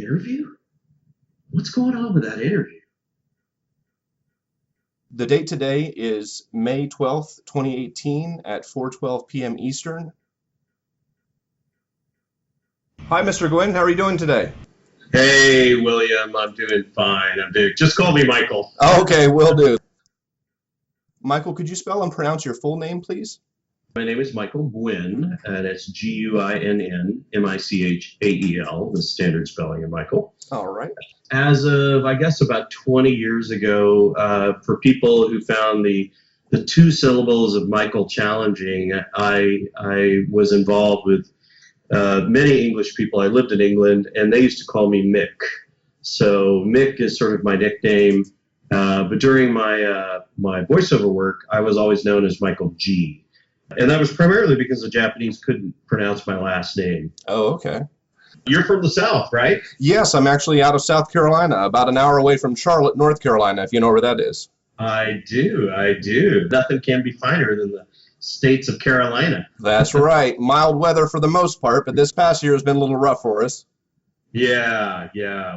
Interview? What's going on with that interview? The date today is May 12th, 2018 at 4:12 p.m. Eastern. Hi, Mr. Guinn. How are you doing today? Hey, William, I'm doing fine. Just call me Michael. Okay, will do. Michael, could you spell and pronounce your full name, please? My name is Michael Guinn, and it's Guinnmichael, the standard spelling of Michael. All right. As of, I guess, about 20 years ago, for people who found the two syllables of Michael challenging, I was involved with many English people. I lived in England, and they used to call me Mick. So Mick is sort of my nickname. But during my voiceover work, I was always known as Michael G. And that was primarily because the Japanese couldn't pronounce my last name. Oh, okay. You're from the South, right? Yes, I'm actually out of South Carolina, about an hour away from Charlotte, North Carolina, if you know where that is. I do. Nothing can be finer than the states of Carolina. That's right. Mild weather for the most part, but this past year has been a little rough for us. Yeah.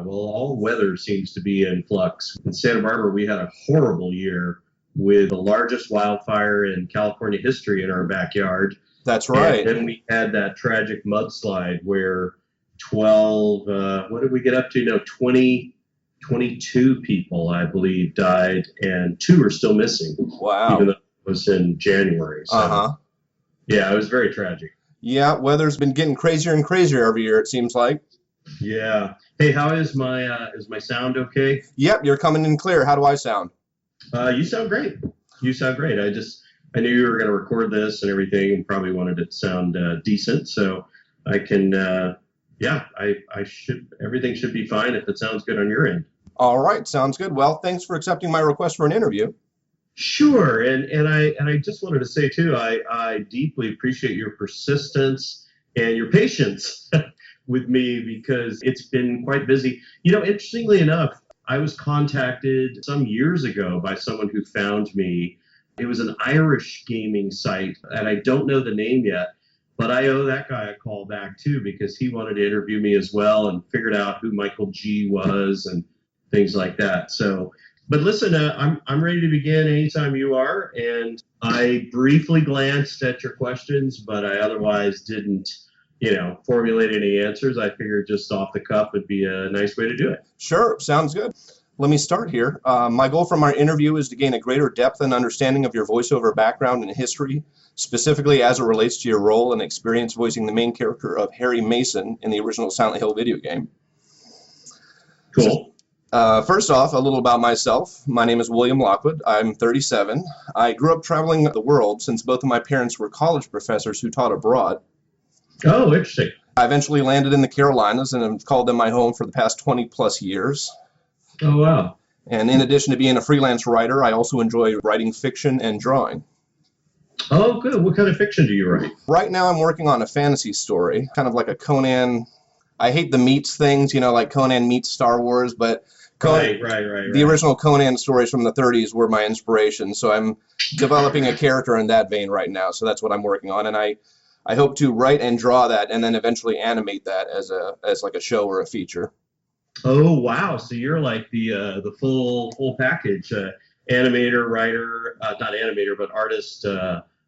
Well, all weather seems to be in flux. In Santa Barbara, we had a horrible year with the largest wildfire in California history in our backyard. That's right. And then we had that tragic mudslide where 12, what did we get up to? No, 22 people, I believe, died, and 2 are still missing. Wow. Even though it was in January. So, yeah, it was very tragic. Yeah, weather's been getting crazier and crazier every year, it seems like. Yeah. Hey, how is my sound okay? Yep, you're coming in clear. How do I sound? You sound great. I knew you were going to record this and everything, and probably wanted it to sound decent. So I can, everything should be fine if it sounds good on your end. All right, sounds good. Well, thanks for accepting my request for an interview. Sure, and I just wanted to say too, I deeply appreciate your persistence and your patience with me because it's been quite busy. You know, interestingly enough, I was contacted some years ago by someone who found me. It was an Irish gaming site, and I don't know the name yet, but I owe that guy a call back too because he wanted to interview me as well and figured out who Michael G was and things like that. So, but listen, I'm ready to begin anytime you are, and I briefly glanced at your questions, but I otherwise didn't formulate any answers. I figured just off the cuff would be a nice way to do it. Sure, sounds good. Let me start here. My goal from our interview is to gain a greater depth and understanding of your voiceover background and history, specifically as it relates to your role and experience voicing the main character of Harry Mason in the original Silent Hill video game. Cool. First off, a little about myself. My name is William Lockwood. I'm 37. I grew up traveling the world since both of my parents were college professors who taught abroad. Oh, interesting. I eventually landed in the Carolinas and have called them my home for the past 20 plus years. Oh, wow. And in addition to being a freelance writer, I also enjoy writing fiction and drawing. Oh, good. What kind of fiction do you write? Right now I'm working on a fantasy story, kind of like a Conan. I hate the meets things, like Conan meets Star Wars, but Right. The original Conan stories from the 30s were my inspiration, so I'm developing a character in that vein right now, so that's what I'm working on, and I hope to write and draw that and then eventually animate that as like a show or a feature. Oh, wow. So you're like the full package, animator, writer, not animator, but artist,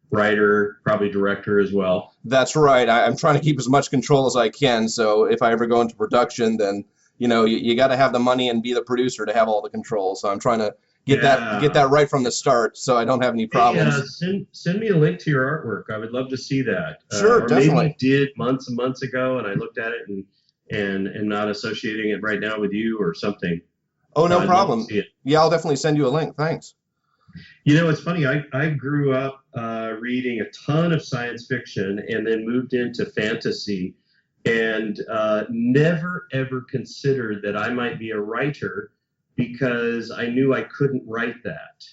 writer, probably director as well. That's right. I'm trying to keep as much control as I can, so if I ever go into production, then you got to have the money and be the producer to have all the control. So I'm trying to get that right from the start, so I don't have any problems. Hey, send me a link to your artwork. I would love to see that. Sure, definitely. Maybe you did months and months ago, and I looked at it and not associating it right now with you or something. Oh, no problem. Yeah, I'll definitely send you a link. Thanks. It's funny. I grew up reading a ton of science fiction and then moved into fantasy. And never, ever considered that I might be a writer because I knew I couldn't write that.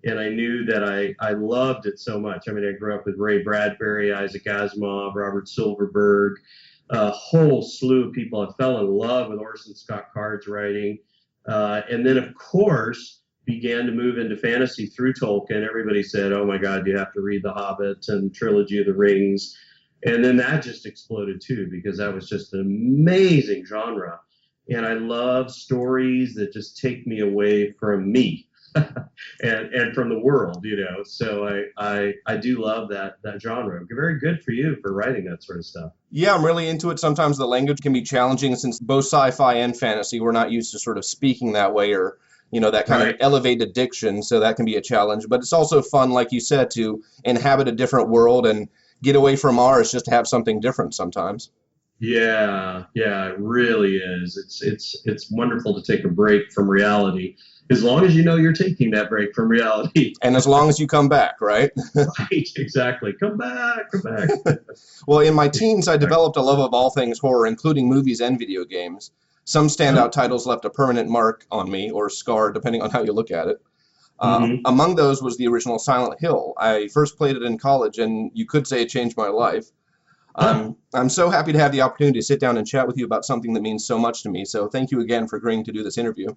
And I knew that I loved it so much. I mean, I grew up with Ray Bradbury, Isaac Asimov, Robert Silverberg, a whole slew of people. I fell in love with Orson Scott Card's writing. And then, of course, began to move into fantasy through Tolkien. Everybody said, oh, my God, you have to read The Hobbit and Trilogy of the Rings. And then that just exploded too, because that was just an amazing genre. and I love stories that just take me away from me and from the world, you know. So I do love that genre. Very good for you for writing that sort of stuff. Yeah, I'm really into it. Sometimes the language can be challenging since both sci-fi and fantasy, we're not used to sort of speaking that way or, that kind of Right. elevated diction. So that can be a challenge. But it's also fun, like you said, to inhabit a different world and get away from ours just to have something different sometimes. Yeah, yeah, it really is. It's wonderful to take a break from reality, as long as you know you're taking that break from reality. And as long as you come back, right? Right, exactly. Come back, come back. Well, in my teens, I developed a love of all things horror, including movies and video games. Some standout titles left a permanent mark on me, or scar, depending on how you look at it. Hmm. Among those was the original Silent Hill. I first played it in college, and you could say it changed my life. Huh. I'm so happy to have the opportunity to sit down and chat with you about something that means so much to me. So thank you again for agreeing to do this interview.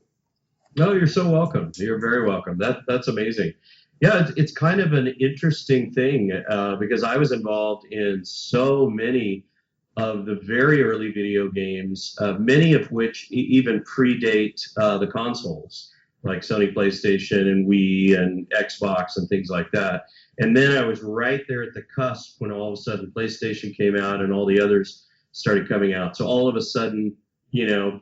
No, you're so welcome. You're very welcome. That's amazing. Yeah, it's kind of an interesting thing because I was involved in so many of the very early video games, many of which even predate the consoles, like Sony PlayStation and Wii and Xbox and things like that. And then I was right there at the cusp when all of a sudden PlayStation came out and all the others started coming out. So all of a sudden,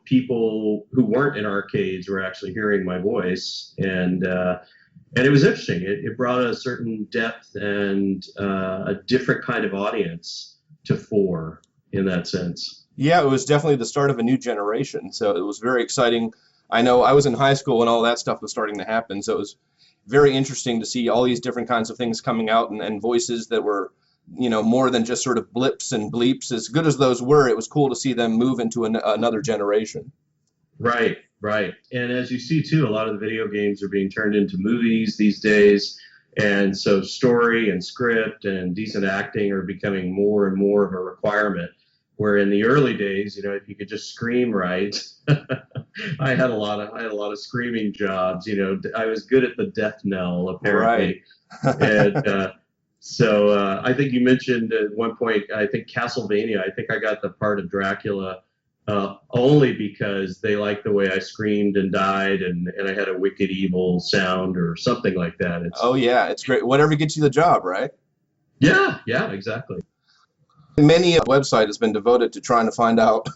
people who weren't in arcades were actually hearing my voice, and it was interesting. It brought a certain depth and a different kind of audience to fore in that sense. Yeah, it was definitely the start of a new generation. So it was very exciting. I know I was in high school when all that stuff was starting to happen. So it was very interesting to see all these different kinds of things coming out and voices that were, more than just sort of blips and bleeps. As good as those were, it was cool to see them move into another generation. Right, right. And as you see too, a lot of the video games are being turned into movies these days. And so story and script and decent acting are becoming more and more of a requirement. Where in the early days, if you could just scream right, I had a lot of screaming jobs. I was good at the death knell Right. apparently, and so I think you mentioned at one point, I think Castlevania. I think I got the part of Dracula only because they liked the way I screamed and died, and I had a wicked evil sound or something like that. Oh, yeah, it's great. Whatever gets you the job, right? Yeah, yeah, exactly. Many a website has been devoted to trying to find out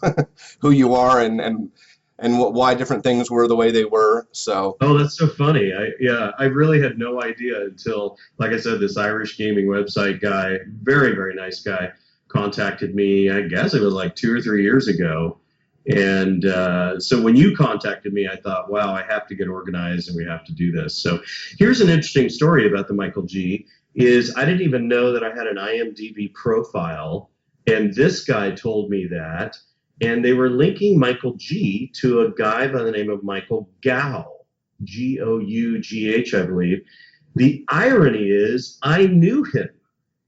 who you are and why different things were the way they were. So, Oh, that's so funny. I really had no idea until, like I said, this Irish gaming website guy, very, very nice guy, contacted me. I guess it was like 2 or 3 years ago. And so when you contacted me, I thought, wow, I have to get organized and we have to do this. So here's an interesting story about the Michael G. Is I didn't even know that I had an IMDb profile, and this guy told me that, and they were linking Michael G to a guy by the name of Michael Gough, Gough, I believe. The irony is, I knew him.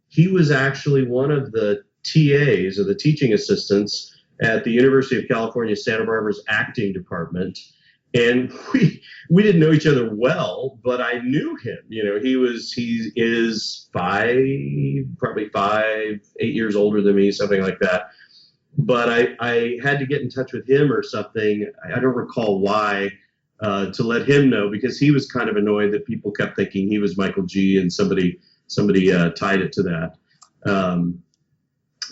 He was actually one of the TAs, or the teaching assistants, at the University of California, Santa Barbara's acting department. And we didn't know each other well, but I knew him. He is probably 5, 8 years older than me, something like that. But I had to get in touch with him or something. I don't recall why, to let him know, because he was kind of annoyed that people kept thinking he was Michael G, and somebody tied it to that.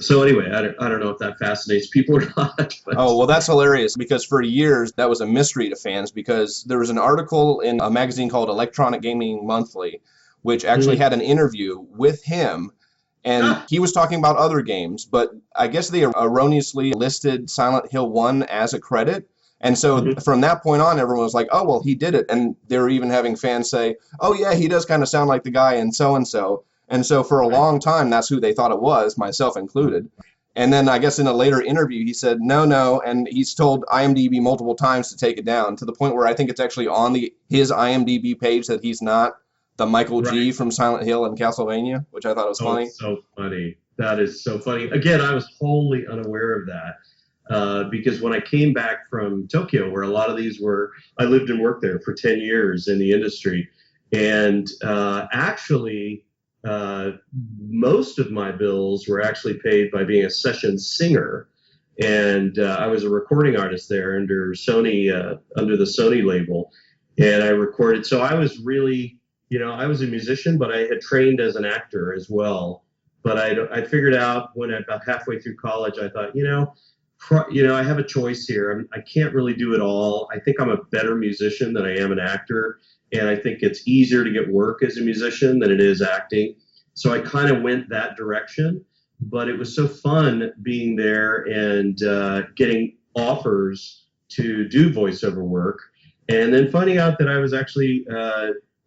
So anyway, I don't know if that fascinates people or not. But oh, well, that's hilarious because for years that was a mystery to fans because there was an article in a magazine called Electronic Gaming Monthly, which actually had an interview with him. And ah, he was talking about other games, but I guess they erroneously listed Silent Hill 1 as a credit. And so mhm, from that point on, everyone was like, oh, well, he did it. And they were even having fans say, oh, yeah, he does kind of sound like the guy in so and so. And so for a right. long time, that's who they thought it was, myself included. And then I guess in a later interview, he said, no, no. And he's told IMDb multiple times to take it down to the point where I think it's actually on his IMDb page that he's not the Michael Right. G from Silent Hill and Castlevania, which I thought was Oh, funny. it's so funny. That is so funny. Again, I was wholly unaware of that because when I came back from Tokyo, where a lot of these were, I lived and worked there for 10 years in the industry. And actually, uh, most of my bills were actually paid by being a session singer. and I was a recording artist there under Sony, under the Sony label, and I recorded. So I was really, I was a musician, but I had trained as an actor as well. But I figured out when about halfway through college, I thought, I have a choice here. I can't really do it all. I think I'm a better musician than I am an actor, and I think it's easier to get work as a musician than it is acting. So I kind of went that direction, but it was so fun being there and getting offers to do voiceover work, and then finding out that I was actually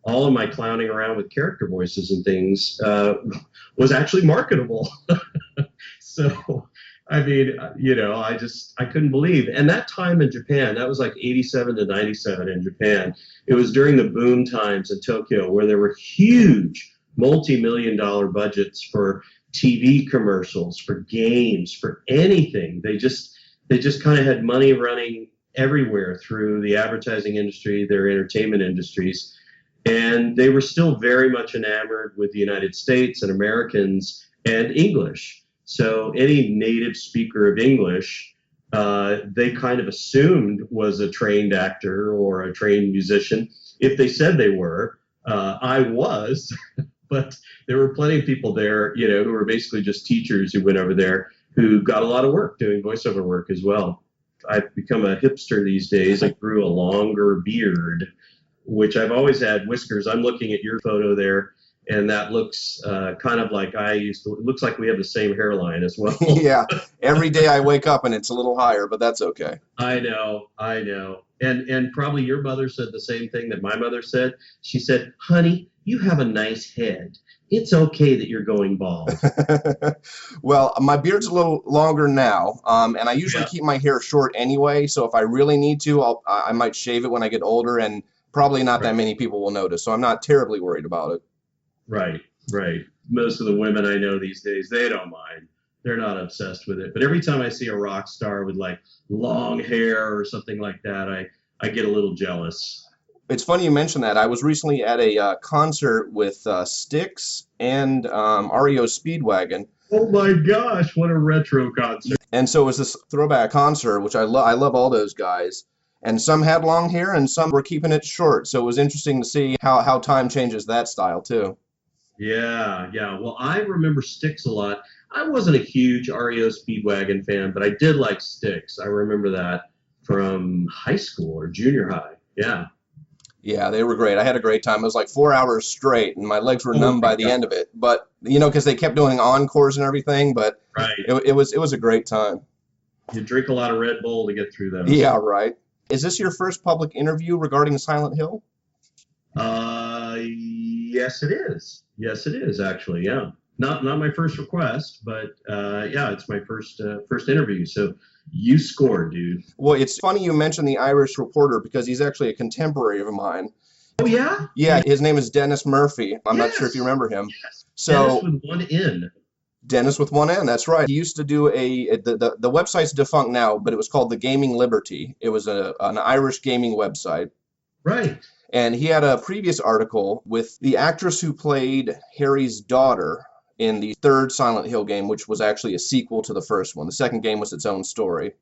all of my clowning around with character voices and things was actually marketable. So, I mean, I couldn't believe. And that time in Japan, that was like 87 to 97 in Japan. It was during the boom times in Tokyo where there were huge multi-million-dollar budgets for TV commercials, for games, for anything. They just kind of had money running everywhere through the advertising industry, their entertainment industries. And they were still very much enamored with the United States and Americans and English. So any native speaker of English, they kind of assumed was a trained actor or a trained musician. If they said they were, I was, but there were plenty of people there, who were basically just teachers who went over there who got a lot of work doing voiceover work as well. I've become a hipster these days. I grew a longer beard, which I've always had whiskers. I'm looking at your photo there, and that looks kind of like I used to. It looks like we have the same hairline as well. Yeah, every day I wake up and it's a little higher, but that's okay. I know. And probably your mother said the same thing that my mother said. She said, "Honey, you have a nice head. It's okay that you're going bald." Well, my beard's a little longer now, and I usually keep my hair short anyway, so if I really need to, I might shave it when I get older, and probably not that many people will notice, so I'm not terribly worried about it. Right. Most of the women I know these days, they don't mind. They're not obsessed with it. But every time I see a rock star with like long hair or something like that, I get a little jealous. It's funny you mentioned that. I was recently at a concert with Styx and REO Speedwagon. Oh my gosh, what a retro concert. And so it was this throwback concert, which I love all those guys. And some had long hair and some were keeping it short. So it was interesting to see how time changes that style too. Yeah. Well, I remember Styx a lot. I wasn't a huge REO Speedwagon fan, but I did like Styx. I remember that from high school or junior high. Yeah. Yeah, they were great. I had a great time. It was like 4 hours straight, and my legs were numb by the end of it. But because they kept doing encores and everything. But it was a great time. You drink a lot of Red Bull to get through those. Yeah, right. Is this your first public interview regarding Silent Hill? Yes, it is. Yes, it is actually. Yeah, not my first request, but yeah, it's my first interview. So you scored, dude. Well, it's funny you mentioned the Irish reporter because he's actually a contemporary of mine. Oh yeah. Yeah, his name is Denis Murphy. I'm not sure if you remember him. Yes. So Denis with one N. Denis with one N. That's right. He used to do the website's defunct now, but it was called the Gaming Liberty. It was an Irish gaming website. Right. And he had a previous article with the actress who played Harry's daughter in the third Silent Hill game, which was actually a sequel to the first one. The second game was its own story.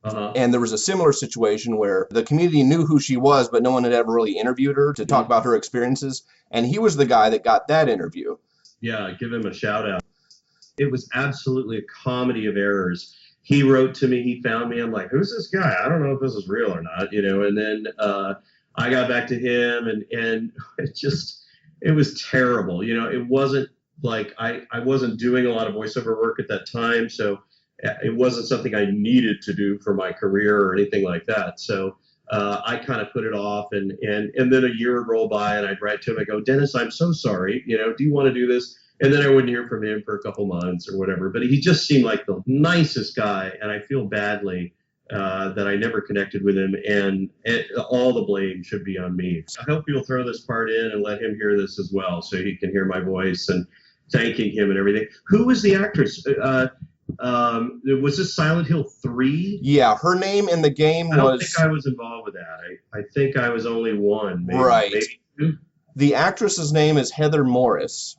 And there was a similar situation where the community knew who she was, but no one had ever really interviewed her to talk about her experiences. And he was the guy that got that interview. Yeah, give him a shout out. It was absolutely a comedy of errors. He wrote to me, he found me. I'm like, who's this guy? I don't know if this is real or not, and then I got back to him and it was terrible. It wasn't like I wasn't doing a lot of voiceover work at that time. So it wasn't something I needed to do for my career or anything like that. So I kind of put it off and then a year would roll by and I'd write to him. I go, Denis, I'm so sorry. Do you want to do this? And then I wouldn't hear from him for a couple months or whatever. But he just seemed like the nicest guy. And I feel badly that I never connected with him. And all the blame should be on me. I hope you'll throw this part in and let him hear this as well so he can hear my voice and thanking him and everything. Who was the actress? Was this Silent Hill 3? Yeah, her name in the game was... I don't think I was involved with that. I think I was only one. Maybe, right. Maybe two. The actress's name is Heather Morris.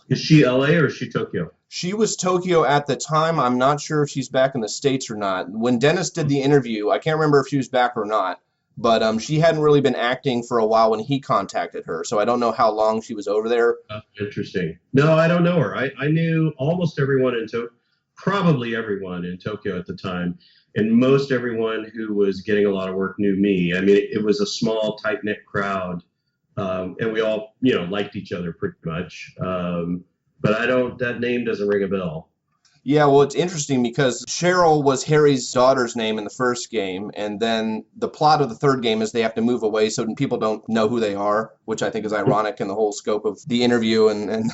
Is she LA or is she Tokyo? She was Tokyo at the time. I'm not sure if she's back in the States or not. When Dennis did the interview, I can't remember if she was back or not, but she hadn't really been acting for a while when he contacted her, so I don't know how long she was over there. Interesting. No, I don't know her. I knew almost everyone in Tokyo, probably everyone in Tokyo at the time, and most everyone who was getting a lot of work knew me. I mean, it was a small, tight-knit crowd, and we all, liked each other pretty much. But that name doesn't ring a bell. Yeah, well, it's interesting because Cheryl was Harry's daughter's name in the first game, and then the plot of the third game is they have to move away so people don't know who they are, which I think is ironic in the whole scope of the interview and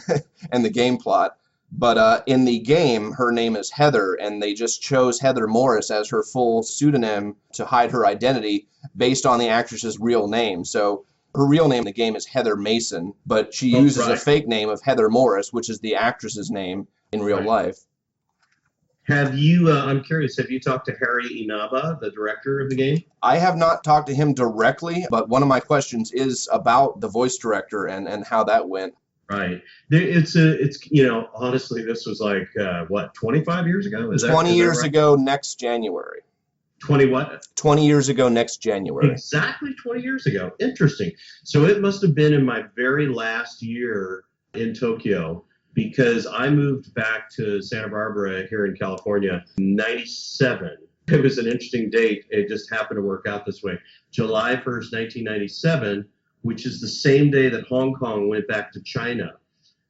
and the game plot. But in the game, her name is Heather, and they just chose Heather Morris as her full pseudonym to hide her identity based on the actress's real name. So her real name in the game is Heather Mason, but she uses a fake name of Heather Morris, which is the actress's name in real life. Have you, I'm curious, have you talked to Harry Inaba, the director of the game? I have not talked to him directly, but one of my questions is about the voice director and how that went. Right. It's honestly, this was like, 25 years ago? 20 years ago next January. 20 what? 20 years ago next January. Exactly 20 years ago. Interesting. So it must have been in my very last year in Tokyo, because I moved back to Santa Barbara here in California in 97. It was an interesting date. It just happened to work out this way. July 1st, 1997, which is the same day that Hong Kong went back to China.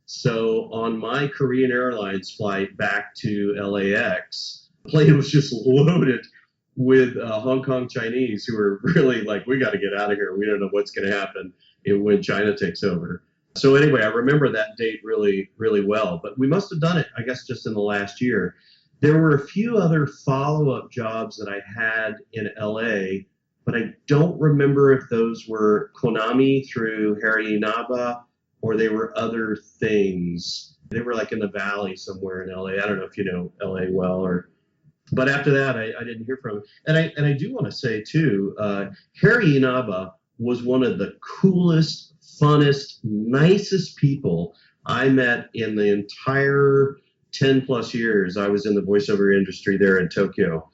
So on my Korean Airlines flight back to LAX, the plane was just loaded with Hong Kong Chinese who were really like, we got to get out of here. We don't know what's going to happen when China takes over. So anyway, I remember that date really, really well. But we must have done it, I guess, just in the last year. There were a few other follow-up jobs that I had in LA, but I don't remember if those were Konami through Harry Inaba or they were other things. They were like in the valley somewhere in LA. I don't know if you know LA well, but after that, I didn't hear from him. And I do want to say too, Harry Inaba was one of the coolest, funnest, nicest people I met in the entire 10 plus years I was in the voiceover industry there in Tokyo.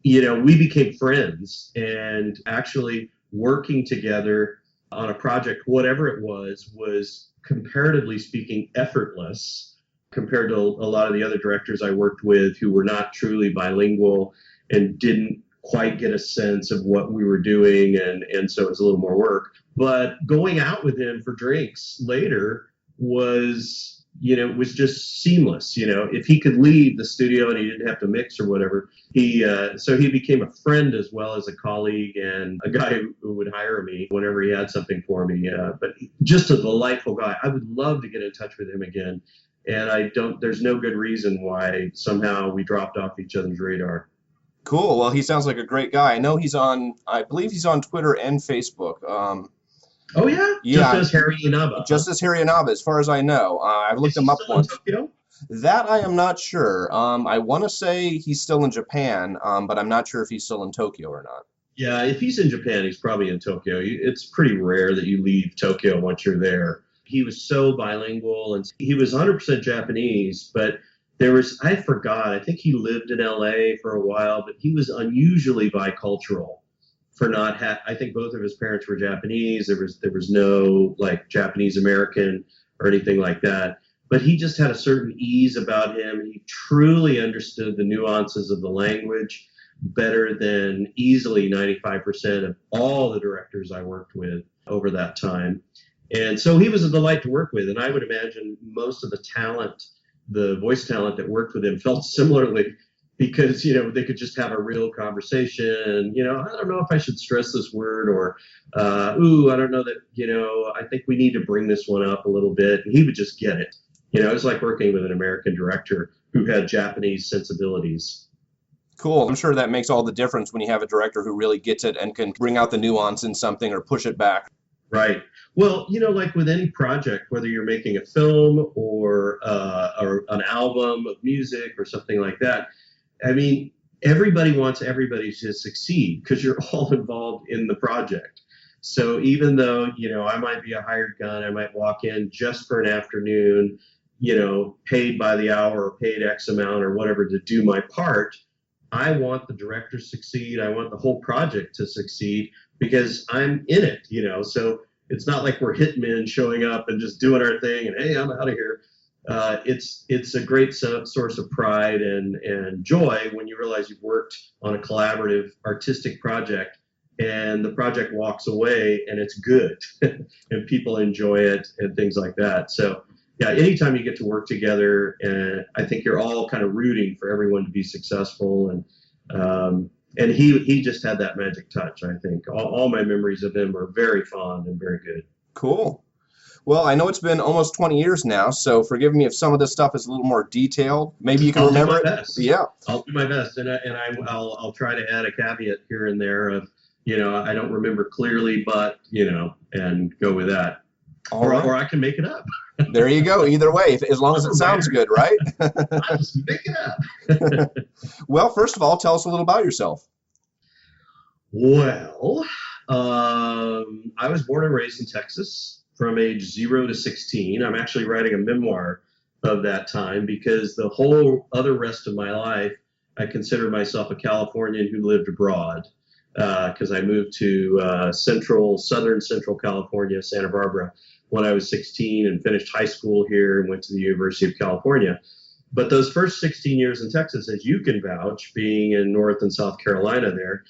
We became friends, and actually working together on a project, whatever it was comparatively speaking effortless compared to a lot of the other directors I worked with who were not truly bilingual and didn't quite get a sense of what we were doing, and so it was a little more work. But going out with him for drinks later was just seamless. If he could leave the studio and he didn't have to mix or whatever, so he became a friend as well as a colleague and a guy who would hire me whenever he had something for me. But just a delightful guy. I would love to get in touch with him again. And there's no good reason why somehow we dropped off each other's radar. Cool. Well, he sounds like a great guy. I believe he's on Twitter and Facebook. Oh, yeah? Yeah. Just as Harry Inaba. Just as Harry Inaba, as far as I know. I've looked him up once. That I am not sure. I want to say he's still in Japan, but I'm not sure if he's still in Tokyo or not. Yeah, if he's in Japan, he's probably in Tokyo. It's pretty rare that you leave Tokyo once you're there. He was so bilingual, and he was 100% Japanese, but I forgot, I think he lived in LA for a while, but he was unusually bicultural for I think both of his parents were Japanese. There was no like Japanese American or anything like that, but he just had a certain ease about him. He truly understood the nuances of the language better than easily 95% of all the directors I worked with over that time. And so he was a delight to work with. And I would imagine most of the voice talent that worked with him felt similarly because, they could just have a real conversation. I don't know if I should stress this word or, I don't know that, I think we need to bring this one up a little bit. And he would just get it. It was like working with an American director who had Japanese sensibilities. Cool. I'm sure that makes all the difference when you have a director who really gets it and can bring out the nuance in something or push it back. Right. Well, like with any project, whether you're making a film or an album of music or something like that, I mean, everybody wants everybody to succeed because you're all involved in the project. So even though, I might be a hired gun, I might walk in just for an afternoon, paid by the hour or paid X amount or whatever to do my part. I want the director to succeed. I want the whole project to succeed because I'm in it. So it's not like we're hitmen showing up and just doing our thing and, hey, I'm out of here. It's a great source of pride and joy when you realize you've worked on a collaborative artistic project and the project walks away and it's good and people enjoy it and things like that. So yeah, anytime you get to work together, and I think you're all kind of rooting for everyone to be successful, and he just had that magic touch. I think all my memories of him are very fond and very good. Cool. Well, I know it's been almost 20 years now, so forgive me if some of this stuff is a little more detailed. Maybe you can remember it. Best. Yeah. I'll do my best, and I'll try to add a caveat here and there of I don't remember clearly, but and go with that. Or I can make it up. There you go. Either way, as long as it sounds good, right? I'll just make it up. Well, first of all, tell us a little about yourself. Well, I was born and raised in Texas from age 0 to 16. I'm actually writing a memoir of that time because the whole other rest of my life, I consider myself a Californian who lived abroad because I moved to southern central California, Santa Barbara, when I was 16 and finished high school here and went to the University of California. But those first 16 years in Texas, as you can vouch, being in North and South Carolina there,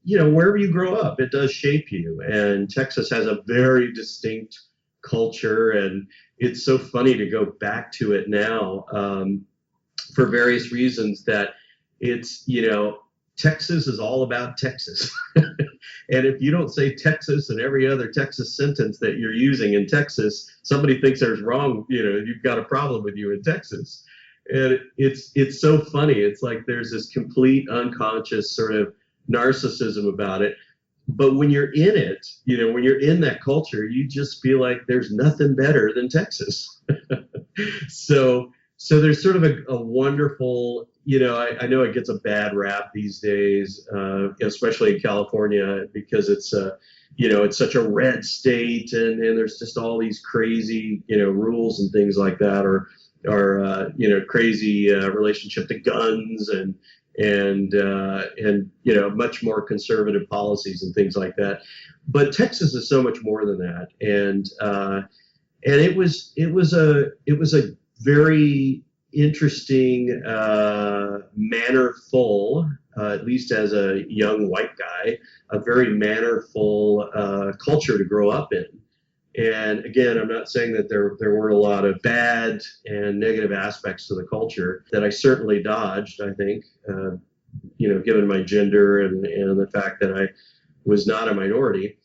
wherever you grow up, it does shape you. And Texas has a very distinct culture. And it's so funny to go back to it now for various reasons that it's, Texas is all about Texas. And if you don't say Texas in every other Texas sentence that you're using in Texas, somebody thinks there's wrong, you've got a problem with you in Texas. And it's so funny. It's like there's this complete unconscious sort of narcissism about it. But when you're in it, when you're in that culture, you just feel like there's nothing better than Texas. So there's sort of a wonderful, I know it gets a bad rap these days, especially in California, because it's, it's such a red state and there's just all these crazy, rules and things like that, or crazy relationship to guns and much more conservative policies and things like that. But Texas is so much more than that. And it was a very interesting, mannerful, at least as a young white guy, a very mannerful culture to grow up in. And again, I'm not saying that there weren't a lot of bad and negative aspects to the culture that I certainly dodged, I think, given my gender and the fact that I was not a minority.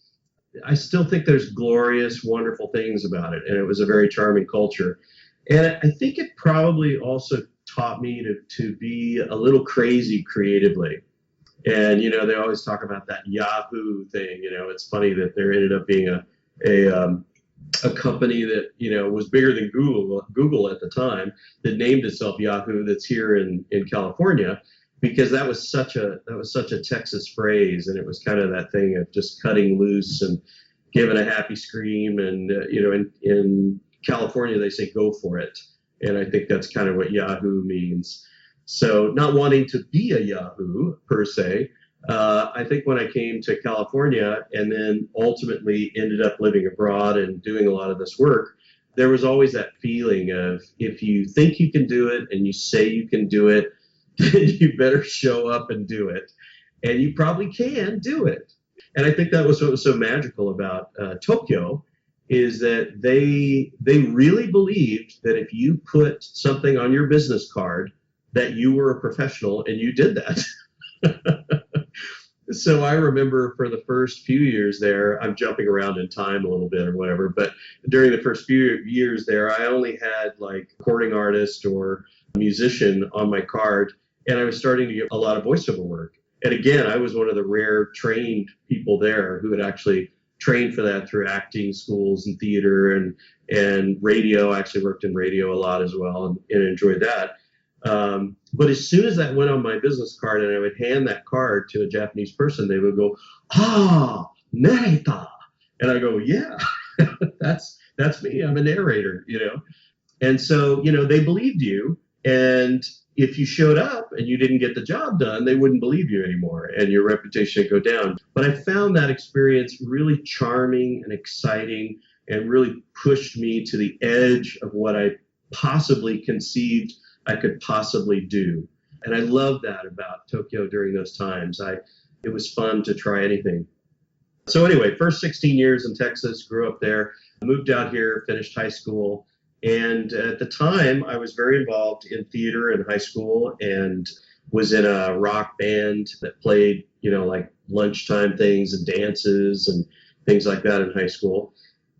I still think there's glorious, wonderful things about it. And it was a very charming culture. And I think it probably also taught me to be a little crazy creatively. And, they always talk about that Yahoo thing. It's funny that there ended up being a company that, was bigger than Google at the time, that named itself Yahoo, that's here in California, because that was such a Texas phrase. And it was kind of that thing of just cutting loose and giving a happy scream. And, in California, they say, go for it. And I think that's kind of what Yahoo means. So not wanting to be a Yahoo per se, I think when I came to California and then ultimately ended up living abroad and doing a lot of this work, there was always that feeling of if you think you can do it and you say you can do it, then you better show up and do it. And you probably can do it. And I think that was what was so magical about Tokyo, is that they really believed that if you put something on your business card, that you were a professional, and you did that. So I remember for the first few years there, I'm jumping around in time a little bit or whatever, but during the first few years there, I only had like recording artist or musician on my card, and I was starting to get a lot of voiceover work. And again, I was one of the rare trained people there who had actually trained for that through acting schools and theater and radio. I actually worked in radio a lot as well and enjoyed that. But as soon as that went on my business card and I would hand that card to a Japanese person, they would go, narrator. And I go, yeah, that's me. I'm a narrator, And so, they believed you. And if you showed up and you didn't get the job done, they wouldn't believe you anymore and your reputation would go down. But I found that experience really charming and exciting and really pushed me to the edge of what I possibly conceived I could possibly do. And I love that about Tokyo during those times. It was fun to try anything. So anyway, first 16 years in Texas, grew up there, moved out here, finished high school. And at the time, I was very involved in theater in high school and was in a rock band that played, like lunchtime things and dances and things like that in high school.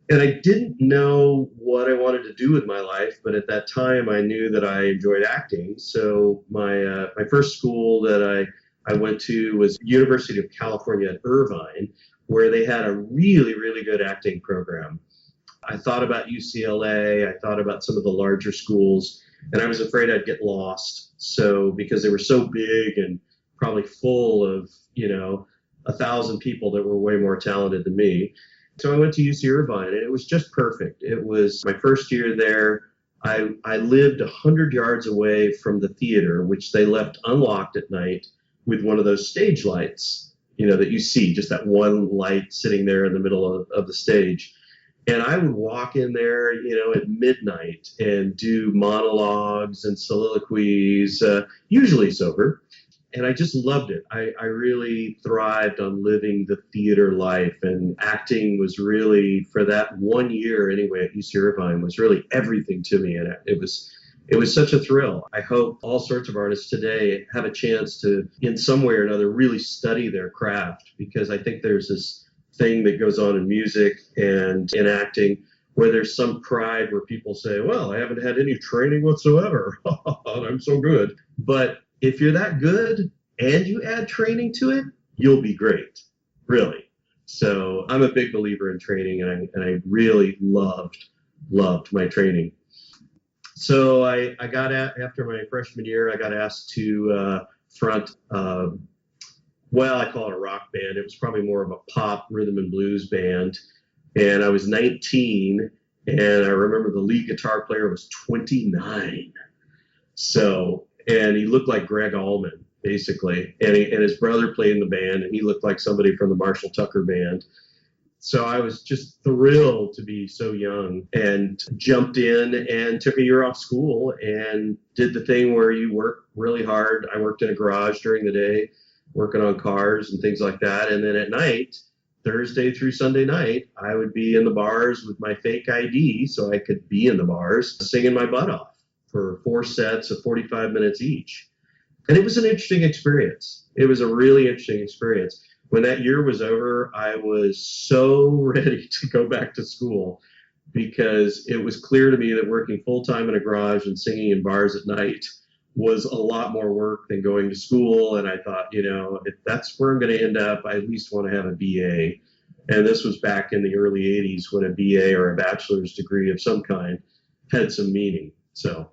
And I didn't know what I wanted to do with my life, but at that time I knew that I enjoyed acting. So my first school that I went to was University of California at Irvine, where they had a really, really good acting program. I thought about UCLA, I thought about some of the larger schools, and I was afraid I'd get lost. So because they were so big and probably full of, 1,000 people that were way more talented than me. So I went to UC Irvine, and it was just perfect. It was my first year there. I lived 100 yards away from the theater, which they left unlocked at night with one of those stage lights, that you see, just that one light sitting there in the middle of the stage. And I would walk in there, at midnight and do monologues and soliloquies, usually sober. And I just loved it. I really thrived on living the theater life, and acting was really, for that 1 year anyway at UC Irvine, was really everything to me. And it was such a thrill. I hope all sorts of artists today have a chance to, in some way or another, really study their craft, because I think there's this thing that goes on in music and in acting where there's some pride where people say, well, I haven't had any training whatsoever. I'm so good. But if you're that good and you add training to it, you'll be great, really. So I'm a big believer in training, and I really loved my training. So I got after my freshman year, I got asked to front, I call it a rock band. It was probably more of a pop rhythm and blues band. And I was 19, and I remember the lead guitar player was 29. So, and he looked like Greg Allman, basically. And his brother played in the band, and he looked like somebody from the Marshall Tucker band. So I was just thrilled to be so young, and jumped in and took a year off school and did the thing where you work really hard. I worked in a garage during the day, working on cars and things like that. And then at night, Thursday through Sunday night, I would be in the bars with my fake ID so I could be in the bars singing my butt off for 4 sets of 45 minutes each. And it was an interesting experience. It was a really interesting experience. When that year was over, I was so ready to go back to school, because it was clear to me that working full-time in a garage and singing in bars at night was a lot more work than going to school. And I thought, if that's where I'm going to end up, I at least want to have a BA. And this was back in the early 80s when a BA or a bachelor's degree of some kind had some meaning. So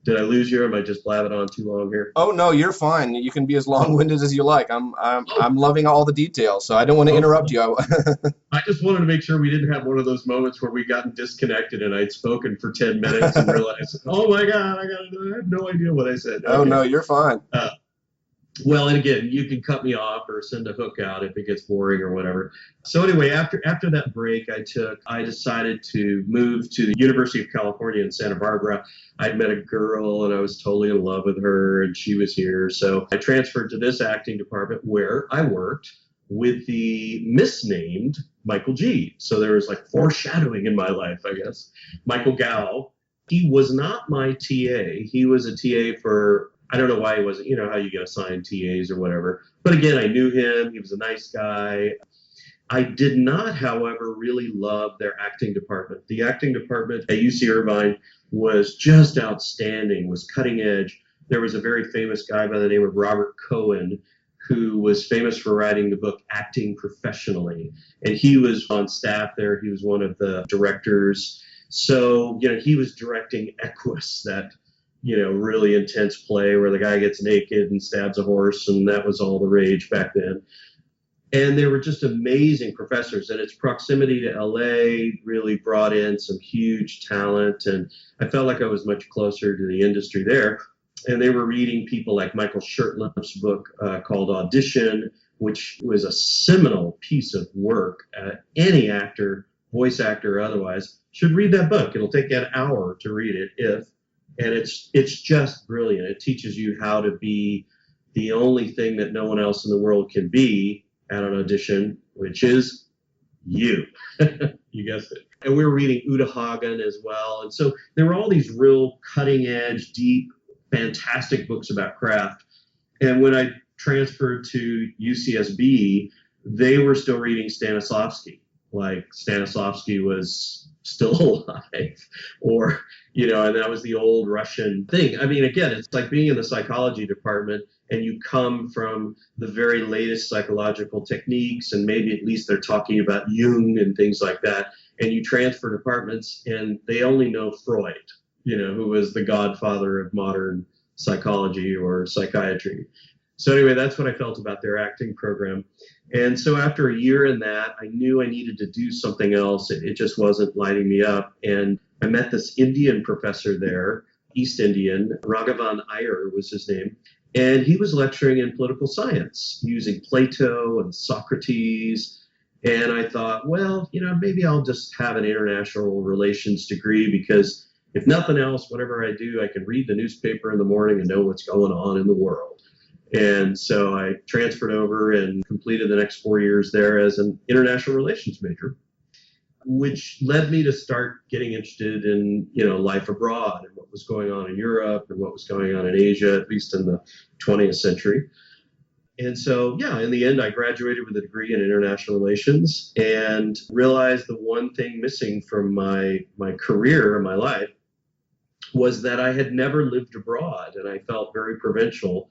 did I lose you, or am I just blabbing on too long here? Oh no, you're fine. You can be as long-winded as you like. I'm loving all the details, so I don't want to interrupt you. I just wanted to make sure we didn't have one of those moments where we gotten disconnected and I'd spoken for 10 minutes and realized, oh my God, I have no idea what I said. Okay. Oh no, you're fine. Well, and again, you can cut me off or send a hook out if it gets boring or whatever. So anyway, after that break I decided to move to the University of California in Santa Barbara. I'd met a girl and I was totally in love with her, and she was here. So I transferred to this acting department where I worked with the misnamed Michael G. So there was like foreshadowing in my life, I guess. Michael Gow. He was not my TA. He was a TA for, I don't know why he wasn't, how you get assigned TAs or whatever. But again, I knew him. He was a nice guy. I did not, however, really love their acting department. The acting department at UC Irvine was just outstanding, was cutting edge. There was a very famous guy by the name of Robert Cohen, who was famous for writing the book Acting Professionally. And he was on staff there. He was one of the directors. So, he was directing Equus, that really intense play where the guy gets naked and stabs a horse, and that was all the rage back then. And they were just amazing professors. And its proximity to LA really brought in some huge talent. And I felt like I was much closer to the industry there. And they were reading people like Michael Shurtleff's book called Audition, which was a seminal piece of work. Any actor, voice actor or otherwise, should read that book. It'll take you an hour to read it, and it's just brilliant. It teaches you how to be the only thing that no one else in the world can be at an audition, which is you. You guessed it. And we were reading Uta Hagen as well. And so there were all these real cutting edge, deep, fantastic books about craft. And when I transferred to UCSB, they were still reading Stanislavski. Like Stanislavski was still alive, or, and that was the old Russian thing. I mean, again, it's like being in the psychology department and you come from the very latest psychological techniques, and maybe at least they're talking about Jung and things like that, and you transfer departments and they only know Freud, who was the godfather of modern psychology or psychiatry. So anyway, that's what I felt about their acting program. And so after a year in that, I knew I needed to do something else. It just wasn't lighting me up. And I met this Indian professor there, East Indian, Raghavan Iyer was his name. And he was lecturing in political science using Plato and Socrates. And I thought, well, maybe I'll just have an international relations degree, because if nothing else, whatever I do, I can read the newspaper in the morning and know what's going on in the world. And so I transferred over and completed the next 4 years there as an international relations major, which led me to start getting interested in, life abroad and what was going on in Europe and what was going on in Asia, at least in the 20th century. And so, in the end, I graduated with a degree in international relations and realized the one thing missing from my career and my life was that I had never lived abroad, and I felt very provincial.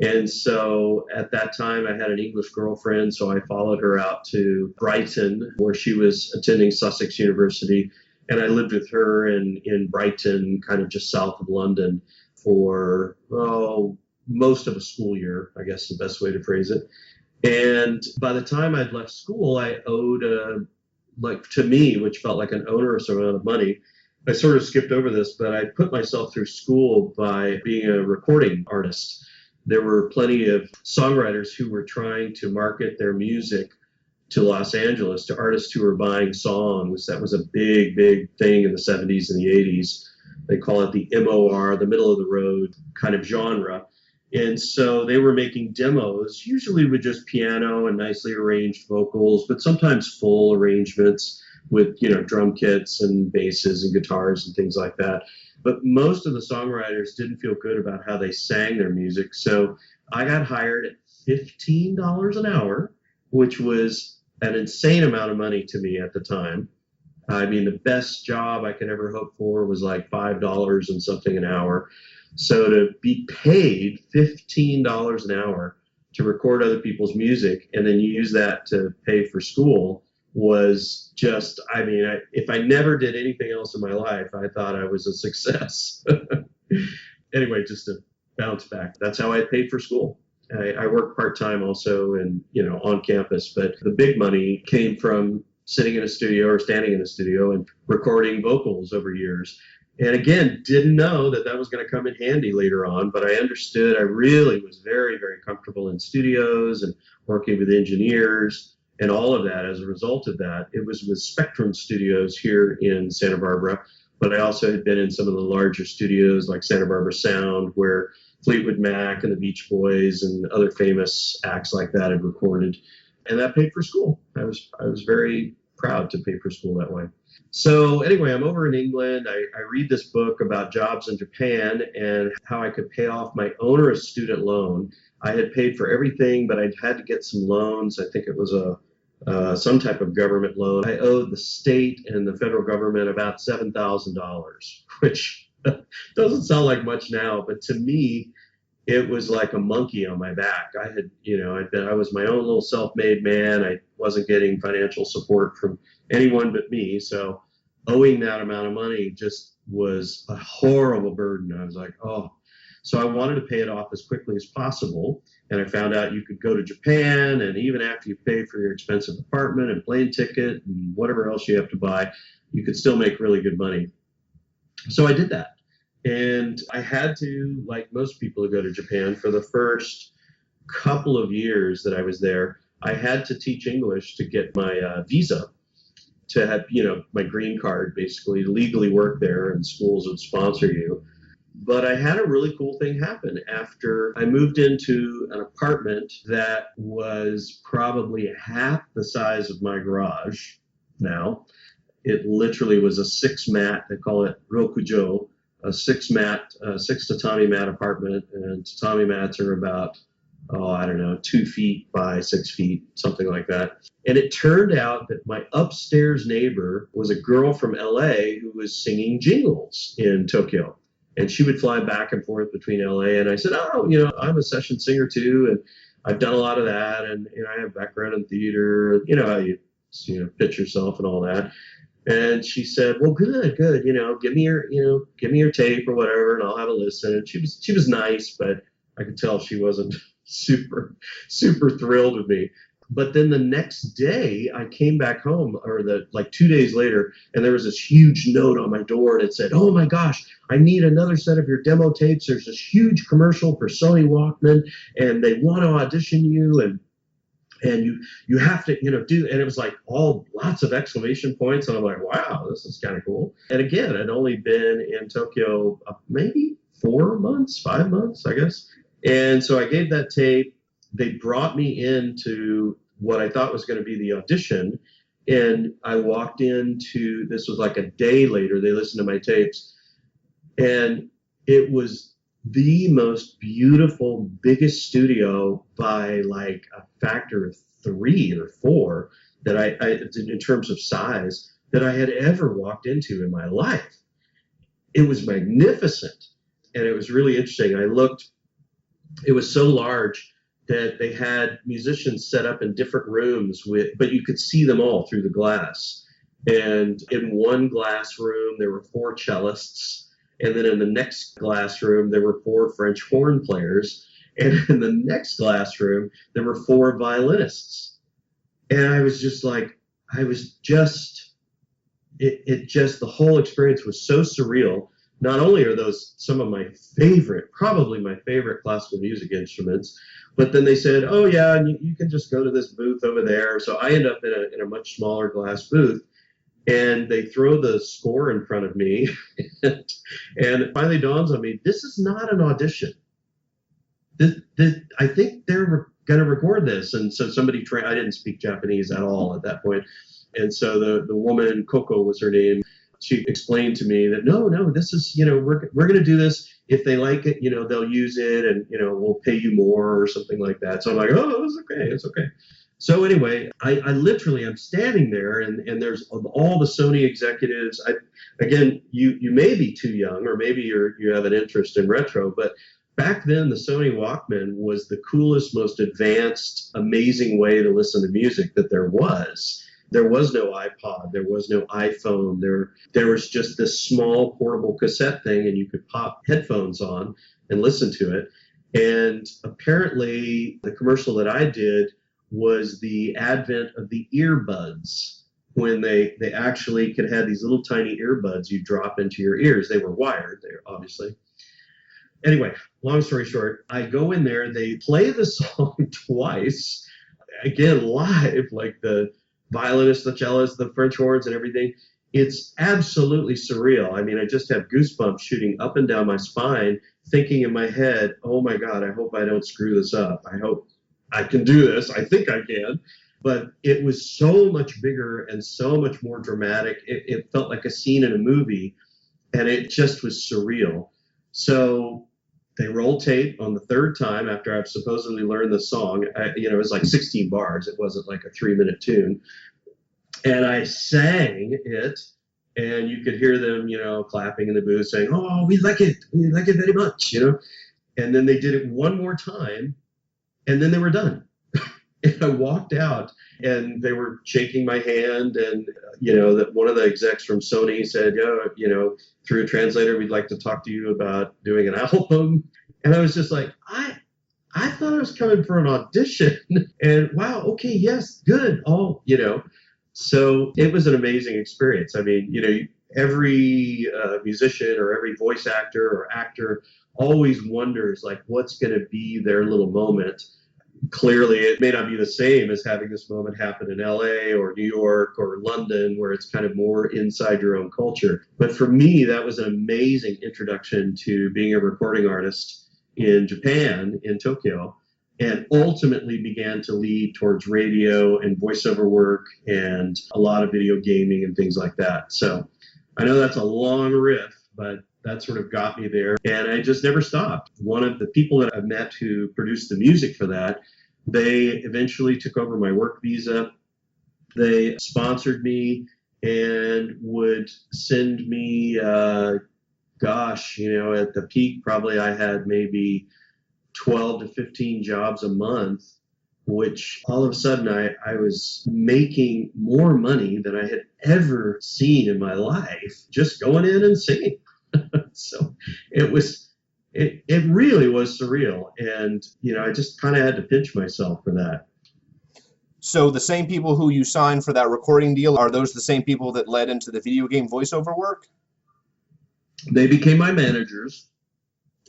And so at that time, I had an English girlfriend, so I followed her out to Brighton, where she was attending Sussex University. And I lived with her in Brighton, kind of just south of London, for, most of a school year, I guess the best way to phrase it. And by the time I'd left school, I owed, to me, which felt like an onerous amount of money. I sort of skipped over this, but I put myself through school by being a recording artist. There were plenty of songwriters who were trying to market their music to Los Angeles, to artists who were buying songs. That was a big, big thing in the 70s and the 80s. They call it the MOR, the middle of the road kind of genre. And so they were making demos, usually with just piano and nicely arranged vocals, but sometimes full arrangements with, drum kits and basses and guitars and things like that. But most of the songwriters didn't feel good about how they sang their music. So I got hired at $15 an hour, which was an insane amount of money to me at the time. I mean, the best job I could ever hope for was like $5 and something an hour. So to be paid $15 an hour to record other people's music and then use that to pay for school was just, if I never did anything else in my life, I thought I was a success. Anyway, just to bounce back, that's how I paid for school. I worked part-time also and, on campus, but the big money came from sitting in a studio or standing in a studio and recording vocals over years. And again, didn't know that was going to come in handy later on, but I understood. I really was very, very comfortable in studios and working with engineers and all of that. As a result of that, it was with Spectrum Studios here in Santa Barbara, but I also had been in some of the larger studios like Santa Barbara Sound, where Fleetwood Mac and the Beach Boys and other famous acts like that had recorded. And that paid for school. I was very proud to pay for school that way. So anyway, I'm over in England. I read this book about jobs in Japan and how I could pay off my onerous student loan. I had paid for everything, but I'd had to get some loans. I think it was some type of government loan. I owed the state and the federal government about $7,000, which doesn't sound like much now, but to me, it was like a monkey on my back. I was my own little self-made man. I wasn't getting financial support from anyone but me. So owing that amount of money just was a horrible burden. I was like, oh. So I wanted to pay it off as quickly as possible. And I found out you could go to Japan, and even after you pay for your expensive apartment and plane ticket and whatever else you have to buy, you could still make really good money. So I did that. And I had to, like most people who go to Japan, for the first couple of years that I was there, I had to teach English to get my visa, to have, my green card, basically, to legally work there, and schools would sponsor you. But I had a really cool thing happen after I moved into an apartment that was probably half the size of my garage now. It literally was a 6-mat, they call it rokujo, a 6-mat, 6 tatami mat apartment. And tatami mats are about, 2 feet by 6 feet, something like that. And it turned out that my upstairs neighbor was a girl from LA who was singing jingles in Tokyo. And she would fly back and forth between LA. And I said, I'm a session singer too. And I've done a lot of that. And I have background in theater, how you pitch yourself and all that. And she said, well, good. Give me your tape or whatever, and I'll have a listen. And she was nice, but I could tell she wasn't super thrilled with me. But then the next day I came back home, or 2 days later, and there was this huge note on my door, and it said, oh my gosh, I need another set of your demo tapes. There's this huge commercial for Sony Walkman, and they want to audition you, and you have to, do, and it was like lots of exclamation points. And I'm like, wow, this is kind of cool. And again, I'd only been in Tokyo maybe 5 months, I guess. And so I gave that tape. They brought me into what I thought was going to be the audition. And I walked into, this was like a day later, they listened to my tapes. And it was the most beautiful, biggest studio by like a factor of 3 or 4 that I in terms of size, that I had ever walked into in my life. It was magnificent. And it was really interesting. I looked, it was so large that they had musicians set up in different rooms but you could see them all through the glass. And in one glass room, there were 4 cellists. And then in the next glass room, there were 4 French horn players. And in the next glass room, there were 4 violinists. And I was just like, the whole experience was so surreal. Not only are those some of my probably my favorite classical music instruments, but then they said, oh yeah, and you can just go to this booth over there. So I end up in a much smaller glass booth. And they throw the score in front of me, and it finally dawns on me, this is not an audition. I think they're going to record this. And so I didn't speak Japanese at all at that point. And so the woman, Coco was her name, she explained to me that, no, this is, we're going to do this. If they like it, they'll use it, and, we'll pay you more or something like that. So I'm like, oh, it's okay. So anyway, I'm standing there, and there's all the Sony executives. Again, you may be too young, or maybe you have an interest in retro, but back then the Sony Walkman was the coolest, most advanced, amazing way to listen to music that there was. There was no iPod, there was no iPhone, there was just this small portable cassette thing, and you could pop headphones on and listen to it. And apparently the commercial that I did was the advent of the earbuds, when they actually could have these little tiny earbuds you drop into your ears. They were wired, obviously. Anyway, long story short, I go in there, they play the song twice, again, live, like the violinist, the cellist, the French horns and everything. It's absolutely surreal. I mean, I just have goosebumps shooting up and down my spine, thinking in my head, oh my God, I hope I don't screw this up. I hope I can do this. I think I can. But it was so much bigger and so much more dramatic. It felt like a scene in a movie, and it just was surreal. So they rolled tape on the 3rd time after I've supposedly learned the song. It was like 16 bars. It wasn't like a 3-minute tune. And I sang it, and you could hear them, clapping in the booth saying, oh, we like it very much, And then they did it one more time, and then they were done. And I walked out, and they were shaking my hand, and, that one of the execs from Sony said, through a translator, we'd like to talk to you about doing an album. And I was just like, I thought I was coming for an audition. And wow, okay, yes, good. Oh, so it was an amazing experience. I mean, every musician or every voice actor or actor always wonders like what's going to be their little moment. Clearly, it may not be the same as having this moment happen in LA or New York or London, where it's kind of more inside your own culture. But for me, that was an amazing introduction to being a recording artist in Japan, in Tokyo, and ultimately began to lead towards radio and voiceover work and a lot of video gaming and things like that. So I know that's a long riff, but that sort of got me there. And I just never stopped. One of the people that I met who produced the music for that, they eventually took over my work visa. They sponsored me and would send me, at the peak, probably I had maybe 12 to 15 jobs a month, which all of a sudden I was making more money than I had ever seen in my life, just going in and singing. So it really was surreal. And, I just kind of had to pinch myself for that. So the same people who you signed for that recording deal, are those the same people that led into the video game voiceover work? They became my managers.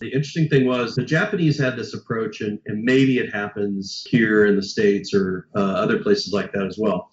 The interesting thing was the Japanese had this approach, and maybe it happens here in the States or other places like that as well.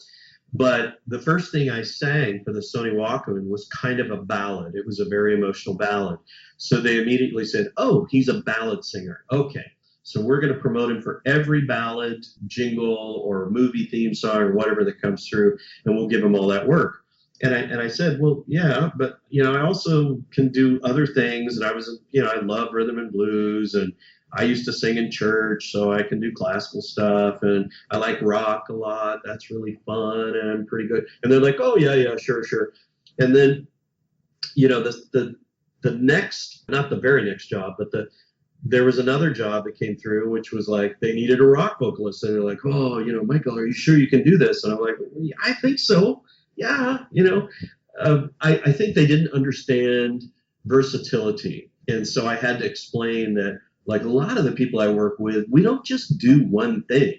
But the first thing I sang for the Sony Walkman was kind of a ballad. It was a very emotional ballad. So they immediately said, oh, he's a ballad singer. Okay, so we're going to promote him for every ballad, jingle, or movie theme song or whatever that comes through, and we'll give him all that work. And I said, well, yeah, but, I also can do other things. And I was, I love rhythm and blues, and I used to sing in church, so I can do classical stuff, and I like rock a lot. That's really fun, and I'm pretty good. And they're like, oh, yeah, sure. And then, the next, not the very next job, but there was another job that came through, which was like they needed a rock vocalist. And they're like, oh, Michael, are you sure you can do this? And I'm like, yeah, I think so. Yeah, I think they didn't understand versatility. And so I had to explain that, like a lot of the people I work with, we don't just do one thing,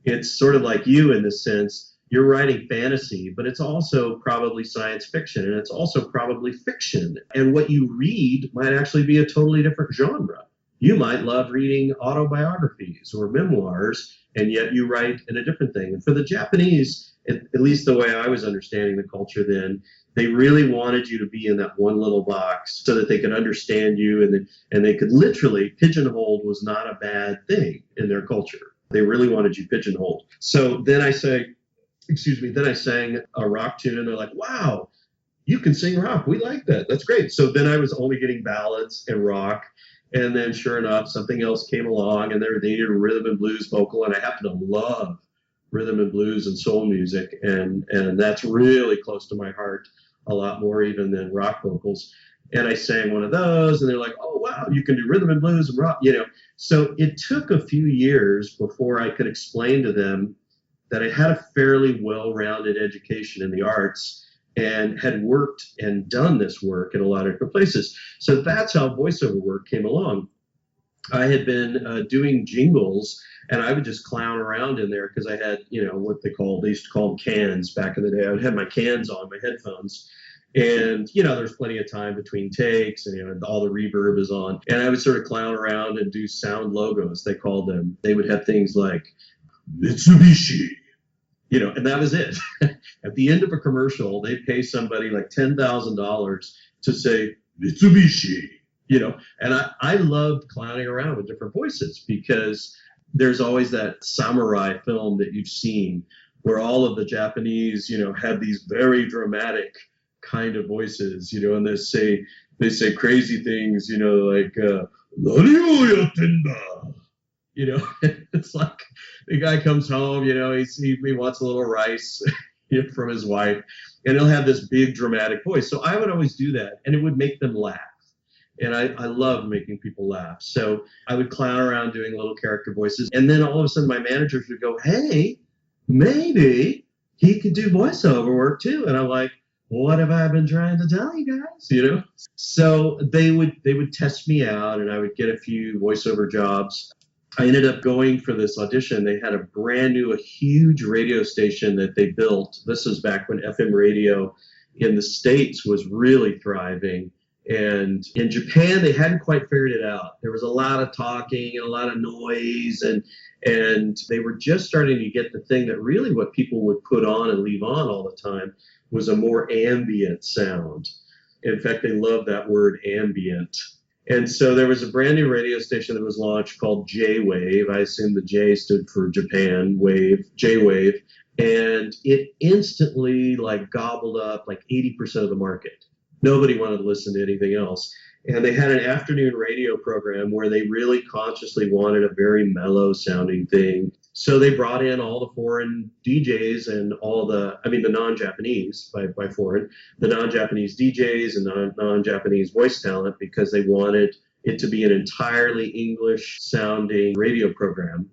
It's sort of like you in the sense, you're writing fantasy, but it's also probably science fiction, and it's also probably fiction. And what you read might actually be a totally different genre. You might love reading autobiographies or memoirs, and yet you write in a different thing. And for the Japanese, at least the way I was understanding the culture then, they really wanted you to be in that one little box so that they could understand you, and they could literally, pigeonholed was not a bad thing in their culture. They really wanted you pigeonholed. So then I sang a rock tune, and they're like, wow, you can sing rock. We like that. That's great. So then I was only getting ballads and rock. And then sure enough, something else came along, and they needed a rhythm and blues vocal, and I happen to love rhythm and blues and soul music, and that's really close to my heart, a lot more even than rock vocals. And I sang one of those, and they're like, oh, wow, you can do rhythm and blues and rock, So it took a few years before I could explain to them that I had a fairly well-rounded education in the arts and had worked and done this work in a lot of different places. So that's how voiceover work came along. I had been doing jingles, and I would just clown around in there because I had, what they used to call them cans back in the day. I would have my cans on, my headphones, and, there's plenty of time between takes, and, all the reverb is on. And I would sort of clown around and do sound logos, they called them. They would have things like, Mitsubishi, and that was it. At the end of a commercial, they'd pay somebody like $10,000 to say, Mitsubishi. And I loved clowning around with different voices because there's always that samurai film that you've seen where all of the Japanese, have these very dramatic kind of voices, and they say crazy things, like, "Nani o yattenda?" It's like the guy comes home, he wants a little rice from his wife, and he'll have this big dramatic voice. So I would always do that, and it would make them laugh. And I love making people laugh. So I would clown around doing little character voices. And then all of a sudden my managers would go, hey, maybe he could do voiceover work too. And I'm like, what have I been trying to tell you guys? So they would test me out, and I would get a few voiceover jobs. I ended up going for this audition. They had a huge radio station that they built. This was back when FM radio in the States was really thriving. And in Japan, they hadn't quite figured it out. There was a lot of talking and a lot of noise, and they were just starting to get the thing that really what people would put on and leave on all the time was a more ambient sound. In fact, they love that word ambient. And so there was a brand new radio station that was launched called J-Wave. I assume the J stood for Japan, Wave, J-Wave. And it instantly like gobbled up like 80% of the market. Nobody wanted to listen to anything else. And they had an afternoon radio program where they really consciously wanted a very mellow sounding thing. So they brought in all the foreign DJs and the non-Japanese by foreign, the non-Japanese DJs and non-Japanese voice talent because they wanted it to be an entirely English sounding radio program.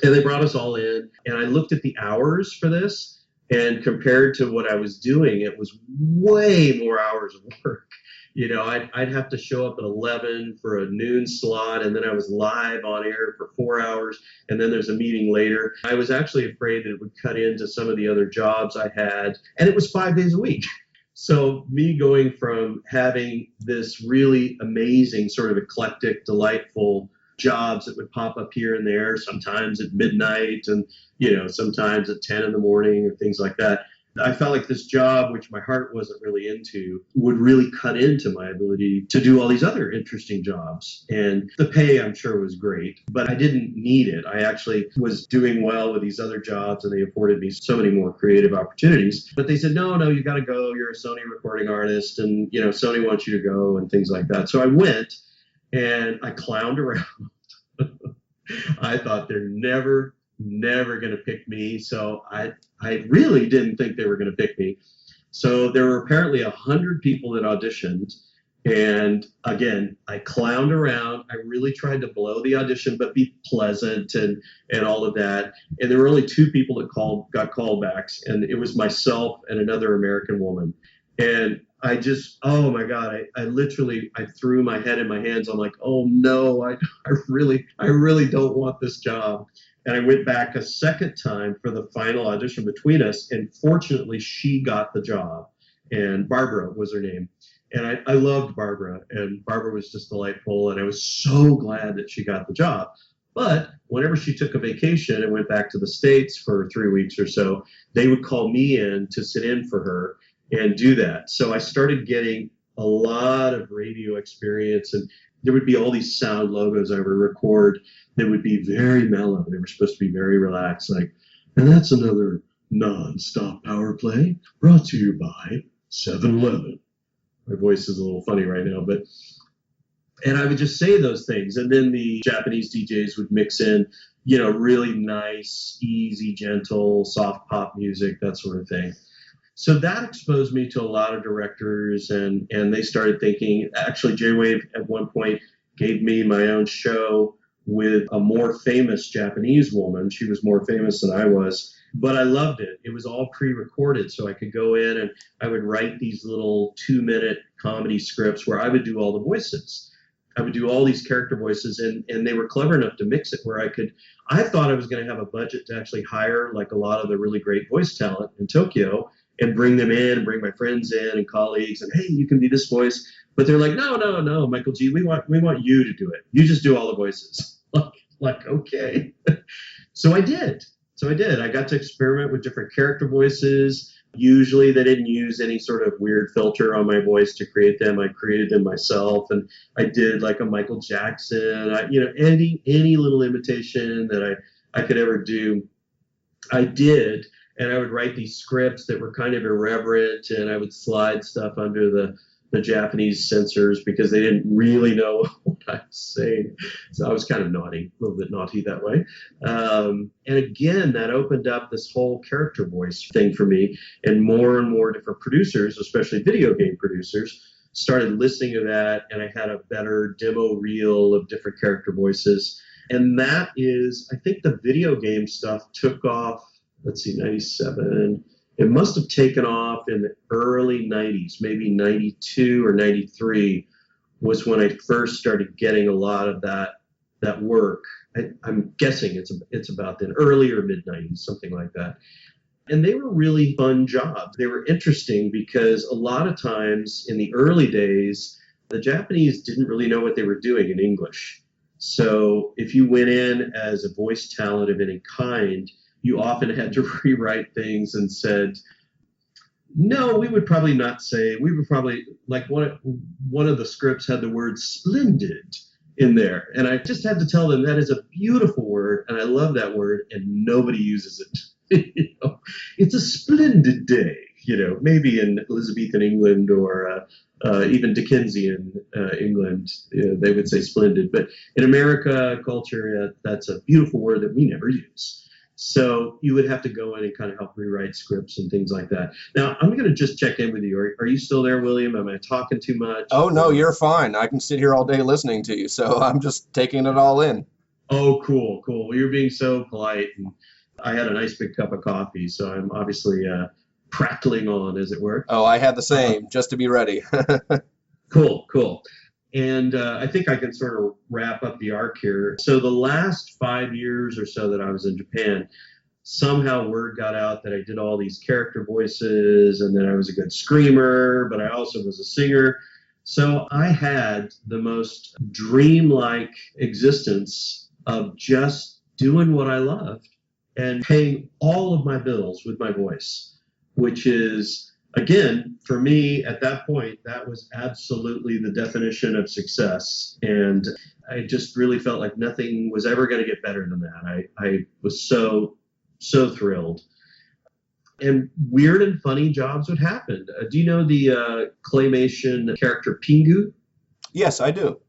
And they brought us all in, and I looked at the hours for this, and compared to what I was doing, it was way more hours of work. I'd have to show up at 11 for a noon slot, and then I was live on air for 4 hours, and then there's a meeting later. I was actually afraid that it would cut into some of the other jobs I had, and it was 5 days a week. So me going from having this really amazing, sort of eclectic, delightful jobs that would pop up here and there, sometimes at midnight and, sometimes at 10 in the morning or things like that. I felt like this job, which my heart wasn't really into, would really cut into my ability to do all these other interesting jobs. And the pay, I'm sure, was great, but I didn't need it. I actually was doing well with these other jobs, and they afforded me so many more creative opportunities. But they said, no, you got to go. You're a Sony recording artist, and, Sony wants you to go and things like that. So I went, and I clowned around. I thought they're never going to pick me. So I really didn't think they were going to pick me. So there were apparently 100 people that auditioned. And again, I clowned around. I really tried to blow the audition, but be pleasant and all of that. And there were only 2 people that got callbacks. And it was myself and another American woman. And I just, oh my God, I literally threw my head in my hands. I'm like, oh no, I really don't want this job. And I went back a second time for the final audition between us. And fortunately, she got the job. And Barbara was her name. And I loved Barbara. And Barbara was just delightful. And I was so glad that she got the job. But whenever she took a vacation and went back to the States for 3 weeks or so, they would call me in to sit in for her and do that. So I started getting a lot of radio experience, and there would be all these sound logos I would record that would be very mellow. They were supposed to be very relaxed, like, and that's another non-stop power play brought to you by 7-Eleven. My voice is a little funny right now, and I would just say those things. And then the Japanese DJs would mix in, really nice, easy, gentle, soft pop music, that sort of thing. So that exposed me to a lot of directors, and they started thinking, actually J-Wave at one point gave me my own show with a more famous Japanese woman. She was more famous than I was, but I loved it. It was all pre-recorded, so I could go in and I would write these little 2-minute comedy scripts where I would do all the voices. I would do all these character voices, and they were clever enough to mix it where I thought I was going to have a budget to actually hire like a lot of the really great voice talent in Tokyo and bring them in and bring my friends in and colleagues and, hey, you can be this voice. But they're like, no, Michael G, we want you to do it. You just do all the voices. like, okay. So I did. I got to experiment with different character voices. Usually they didn't use any sort of weird filter on my voice to create them. I created them myself, and I did like a Michael Jackson, any little imitation that I could ever do, I did. And I would write these scripts that were kind of irreverent, and I would slide stuff under the Japanese censors because they didn't really know what I was saying. So I was kind of naughty, a little bit naughty that way. And again, that opened up this whole character voice thing for me, and more different producers, especially video game producers, started listening to that, and I had a better demo reel of different character voices. And that is, I think the video game stuff took off, let's see, 97. It must have taken off in the early 90s, maybe 92 or 93 was when I first started getting a lot of that work. I'm guessing it's about the early or mid 90s, something like that. And they were really fun jobs. They were interesting because a lot of times in the early days, the Japanese didn't really know what they were doing in English. So if you went in as a voice talent of any kind, you often had to rewrite things and said, no, we would probably not say, we would probably, like one of the scripts had the word splendid in there. And I just had to tell them that is a beautiful word, and I love that word, and nobody uses it. It's a splendid day, maybe in Elizabethan England or even Dickensian England, they would say splendid. But in America culture, that's a beautiful word that we never use. So you would have to go in and kind of help rewrite scripts and things like that. Now, I'm going to just check in with you. Are you still there, William? Am I talking too much? Oh, no, you're fine. I can sit here all day listening to you, so I'm just taking it all in. Oh, cool. Well, you're being so polite. And I had a nice big cup of coffee, so I'm obviously prattling on, as it were. Oh, I had the same, just to be ready. Cool. And I think I can sort of wrap up the arc here. So the last 5 years or so that I was in Japan, somehow word got out that I did all these character voices and that I was a good screamer, but I also was a singer. So I had the most dreamlike existence of just doing what I loved and paying all of my bills with my voice, which is, again, for me at that point, that was absolutely the definition of success. And I just really felt like nothing was ever going to get better than that. I was so thrilled. And weird and funny jobs would happen. Do you know the claymation character Pingu? Yes, I do.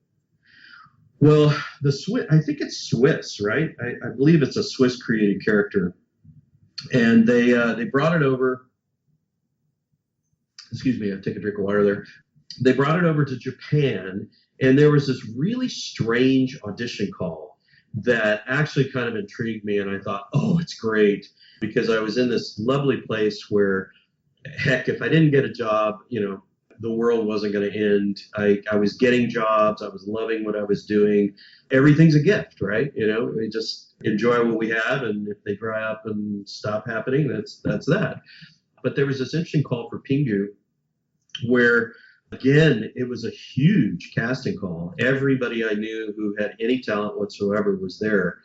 Well, I think it's Swiss, right? I believe it's a Swiss created character. And they brought it over. Excuse me, I take a drink of water there. They brought it over to Japan, and there was this really strange audition call that actually kind of intrigued me. And I thought, oh, it's great, because I was in this lovely place where, heck, if I didn't get a job, the world wasn't going to end. I was getting jobs. I was loving what I was doing. Everything's a gift, right? We just enjoy what we have, and if they dry up and stop happening, that's that. But there was this interesting call for Pingu where, again, it was a huge casting call. Everybody I knew who had any talent whatsoever was there.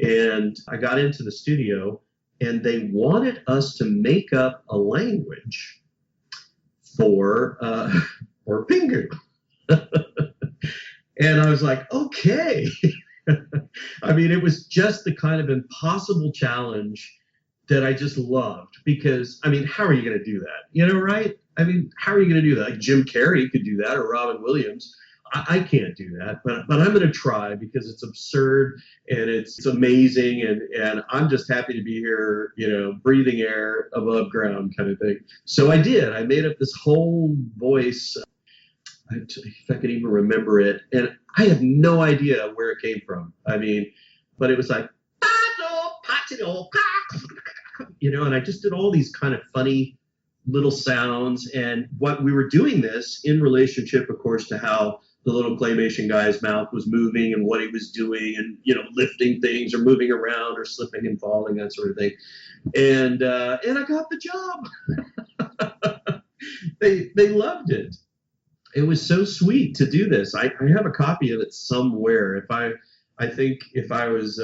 And I got into the studio, and they wanted us to make up a language for Pingu. And I was like, okay. I mean, it was just the kind of impossible challenge that I just loved, because, I mean, how are you going to do that? Right? I mean, how are you going to do that? Like Jim Carrey could do that, or Robin Williams. I can't do that, but I'm going to try, because it's absurd and it's amazing. And I'm just happy to be here, breathing air above ground kind of thing. So I did. I made up this whole voice. If I could even remember it. And I have no idea where it came from. I mean, but it was like, and I just did all these kind of funny little sounds. And what we were doing this in relationship, of course, to how the little claymation guy's mouth was moving and what he was doing, and, lifting things or moving around or slipping and falling, that sort of thing. And I got the job. They loved it. It was so sweet to do this. I have a copy of it somewhere. I think if I was,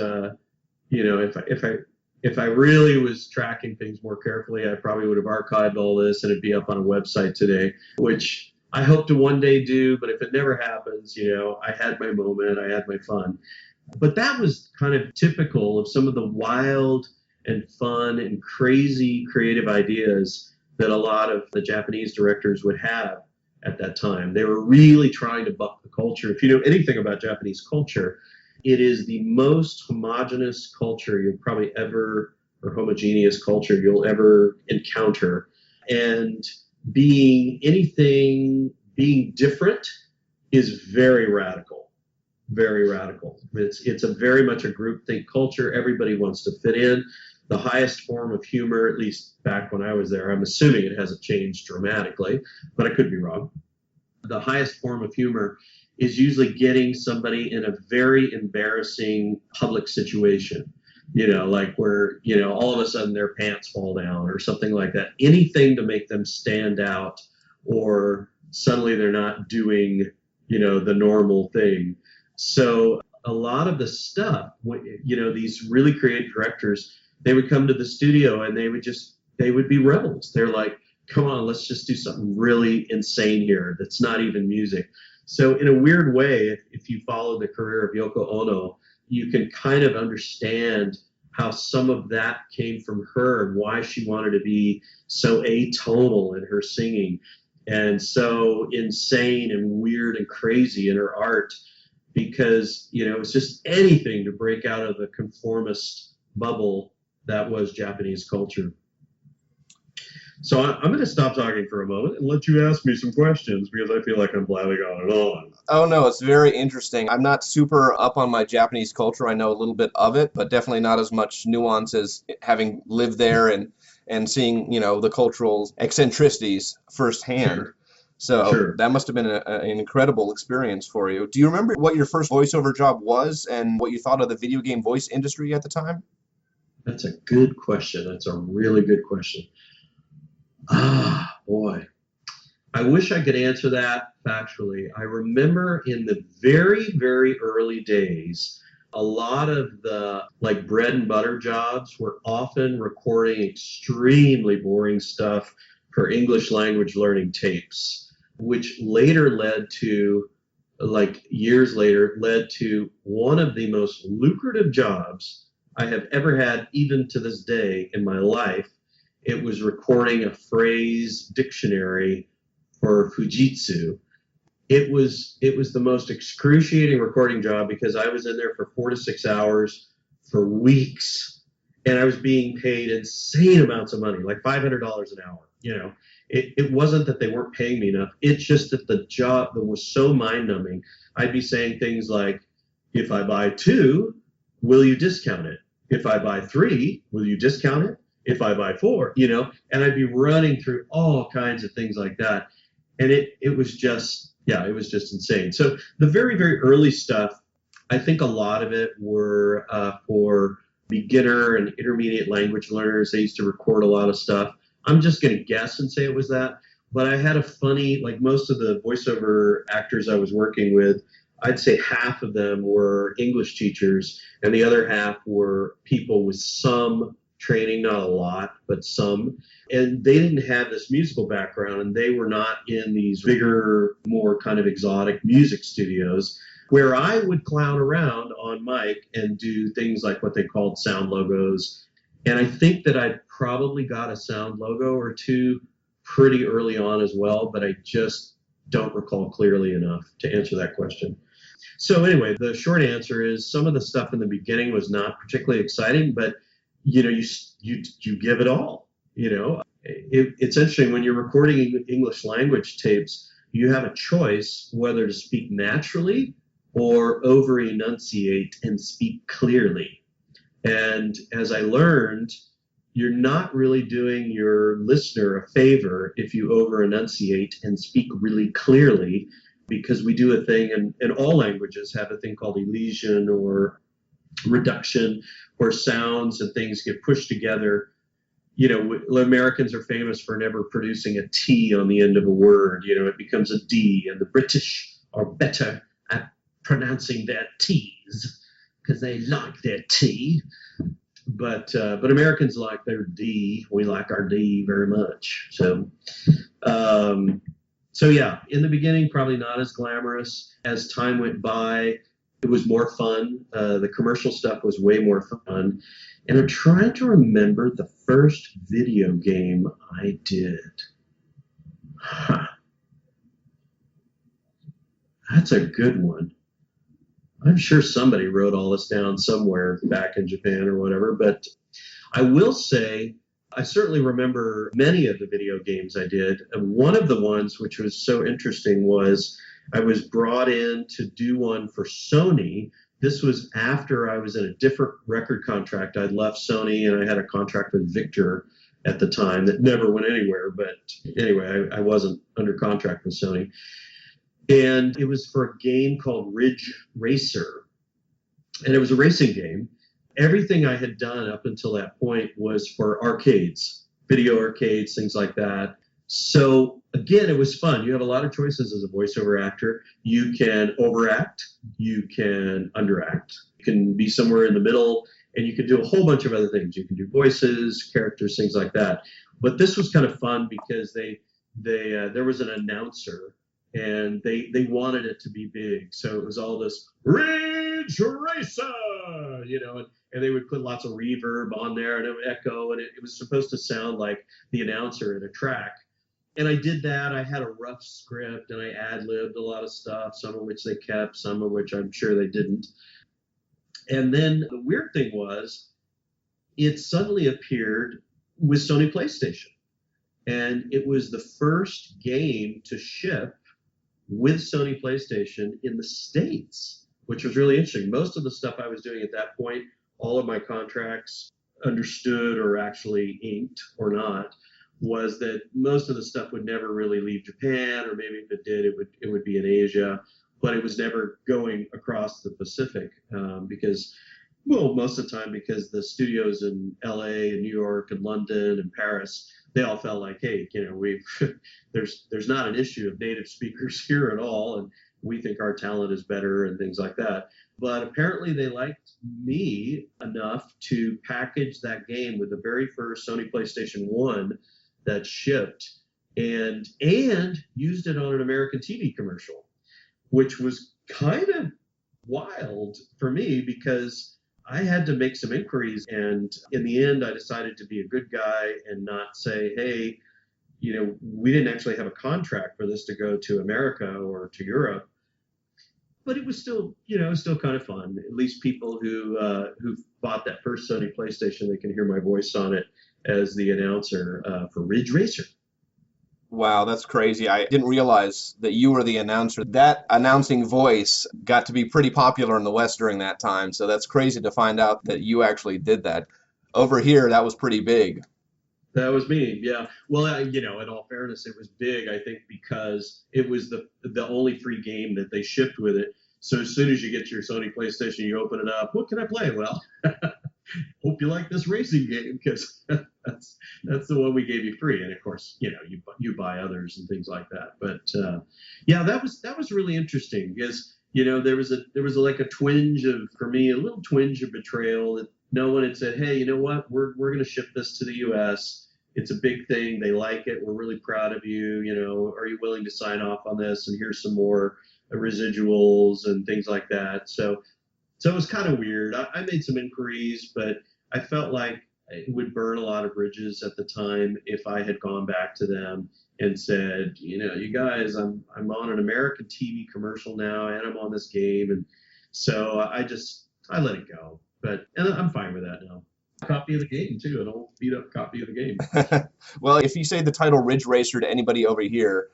if I really was tracking things more carefully, I probably would have archived all this and it'd be up on a website today, which I hope to one day do. But if it never happens, I had my moment, I had my fun. But that was kind of typical of some of the wild and fun and crazy creative ideas that a lot of the Japanese directors would have at that time. They were really trying to buck the culture. If you know anything about Japanese culture, it is the most homogeneous culture you'll probably ever, or homogeneous culture you'll ever encounter. And being different is very radical, very radical. It's a very much a groupthink culture. Everybody wants to fit in. the highest form of humor, at least back when I was there. I'm assuming it hasn't changed dramatically, but I could be wrong. The highest form of humor is usually getting somebody in a very embarrassing public situation, like where, all of a sudden their pants fall down or something like that. Anything to make them stand out, or suddenly they're not doing, the normal thing. So a lot of the stuff, these really creative directors, they would come to the studio and they would be rebels. They're like, come on, let's just do something really insane here that's not even music. So in a weird way, if you follow the career of Yoko Ono, you can kind of understand how some of that came from her and why she wanted to be so atonal in her singing and so insane and weird and crazy in her art, because, it's just anything to break out of the conformist bubble that was Japanese culture. So I'm going to stop talking for a moment and let you ask me some questions, because I feel like I'm blabbing on and on. Oh, no, it's very interesting. I'm not super up on my Japanese culture. I know a little bit of it, but definitely not as much nuance as having lived there and seeing, the cultural eccentricities firsthand. Sure. So Sure. that must have been an incredible experience for you. Do you remember what your first voiceover job was and what you thought of the video game voice industry at the time? That's a good question. That's a really good question. Ah, boy. I wish I could answer that factually. I remember in the very, very early days, a lot of the bread and butter jobs were often recording extremely boring stuff for English language learning tapes, which later led to, years later, led to one of the most lucrative jobs I have ever had, even to this day in my life. It was recording a phrase dictionary for Fujitsu. It was the most excruciating recording job, because I was in there for 4 to 6 hours for weeks, and I was being paid insane amounts of money, like $500 an hour. It wasn't that they weren't paying me enough. It's just that the job that was so mind-numbing. I'd be saying things like, if I buy 2, will you discount it? If I buy 3, will you discount it? If I buy 4, and I'd be running through all kinds of things like that. And it was just insane. So the very, very early stuff, I think a lot of it were for beginner and intermediate language learners. They used to record a lot of stuff. I'm just going to guess and say it was that. But I had a funny, most of the voiceover actors I was working with, I'd say half of them were English teachers, and the other half were people with some training, not a lot, but some. And they didn't have this musical background, and they were not in these bigger, more kind of exotic music studios where I would clown around on mic and do things like what they called sound logos. And I think that I probably got a sound logo or two pretty early on as well, but I just don't recall clearly enough to answer that question. So anyway, the short answer is some of the stuff in the beginning was not particularly exciting, but you give it all. It's interesting when you're recording English language tapes, you have a choice whether to speak naturally or over enunciate and speak clearly. And as I learned, you're not really doing your listener a favor if you over enunciate and speak really clearly, because we do a thing, and all languages have a thing called elision or reduction, where sounds and things get pushed together. Americans are famous for never producing a T on the end of a word. It becomes a D, and the British are better at pronouncing their T's because they like their T. But Americans like their D. We like our D very much. So yeah, in the beginning, probably not as glamorous. As time went by, it was more fun. The commercial stuff was way more fun. And I'm trying to remember the first video game I did. Huh. That's a good one. I'm sure somebody wrote all this down somewhere back in Japan or whatever, but I will say I certainly remember many of the video games I did. And one of the ones which was so interesting was I was brought in to do one for Sony This was after I was in a different record contract. I'd left Sony and I had a contract with Victor at the time that never went anywhere. But anyway, I wasn't under contract with Sony. And it was for a game called Ridge Racer. And it was a racing game. Everything I had done up until that point was for arcades, video arcades, things like that. So again, it was fun. You have a lot of choices as a voiceover actor. You can overact, you can underact, you can be somewhere in the middle, and you can do a whole bunch of other things. You can do voices, characters, things like that. But this was kind of fun because there was an announcer, and they wanted it to be big. So it was all this Ridge Racer, and they would put lots of reverb on there and it would echo, and it was supposed to sound like the announcer in a track. And I did that. I had a rough script and I ad-libbed a lot of stuff, some of which they kept, some of which I'm sure they didn't. And then the weird thing was, it suddenly appeared with Sony PlayStation. And it was the first game to ship with Sony PlayStation in the States, which was really interesting. Most of the stuff I was doing at that point, all of my contracts understood or actually inked or not, was that most of the stuff would never really leave Japan, or maybe if it did, it would be in Asia, but it was never going across the Pacific because, well, most of the time because the studios in LA and New York and London and Paris, they all felt like, hey, there's not an issue of native speakers here at all, and we think our talent is better and things like that. But apparently they liked me enough to package that game with the very first Sony PlayStation 1 that shipped and used it on an American TV commercial, which was kind of wild for me because I had to make some inquiries. And in the end, I decided to be a good guy and not say, hey, we didn't actually have a contract for this to go to America or to Europe. But it was still, still kind of fun. At least people who bought that first Sony PlayStation, they can hear my voice on it as the announcer for Ridge Racer. Wow, that's crazy. I didn't realize that you were the announcer. That announcing voice got to be pretty popular in the West during that time, so that's crazy to find out that you actually did that. Over here, that was pretty big. That was me, yeah. Well, in all fairness, it was big, I think, because it was the only free game that they shipped with it. So as soon as you get your Sony PlayStation, you open it up. What can I play? Well, hope you like this racing game because that's the one we gave you free. And of course, you buy others and things like that. But yeah, that was really interesting because there was like a twinge of, for me, a little twinge of betrayal that no one had said, hey, you know what, we're going to ship this to the U.S. It's a big thing. They like it. We're really proud of you. Are you willing to sign off on this? And here's some more residuals and things like that. So it was kind of weird. I made some inquiries, but I felt like it would burn a lot of bridges at the time if I had gone back to them and said, you guys, I'm on an American TV commercial now, and I'm on this game. And so I let it go. And I'm fine with that now. Copy of the game too, an old beat up copy of the game. Well, if you say the title Ridge Racer to anybody over here,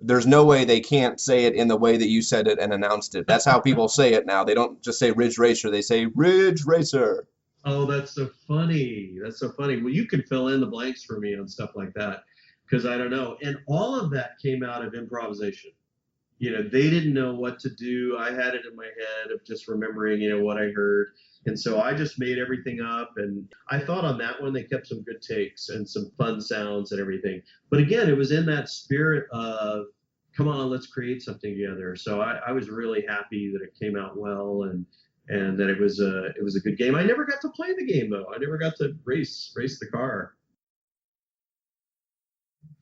there's no way they can't say it in the way that you said it and announced it. That's how people say it now. They don't just say Ridge Racer, they say Ridge Racer. Oh, that's so funny. That's so funny. Well, you can fill in the blanks for me on stuff like that because I don't know. And all of that came out of improvisation. They didn't know what to do. I had it in my head of just remembering, what I heard. And so I just made everything up. And I thought on that one, they kept some good takes and some fun sounds and everything. But again, it was in that spirit of, come on, let's create something together. So I was really happy that it came out well and that it was a good game. I never got to play the game, though. I never got to race the car.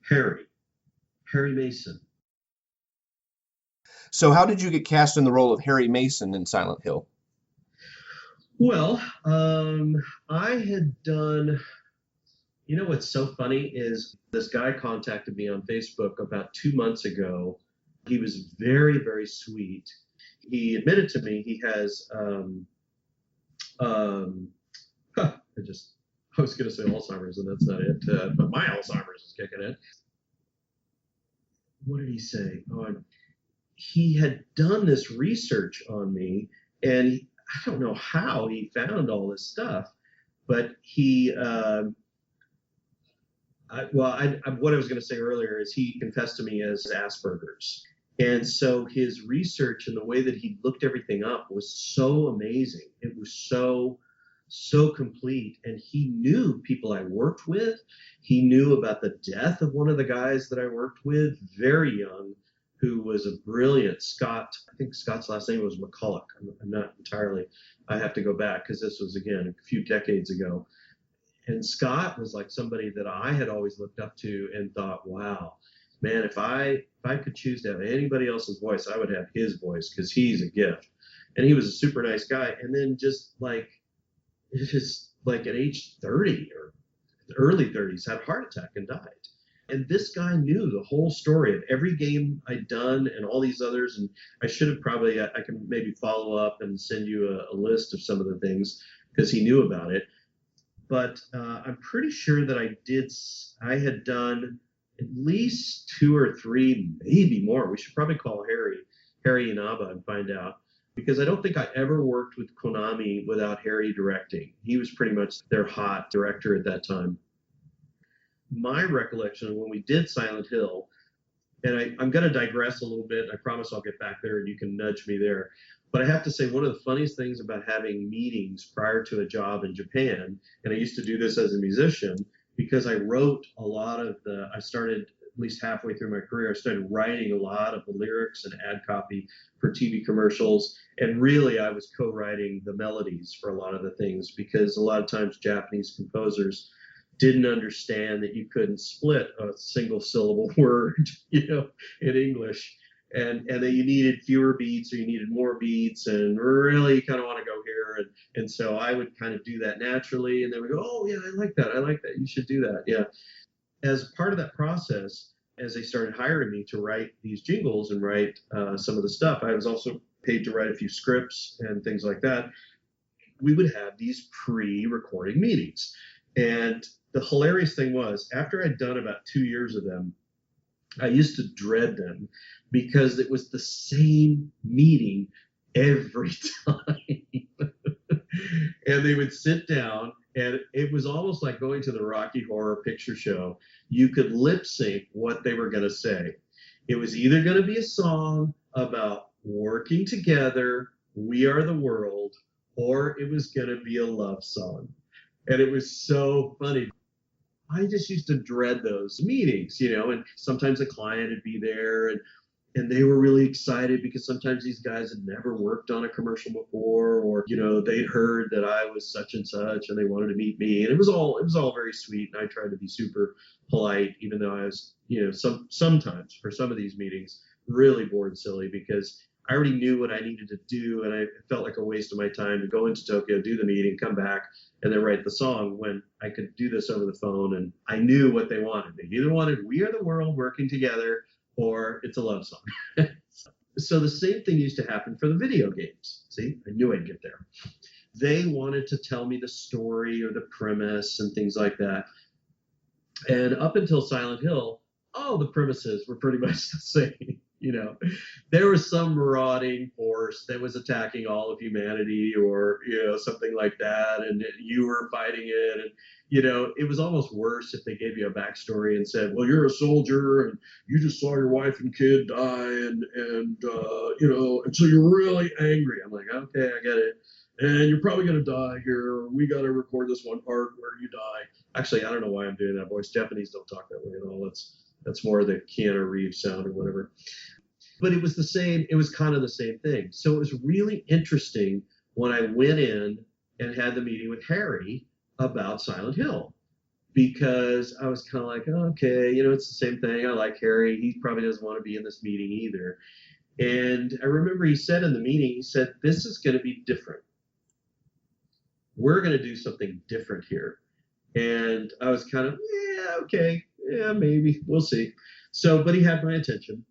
Harry Mason. So how did you get cast in the role of Harry Mason in Silent Hill? Well, I had done, what's so funny is this guy contacted me on Facebook about 2 months ago. He was very, very sweet. He admitted to me he has, I was going to say Alzheimer's, and that's not it, but my Alzheimer's is kicking in. What did he say? Oh, he had done this research on me, and I don't know how he found all this stuff, but he, what I was going to say earlier is he confessed to me as Asperger's. And so his research and the way that he looked everything up was so amazing. It was so complete. And he knew people I worked with. He knew about the death of one of the guys that I worked with, very young, who was a brilliant Scott. I think Scott's last name was McCulloch. I'm not entirely, I have to go back because this was, again, a few decades ago. And Scott was like somebody that I had always looked up to and thought, wow, man, if I could choose to have anybody else's voice, I would have his voice because he's a gift. And he was a super nice guy. And then just like at age 30 or early 30s, had a heart attack and died. And this guy knew the whole story of every game I'd done and all these others. And I should have probably, I can maybe follow up and send you a list of some of the things because he knew about it. But I'm pretty sure that I had done at least 2 or 3, maybe more. We should probably call Harry Inaba and find out, because I don't think I ever worked with Konami without Harry directing. He was pretty much their hot director at that time. My recollection of when we did Silent Hill, and I'm going to digress a little bit. I promise I'll get back there and you can nudge me there. But I have to say, one of the funniest things about having meetings prior to a job in Japan, and I used to do this as a musician, because I wrote a lot of I started at least halfway through my career, I started writing a lot of the lyrics and ad copy for TV commercials. And really, I was co-writing the melodies for a lot of the things, because a lot of times Japanese composers didn't understand that you couldn't split a single syllable word, in English. And that you needed fewer beats or you needed more beats, and really you kind of want to go here. And so I would kind of do that naturally, and they would go, oh yeah, I like that, you should do that. Yeah. As part of that process, as they started hiring me to write these jingles and write some of the stuff, I was also paid to write a few scripts and things like that. We would have these pre-recording meetings. And the hilarious thing was, after I'd done about 2 years of them, I used to dread them because it was the same meeting every time. And they would sit down, and it was almost like going to the Rocky Horror Picture Show. You could lip sync what they were going to say. It was either going to be a song about working together, we are the world, or it was going to be a love song. And it was so funny. I just used to dread those meetings, and sometimes a client would be there, and they were really excited because sometimes these guys had never worked on a commercial before, or, they'd heard that I was such and such and they wanted to meet me. And it was all very sweet. And I tried to be super polite, even though I was, sometimes for some of these meetings, really bored silly, because I already knew what I needed to do, and I felt like a waste of my time to go into Tokyo, do the meeting, come back, and then write the song, when I could do this over the phone, and I knew what they wanted. They either wanted "We Are the World" working together, or it's a love song. So the same thing used to happen for the video games. See, I knew I'd get there. They wanted to tell me the story or the premise and things like that. And up until Silent Hill, all the premises were pretty much the same. There was some marauding force that was attacking all of humanity, or, something like that. And you were fighting it. And, it was almost worse if they gave you a backstory and said, well, you're a soldier and you just saw your wife and kid die. And so you're really angry. I'm like, okay, I get it. And you're probably going to die here. We got to record this one part where you die. Actually, I don't know why I'm doing that voice. Japanese don't talk that way at all. That's more the Keanu Reeves sound or whatever. But it was the same. It was kind of the same thing. So it was really interesting when I went in and had the meeting with Harry about Silent Hill, because I was kind of like, oh, okay, it's the same thing. I like Harry. He probably doesn't want to be in this meeting either. And I remember he said in the meeting, he said, this is going to be different. We're going to do something different here. And I was kind of, yeah, okay. Yeah, maybe. We'll see. So, but he had my attention.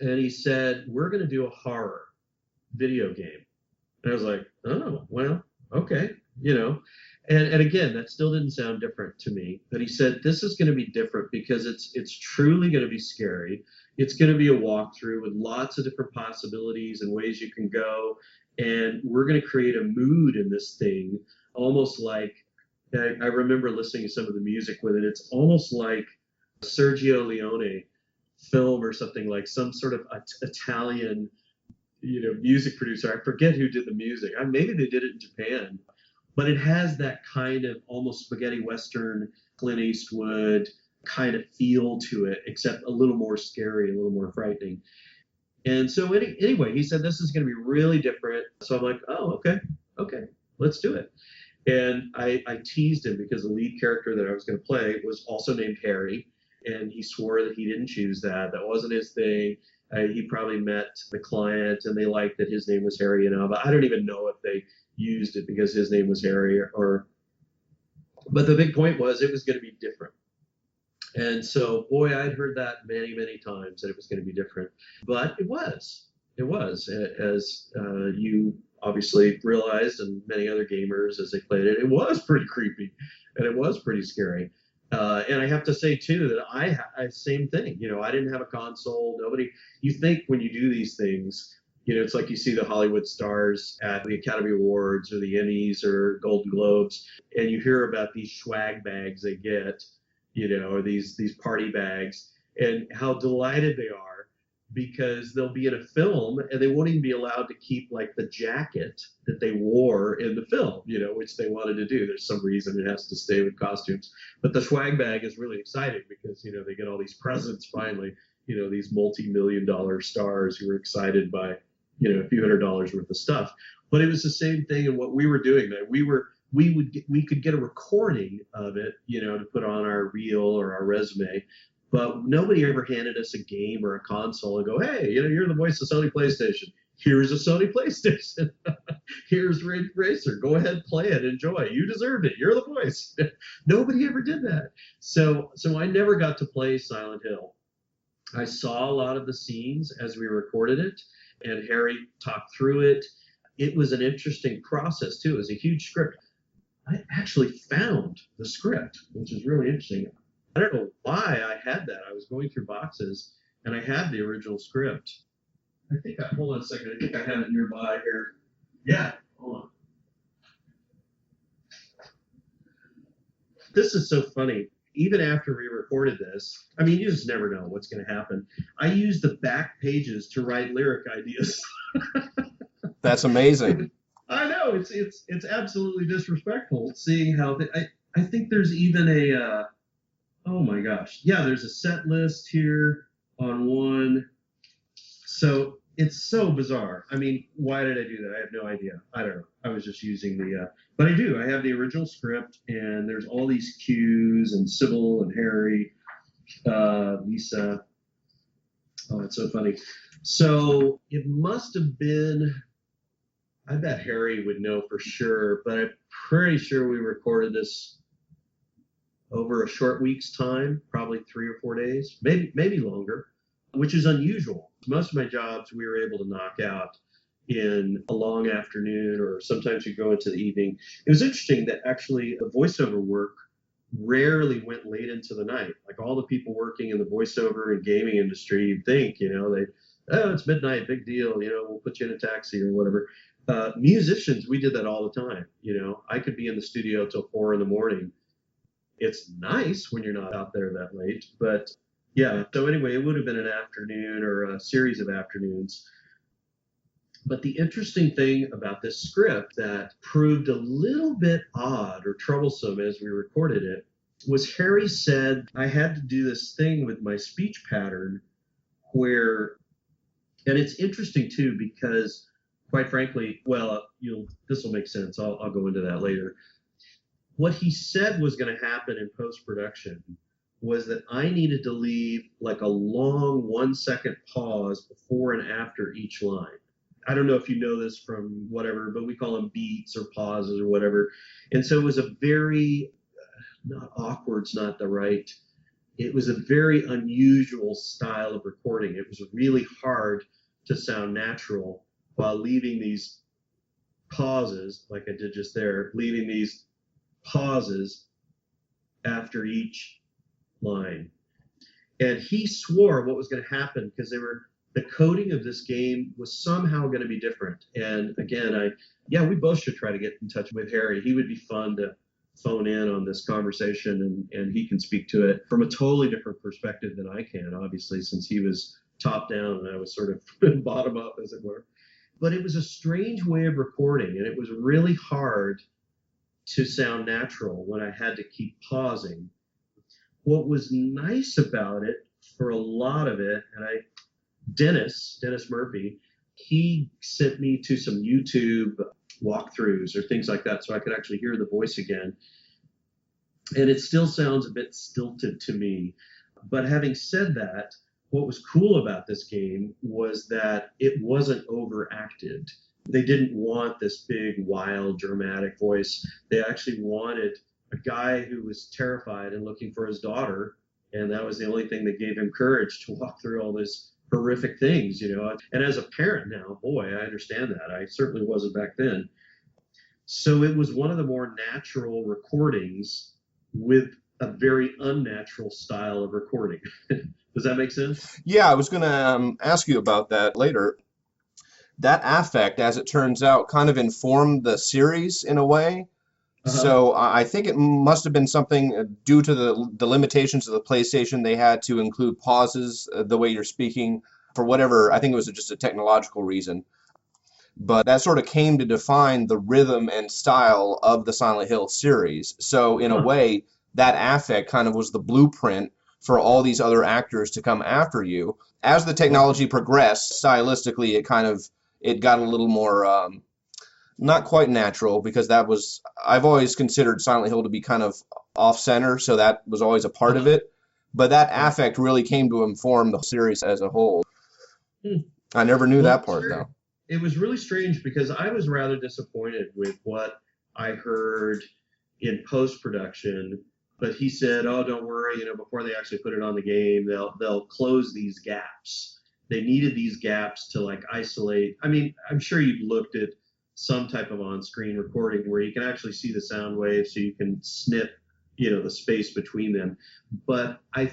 And he said, we're going to do a horror video game. And I was like, oh, well, okay, And again, that still didn't sound different to me. But he said, this is going to be different because it's truly going to be scary. It's going to be a walkthrough with lots of different possibilities and ways you can go. and we're going to create a mood in this thing, almost like I remember listening to some of the music with it. It's almost like Sergio Leone film or something, like some sort of Italian, music producer. I forget who did the music. Maybe they did it in Japan, but it has that kind of almost spaghetti western, Clint Eastwood kind of feel to it, except a little more scary, a little more frightening. And so anyway, he said this is going to be really different. So I'm like, oh, okay, let's do it. And I teased him because the lead character that I was going to play was also named Harry, and he swore that he didn't choose that. That wasn't his thing. He probably met the client and they liked that his name was Harry Inaba. I don't even know if they used it because his name was Harry but the big point was it was going to be different. And so, boy, I'd heard that many, many times that it was going to be different. But it was. It was. As you obviously realized, and many other gamers as they played it, it was pretty creepy and it was pretty scary. And I have to say, too, that I same thing. I didn't have a console. You think when you do these things, it's like you see the Hollywood stars at the Academy Awards or the Emmys or Golden Globes, and you hear about these swag bags they get, or these party bags, and how delighted they are because they'll be in a film and they won't even be allowed to keep like the jacket that they wore in the film, which they wanted to do. There's some reason it has to stay with costumes. But the swag bag is really exciting because, they get all these presents finally, these multi-million-dollar stars who are excited by, a few $100s worth of stuff. But it was the same thing in what we were doing, man. We could get a recording of it, to put on our reel or our resume, but nobody ever handed us a game or a console and go, hey, you're the voice of Sony PlayStation. Here's a Sony PlayStation. Here's Ridge Racer. Go ahead, play it, enjoy. You deserved it. You're the voice. Nobody ever did that. So I never got to play Silent Hill. I saw a lot of the scenes as we recorded it, and Harry talked through it. It was an interesting process, too. It was a huge script. I actually found the script, which is really interesting. I don't know why I had that. I was going through boxes and I had the original script. Hold on a second. I think I have it nearby here. Yeah, hold on. This is so funny. Even after we recorded this, you just never know what's going to happen. I used the back pages to write lyric ideas. That's amazing. I know it's absolutely disrespectful seeing how I think there's even a oh my gosh, yeah, there's a set list here on one. So it's so bizarre. Why did I do that? I have no idea. I don't know. I was just using but I do. I have the original script, and there's all these cues, and Sybil and Harry, Lisa. Oh, it's so funny. So it must have been. I bet Harry would know for sure, but I'm pretty sure we recorded this over a short week's time, probably 3 or 4 days, maybe longer, which is unusual. Most of my jobs we were able to knock out in a long afternoon, or sometimes you go into the evening. It was interesting that actually the voiceover work rarely went late into the night. Like all the people working in the voiceover and gaming industry, you'd think, it's midnight, big deal, we'll put you in a taxi or whatever. Musicians, we did that all the time. I could be in the studio till 4 a.m. It's nice when you're not out there that late, but yeah. So anyway, it would have been an afternoon or a series of afternoons. But the interesting thing about this script that proved a little bit odd or troublesome as we recorded it was Harry said I had to do this thing with my speech pattern where, and it's interesting too because quite frankly, this will make sense. I'll go into that later. What he said was going to happen in post-production was that I needed to leave like a long 1-second pause before and after each line. I don't know if you know this from whatever, but we call them beats or pauses or whatever. And so it was a very, not awkward's not the right, it was a very unusual style of recording. It was really hard to sound natural while leaving these pauses, like I did just there, leaving these pauses after each line. And he swore what was going to happen because the coding of this game was somehow going to be different. And again, yeah, we both should try to get in touch with Harry. He would be fun to phone in on this conversation, and he can speak to it from a totally different perspective than I can, obviously, since he was top down and I was sort of bottom up, as it were. But it was a strange way of recording, and it was really hard to sound natural when I had to keep pausing. What was nice about it for a lot of it, and Denis Murphy, he sent me to some YouTube walkthroughs or things like that so I could actually hear the voice again. And it still sounds a bit stilted to me. But having said that, what was cool about this game was that it wasn't overacted. They didn't want this big, wild, dramatic voice. They actually wanted a guy who was terrified and looking for his daughter, and that was the only thing that gave him courage to walk through all this horrific things, you know. And as a parent now, boy, I understand that. I certainly wasn't back then. So it was one of the more natural recordings with a very unnatural style of recording. Does that make sense? Yeah, I was going to ask you about that later. That affect, as it turns out, kind of informed the series in a way. So I think it must have been something due to the limitations of the PlayStation. They had to include pauses the way you're speaking for whatever, I think it was just a technological reason. But that sort of came to define the rhythm and style of the Silent Hill series. So in a way, that affect kind of was the blueprint for all these other actors to come after you. As the technology progressed, stylistically, it got a little more not quite natural, because I've always considered Silent Hill to be kind of off-center, so that was always a part of it. But that affect really came to inform the series as a whole. I never knew that part, though. It was really strange because I was rather disappointed with what I heard in post-production. But he said, "Oh, don't worry, you know, before they actually put it on the game, they'll close these gaps. They needed these gaps to like isolate." I mean, I'm sure you've looked at some type of on-screen recording where you can actually see the sound waves, so you can snip, you know, the space between them. But I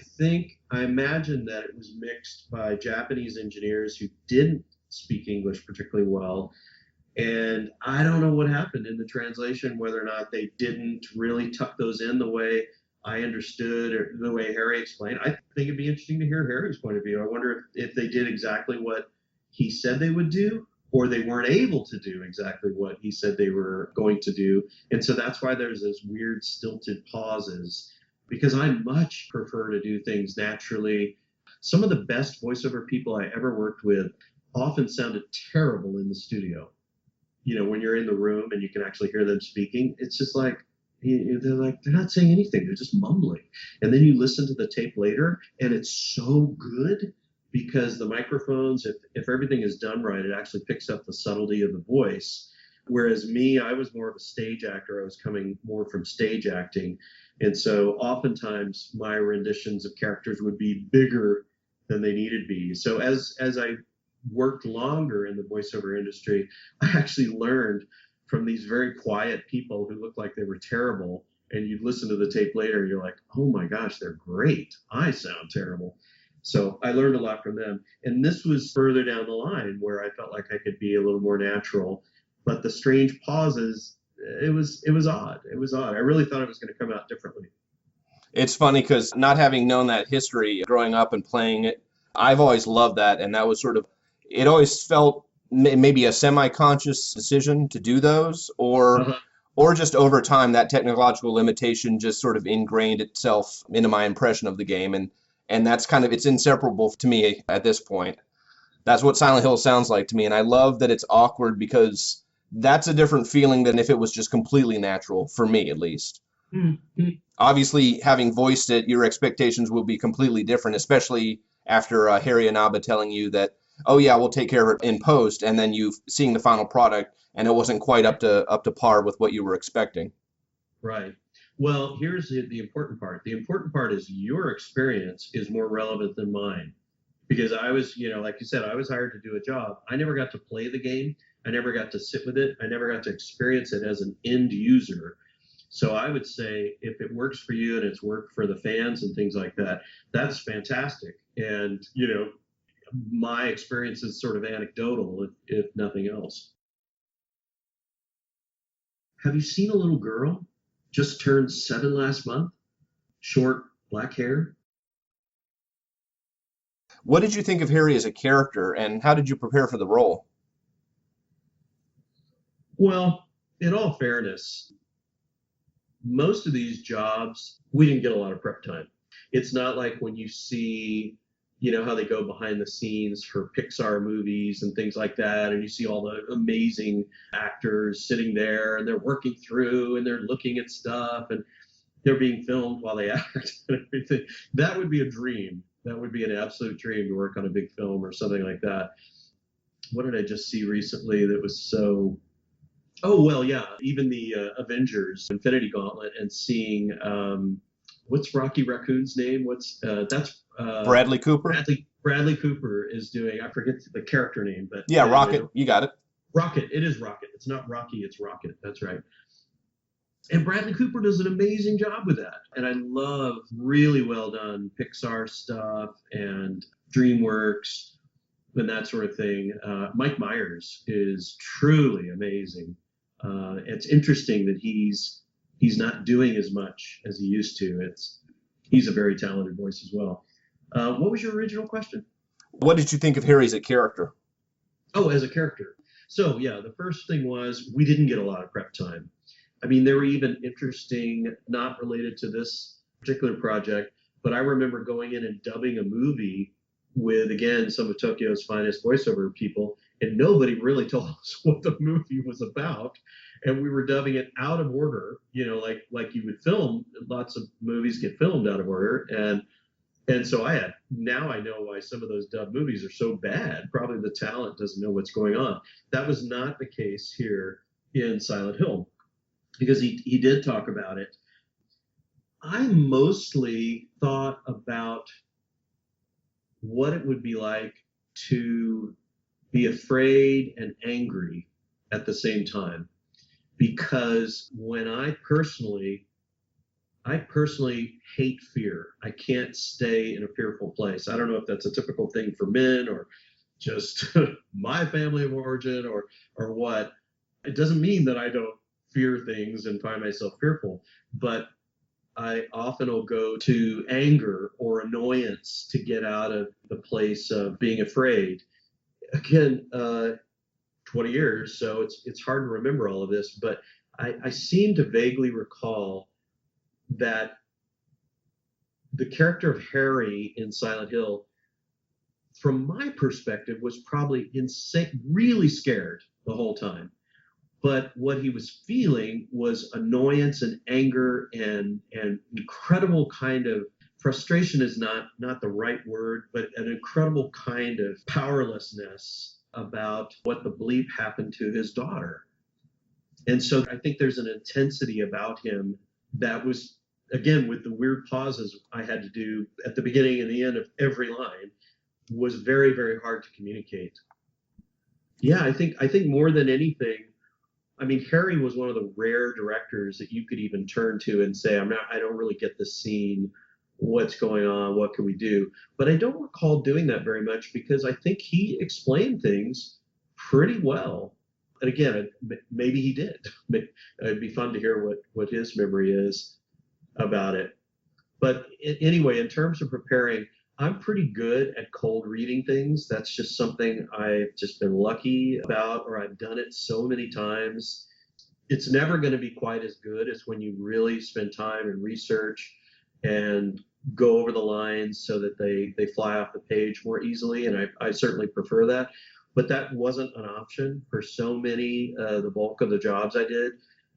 imagine that it was mixed by Japanese engineers who didn't speak English particularly well. And I don't know what happened in the translation, whether or not they didn't really tuck those in the way I understood or the way Harry explained. I think it'd be interesting to hear Harry's point of view. I wonder if they did exactly what he said they would do, or they weren't able to do exactly what he said they were going to do. And so that's why there's those weird stilted pauses, because I much prefer to do things naturally. Some of the best voiceover people I ever worked with often sounded terrible in the studio. You know, when you're in the room and you can actually hear them speaking, it's just like, they're not saying anything. They're just mumbling. And then you listen to the tape later and it's so good because the microphones, if everything is done right, it actually picks up the subtlety of the voice. Whereas me, I was more of a stage actor. I was coming more from stage acting. And so oftentimes my renditions of characters would be bigger than they needed to be. So as I worked longer in the voiceover industry, I actually learned from these very quiet people who looked like they were terrible. And you'd listen to the tape later and you're like, oh my gosh, they're great. I sound terrible. So I learned a lot from them. And this was further down the line where I felt like I could be a little more natural. But the strange pauses, it was odd. It was odd. I really thought it was going to come out differently. It's funny because not having known that history growing up and playing it, I've always loved that. And that was sort of, it always felt maybe a semi-conscious decision to do those, or just over time that technological limitation just sort of ingrained itself into my impression of the game. And that's kind of, it's inseparable to me at this point. That's what Silent Hill sounds like to me. And I love that it's awkward because that's a different feeling than if it was just completely natural, for me at least. Mm-hmm. Obviously, having voiced it, your expectations will be completely different, especially after Harry Inaba telling you that, oh yeah, we'll take care of it in post, and then you seeing the final product and it wasn't quite up to par with what you were expecting. Right. Well, here's the important part. The important part is your experience is more relevant than mine, because I was, you know, like you said, I was hired to do a job. I never got to play the game. I never got to sit with it. I never got to experience it as an end user. So I would say if it works for you and it's worked for the fans and things like that, that's fantastic. And, you know, my experience is sort of anecdotal, if nothing else. Have you seen a little girl? Just turned 7 last month. Short, black hair. What did you think of Harry as a character, and how did you prepare for the role? Well, in all fairness, most of these jobs, we didn't get a lot of prep time. It's not like when you see, how they go behind the scenes for Pixar movies and things like that, and you see all the amazing actors sitting there and they're working through and they're looking at stuff and they're being filmed while they act and everything. That would be a dream. That would be an absolute dream to work on a big film or something like that. What did I just see recently that was so... Oh, well, yeah, even the Avengers Infinity Gauntlet, and seeing, what's Rocky Raccoon's name? That's Bradley Cooper? Bradley Cooper is doing, I forget the character name, but... Yeah, Rocket, you got it. Rocket, it is Rocket. It's not Rocky, it's Rocket, that's right. And Bradley Cooper does an amazing job with that. And I love really well done Pixar stuff and DreamWorks and that sort of thing. Mike Myers is truly amazing. It's interesting that he's not doing as much as he used to. He's a very talented voice as well. What was your original question? What did you think of Harry as a character? Oh, as a character. So yeah, the first thing was we didn't get a lot of prep time. I mean, there were even interesting, not related to this particular project, but I remember going in and dubbing a movie with, again, some of Tokyo's finest voiceover people, and nobody really told us what the movie was about. And we were dubbing it out of order, like you would film. Lots of movies get filmed out of order. And so now I know why some of those dub movies are so bad. Probably the talent doesn't know what's going on. That was not the case here in Silent Hill, because he did talk about it. I mostly thought about what it would be like to be afraid and angry at the same time. Because when I personally hate fear. I can't stay in a fearful place. I don't know if that's a typical thing for men or just my family of origin or what. It doesn't mean that I don't fear things and find myself fearful, but I often will go to anger or annoyance to get out of the place of being afraid. Again, 20 years, so it's hard to remember all of this, but I seem to vaguely recall that the character of Harry in Silent Hill, from my perspective, was probably really scared the whole time. But what he was feeling was annoyance and anger and incredible kind of frustration is not the right word, but an incredible kind of powerlessness about what the bleep happened to his daughter. And so I think there's an intensity about him that was, again, with the weird pauses I had to do at the beginning and the end of every line, was very, very hard to communicate. Yeah, I think more than anything, I mean, Harry was one of the rare directors that you could even turn to and say, I don't really get this scene. What's going on? What can we do? But I don't recall doing that very much because I think he explained things pretty well. And again, maybe he did. It'd be fun to hear what his memory is about it. But anyway, in terms of preparing, I'm pretty good at cold reading things. That's just something I've just been lucky about, or I've done it so many times. It's never going to be quite as good as when you really spend time and research and go over the lines so that they fly off the page more easily. And I certainly prefer that. But that wasn't an option for so many, the bulk of the jobs I did.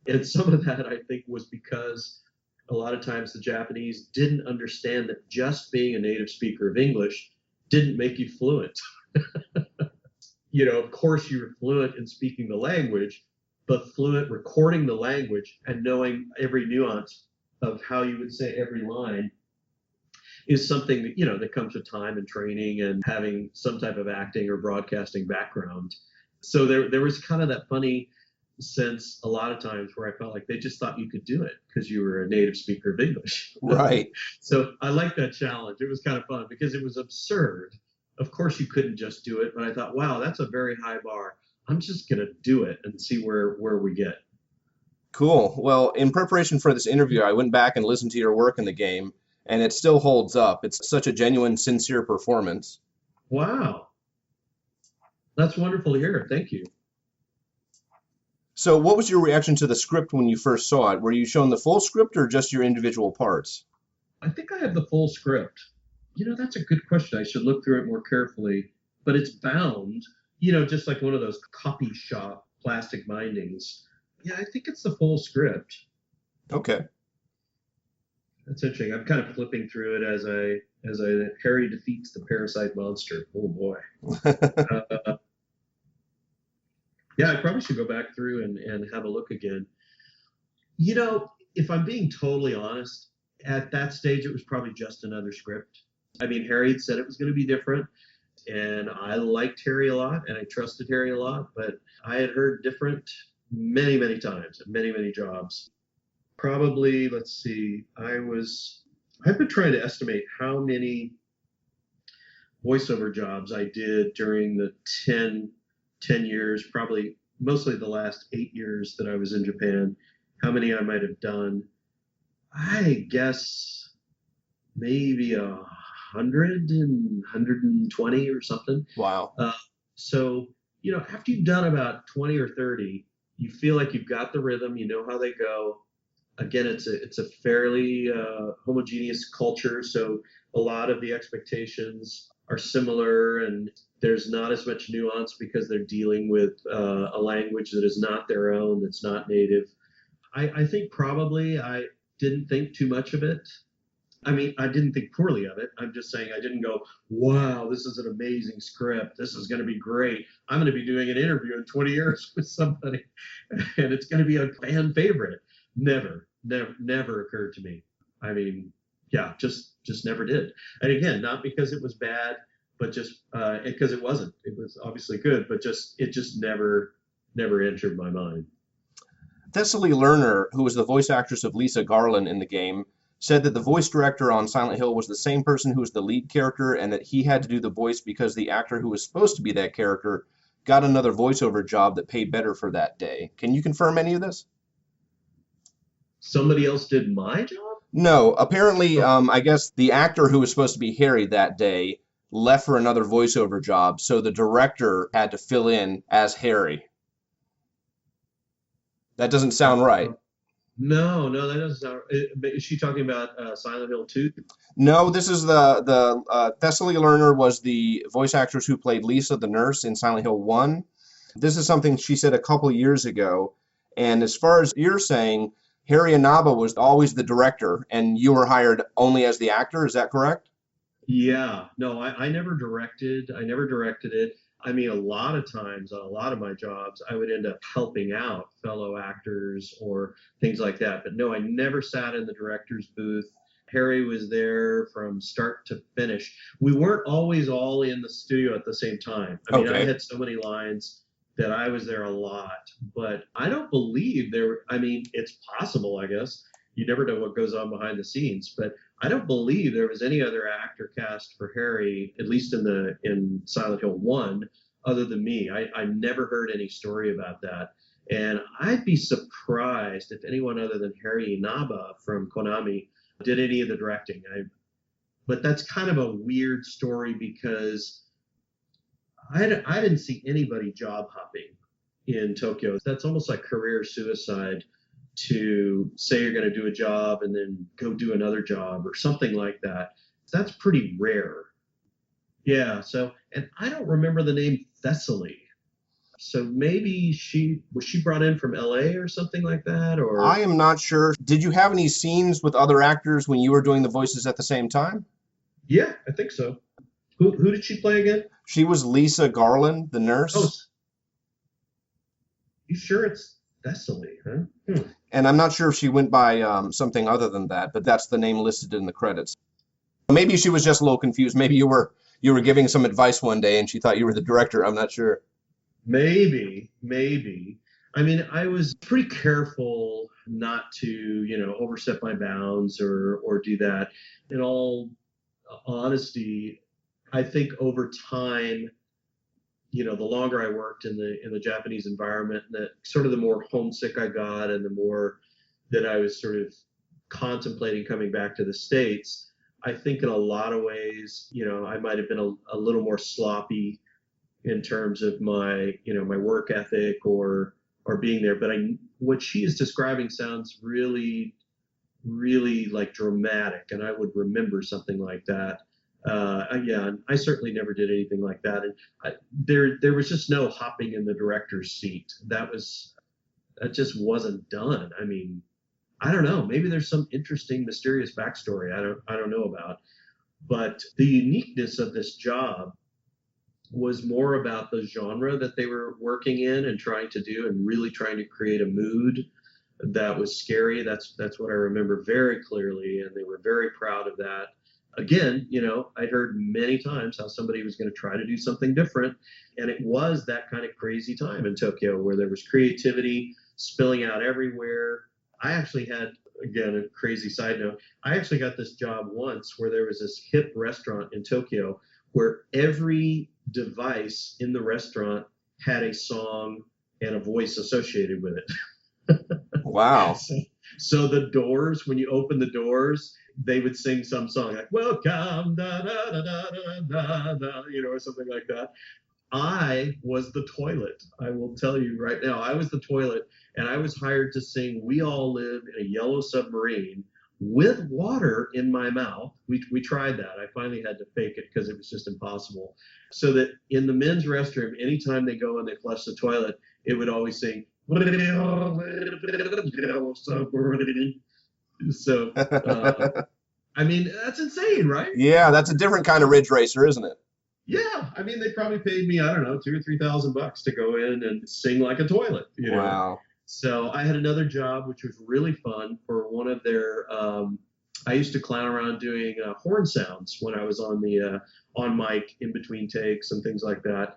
And some of that, I think, was because a lot of times the Japanese didn't understand that just being a native speaker of English didn't make you fluent. Of course you're fluent in speaking the language, but fluent recording the language and knowing every nuance of how you would say every line is something that, that comes with time and training and having some type of acting or broadcasting background. So there was kind of that funny sense a lot of times where I felt like they just thought you could do it because you were a native speaker of English. Right. So I liked that challenge. It was kind of fun because it was absurd, Of course, you couldn't just do it, but I thought, wow, that's a very high bar. I'm just going to do it and see where we get. Cool. Well, in preparation for this interview, I went back and listened to your work in the game, and it still holds up. It's such a genuine, sincere performance. Wow. That's wonderful to hear. Thank you. So, what was your reaction to the script when you first saw it? Were you shown the full script or just your individual parts? I think I have the full script. That's a good question. I should look through it more carefully, but it's bound, just like one of those copy shop plastic bindings. Yeah, I think it's the full script. Okay. That's interesting. I'm kind of flipping through it as Harry defeats the parasite monster. Oh boy. Yeah, I probably should go back through and have a look again. If I'm being totally honest, at that stage, it was probably just another script. I mean, Harry had said it was going to be different, and I liked Harry a lot, and I trusted Harry a lot, but I had heard different many, many times, at many, many jobs. Probably, let's see, I've been trying to estimate how many voiceover jobs I did during the 10 years, probably mostly the last 8 years that I was in Japan, how many I might have done. I guess maybe 120 or something. Wow. So, after you've done about 20 or 30, you feel like you've got the rhythm, you know how they go. Again, it's a fairly homogeneous culture, so a lot of the expectations are similar, and there's not as much nuance because they're dealing with a language that is not their own, that's not native. I think probably I didn't think too much of it. I mean, I didn't think poorly of it. I'm just saying I didn't go, wow, this is an amazing script. This is going to be great. I'm going to be doing an interview in 20 years with somebody, and it's going to be a fan favorite. Never occurred to me. I mean, yeah, just never did. And again, not because it was bad, but just because it wasn't. It was obviously good, but it just never entered my mind. Thessaly Lerner, who was the voice actress of Lisa Garland in the game, said that the voice director on Silent Hill was the same person who was the lead character and that he had to do the voice because the actor who was supposed to be that character got another voiceover job that paid better for that day. Can you confirm any of this? Somebody else did my job? No, apparently, I guess the actor who was supposed to be Harry that day left for another voiceover job, so the director had to fill in as Harry. That doesn't sound right. No, that doesn't sound. Is she talking about Silent Hill 2? No, this is the Thessaly Lerner was the voice actress who played Lisa the nurse in Silent Hill 1. This is something she said a couple years ago. And as far as you're saying, Harry Inaba was always the director, and you were hired only as the actor. Is that correct? Yeah. No, I never directed. I never directed it. I mean, a lot of times on a lot of my jobs, I would end up helping out fellow actors or things like that. But no, I never sat in the director's booth. Harry was there from start to finish. We weren't always all in the studio at the same time. I mean, I had so many lines that I was there a lot, but I don't believe I mean, it's possible, I guess. You never know what goes on behind the scenes, but I don't believe there was any other actor cast for Harry, at least in Silent Hill 1, other than me. I never heard any story about that. And I'd be surprised if anyone other than Harry Inaba from Konami did any of the directing. But that's kind of a weird story because I didn't see anybody job hopping in Tokyo. That's almost like career suicide to say you're going to do a job and then go do another job or something like that. That's pretty rare. Yeah. So, and I don't remember the name Thessaly. So maybe she brought in from LA or something like that, or I am not sure. Did you have any scenes with other actors when you were doing the voices at the same time? Yeah, I think so. Who did she play again? She was Lisa Garland, the nurse. Oh, you sure it's Thessaly, huh? And I'm not sure if she went by something other than that, but that's the name listed in the credits. Maybe she was just a little confused. Maybe you were giving some advice one day and she thought you were the director. I'm not sure. Maybe. I mean, I was pretty careful not to, overstep my bounds or do that. In all honesty, I think over time, the longer I worked in the Japanese environment, and that sort of the more homesick I got, and the more that I was sort of contemplating coming back to the States, I think in a lot of ways, I might have been a little more sloppy in terms of my work ethic or being there. But what she is describing sounds really, really like dramatic, and I would remember something like that. Yeah, I certainly never did anything like that, and there was just no hopping in the director's seat. That just wasn't done. I mean, I don't know. Maybe there's some interesting, mysterious backstory I don't know about. But the uniqueness of this job was more about the genre that they were working in and trying to do, and really trying to create a mood that was scary. That's what I remember very clearly, and they were very proud of that. Again, I'd heard many times how somebody was going to try to do something different, and it was that kind of crazy time in Tokyo where there was creativity spilling out everywhere. I actually had, again, a crazy side note, I actually got this job once where there was this hip restaurant in Tokyo where every device in the restaurant had a song and a voice associated with it. Wow. So the doors, when you open the doors, they would sing some song like "Welcome," da, da, da, da, da, da, or something like that. I was the toilet. I will tell you right now, I was the toilet, and I was hired to sing "We All Live in a Yellow Submarine" with water in my mouth. We tried that. I finally had to fake it because it was just impossible. So that in the men's restroom, anytime they go and they flush the toilet, it would always sing. So, I mean, that's insane, right? Yeah, that's a different kind of Ridge Racer, isn't it? Yeah, I mean, they probably paid me, I don't know, $2,000 or $3,000 to go in and sing like a toilet. Wow. So I had another job which was really fun for one of their. I used to clown around doing horn sounds when I was on the on mic in between takes and things like that.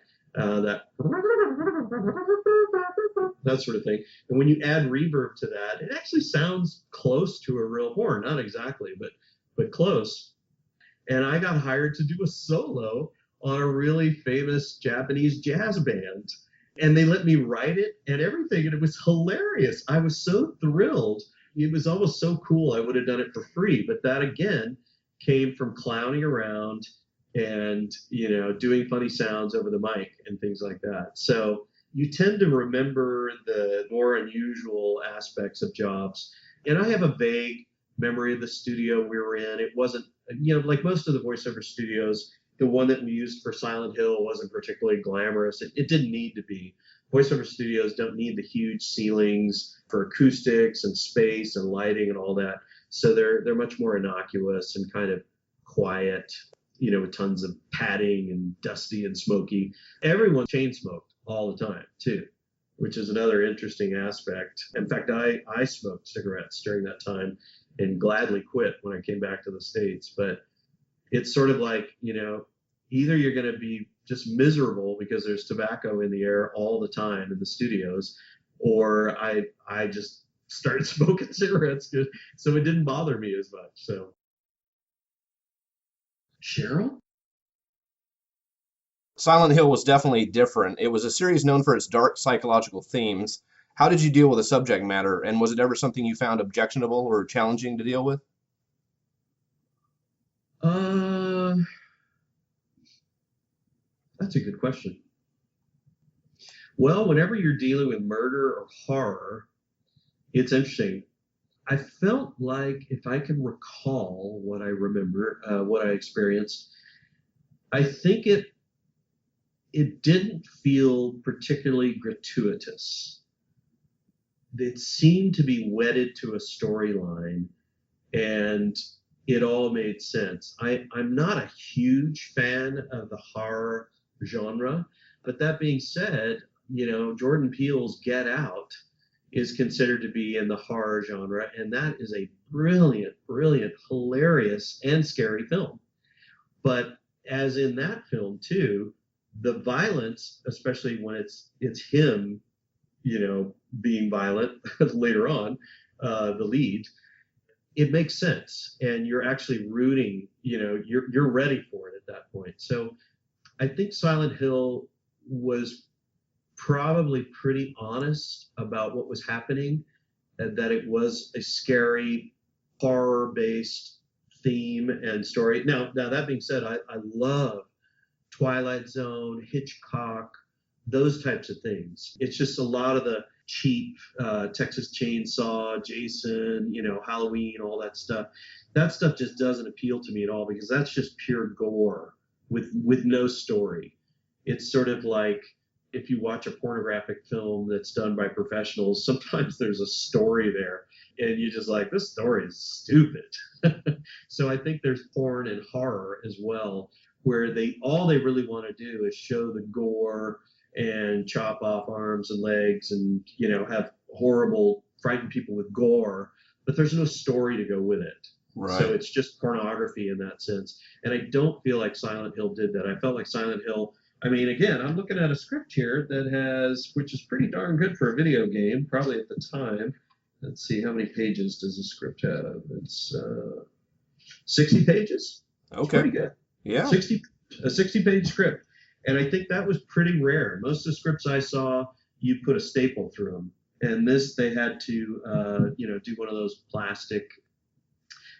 That sort of thing. And when you add reverb to that, it actually sounds close to a real horn. Not exactly, but close. And I got hired to do a solo on a really famous Japanese jazz band. And they let me write it and everything. And it was hilarious. I was so thrilled. It was almost so cool. I would have done it for free. But that, again, came from clowning around and, doing funny sounds over the mic and things like that. So you tend to remember the more unusual aspects of jobs. And I have a vague memory of the studio we were in. It wasn't, like most of the voiceover studios, the one that we used for Silent Hill wasn't particularly glamorous. It didn't need to be. Voiceover studios don't need the huge ceilings for acoustics and space and lighting and all that. So they're much more innocuous and kind of quiet, with tons of padding and dusty and smoky. Everyone chain smoked all the time too, which is another interesting aspect. In fact, I smoked cigarettes during that time and gladly quit when I came back to the States. But it's sort of like, either you're going to be just miserable because there's tobacco in the air all the time in the studios, or I just started smoking cigarettes, so it didn't bother me as much. So, Cheryl? Silent Hill was definitely different. It was a series known for its dark psychological themes. How did you deal with the subject matter, and was it ever something you found objectionable or challenging to deal with? That's a good question. Well, whenever you're dealing with murder or horror, it's interesting. I felt like, if I can recall what I remember, what I experienced, I think it didn't feel particularly gratuitous. It seemed to be wedded to a storyline, and it all made sense. I'm not a huge fan of the horror genre, but that being said, Jordan Peele's Get Out is considered to be in the horror genre, and that is a brilliant, brilliant, hilarious, and scary film. But as in that film too, the violence, especially when it's him, being violent later on, the lead, it makes sense, and you're actually rooting. You're ready for it at that point. So I think Silent Hill was probably pretty honest about what was happening, and that it was a scary horror-based theme and story. Now that being said, I love Twilight Zone, Hitchcock, those types of things. It's just a lot of the cheap Texas Chainsaw, Jason, Halloween, all that stuff. That stuff just doesn't appeal to me at all, because that's just pure gore with no story. It's sort of like if you watch a pornographic film that's done by professionals, sometimes there's a story there, and you're just like, this story is stupid. So I think there's porn and horror as well, where all they really want to do is show the gore and chop off arms and legs and have horrible, frighten people with gore, but there's no story to go with it. Right. So it's just pornography in that sense. And I don't feel like Silent Hill did that. I felt like Silent Hill, I mean, again, I'm looking at a script here which is pretty darn good for a video game, probably at the time. Let's see, how many pages does the script have? It's 60 pages. Okay. It's pretty good. Yeah. A 60-page script. And I think that was pretty rare. Most of the scripts I saw, you put a staple through them. And this, they had to, do one of those plastic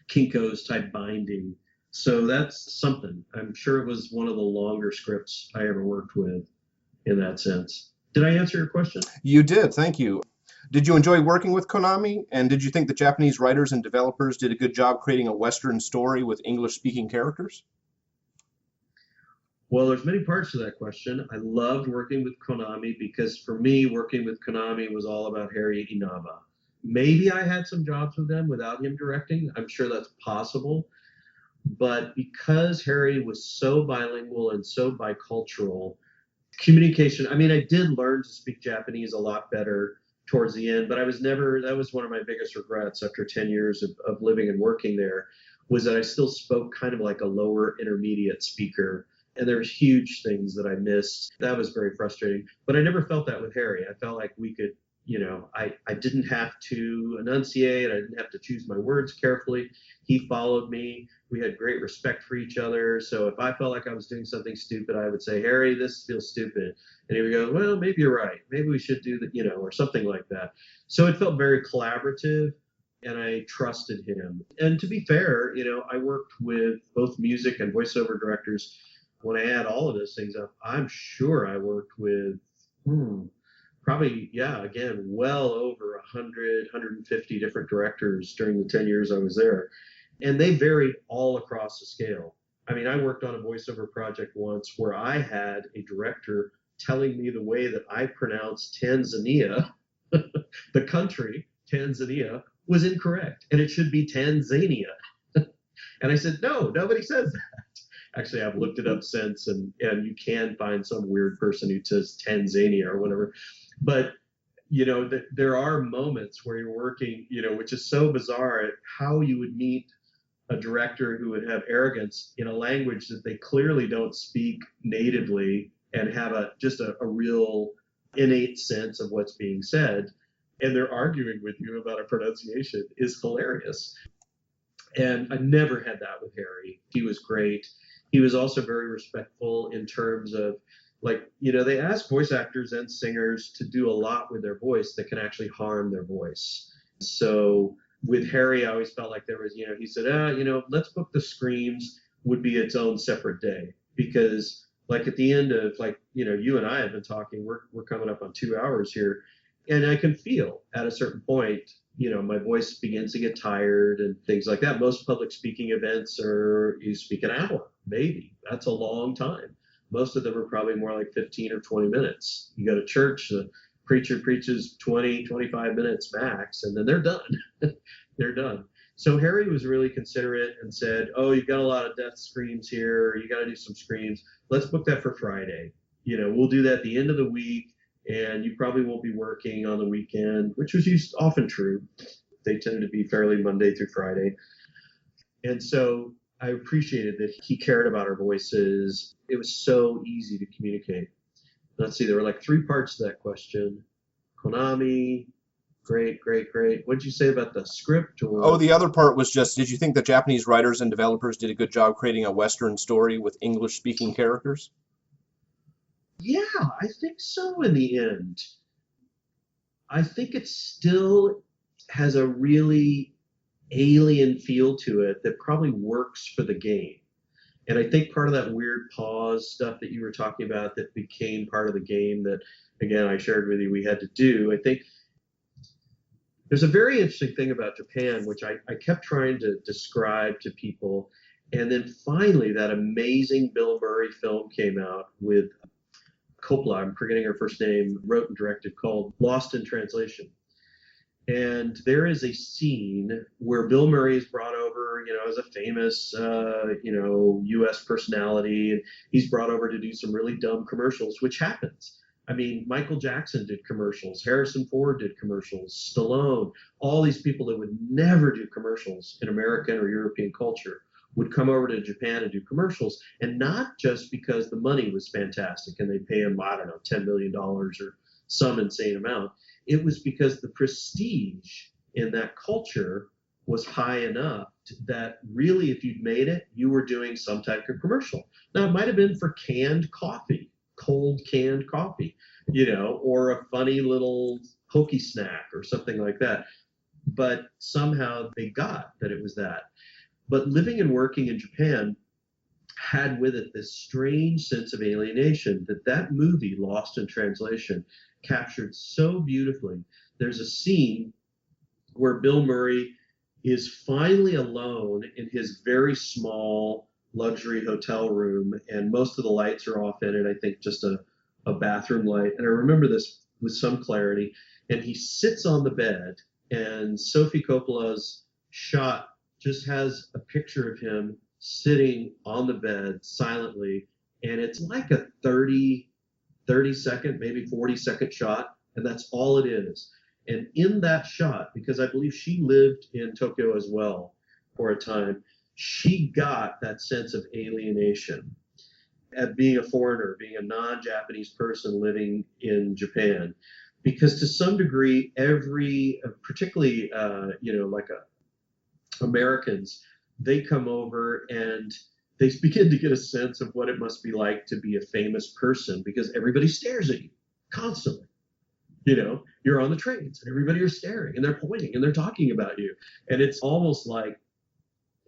Kinko's type binding. So that's something. I'm sure it was one of the longer scripts I ever worked with in that sense. Did I answer your question? You did. Thank you. Did you enjoy working with Konami? And did you think the Japanese writers and developers did a good job creating a Western story with English-speaking characters? Well, there's many parts to that question. I loved working with Konami because for me, working with Konami was all about Harry Inaba. Maybe I had some jobs with them without him directing. I'm sure that's possible. But because Harry was so bilingual and so bicultural, communication, I mean, I did learn to speak Japanese a lot better towards the end, but that was one of my biggest regrets after 10 years of living and working there, was that I still spoke kind of like a lower intermediate speaker. And there were huge things that I missed. That was very frustrating. But I never felt that with Harry. I felt like we could, I didn't have to enunciate. I didn't have to choose my words carefully. He followed me. We had great respect for each other. So if I felt like I was doing something stupid, I would say, Harry, this feels stupid. And he would go, well, maybe you're right. Maybe we should do that, or something like that. So it felt very collaborative, and I trusted him. And to be fair, I worked with both music and voiceover directors. When I add all of those things up, I'm sure I worked with probably, again, well over 100, 150 different directors during the 10 years I was there. And they varied all across the scale. I mean, I worked on a voiceover project once where I had a director telling me the way that I pronounced Tanzania, the country, Tanzania, was incorrect. And it should be Tanzania. And I said, no, nobody says that. Actually, I've looked it up since, and you can find some weird person who says Tanzania or whatever. But, there are moments where you're working, which is so bizarre, at how you would meet a director who would have arrogance in a language that they clearly don't speak natively and have just a real innate sense of what's being said. And they're arguing with you about a pronunciation is hilarious. And I never had that with Harry. He was great. He was also very respectful in terms of, they ask voice actors and singers to do a lot with their voice that can actually harm their voice. So with Harry, I always felt like there was, he said, let's book the screams would be its own separate day. Because at the end of you and I have been talking, we're coming up on 2 hours here. And I can feel at a certain point, my voice begins to get tired and things like that. Most public speaking events you speak an hour, maybe. That's a long time. Most of them are probably more like 15 or 20 minutes. You go to church, the preacher preaches 20, 25 minutes max, and then they're done. They're done. So Harry was really considerate and said, oh, you've got a lot of death screams here. You got to do some screams. Let's book that for Friday. We'll do that at the end of the week. And you probably won't be working on the weekend, which was often true. They tended to be fairly Monday through Friday. And so I appreciated that he cared about our voices. It was so easy to communicate. Let's see, there were 3 parts to that question. Konami, Great, great, great. What'd you say about the script Oh, or? the other part was just, did you think the Japanese writers and developers did a good job creating a Western story with English-speaking characters? Yeah, I think so in the end. I think it still has a really alien feel to it that probably works for the game. And I think part of that weird pause stuff that you were talking about that became part of the game that, again, I shared with you we had to do, I think there's a very interesting thing about Japan, which I kept trying to describe to people. And then finally, that amazing Bill Murray film came out with Coppola, I'm forgetting her first name, wrote and directed, called Lost in Translation. And there is a scene where Bill Murray is brought over, as a famous, U.S. personality, and he's brought over to do some really dumb commercials, which happens. I mean, Michael Jackson did commercials, Harrison Ford did commercials, Stallone, all these people that would never do commercials in American or European culture would come over to Japan and do commercials, and not just because the money was fantastic and they pay him, I don't know, $10 million dollars or some insane amount. It was because the prestige in that culture was high enough that really, if you'd made it, you were doing some type of commercial. Now, it might have been for canned coffee, cold canned coffee, or a funny little pokey snack or something like that. But somehow they got that it was that. But living and working in Japan had with it this strange sense of alienation that movie, Lost in Translation, captured so beautifully. There's a scene where Bill Murray is finally alone in his very small luxury hotel room, and most of the lights are off in it. I think just a bathroom light. And I remember this with some clarity. And he sits on the bed, and Sophie Coppola's shot just has a picture of him sitting on the bed silently. And it's like a 30 second, maybe 40-second shot. And that's all it is. And in that shot, because I believe she lived in Tokyo as well for a time, she got that sense of alienation at being a foreigner, being a non-Japanese person living in Japan. Because to some degree, particularly, like Americans, they come over and they begin to get a sense of what it must be like to be a famous person because everybody stares at you constantly. You're on the trains and everybody are staring and they're pointing and they're talking about you. And it's almost like,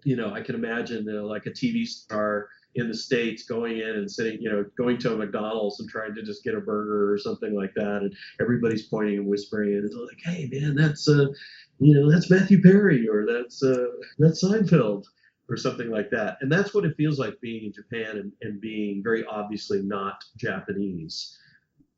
I can imagine like a TV star in the States going in and sitting, going to a McDonald's and trying to just get a burger or something like that. And everybody's pointing and whispering and it's like, hey man, that's Matthew Perry or that's Seinfeld or something like that. And that's what it feels like being in Japan and being very obviously not Japanese.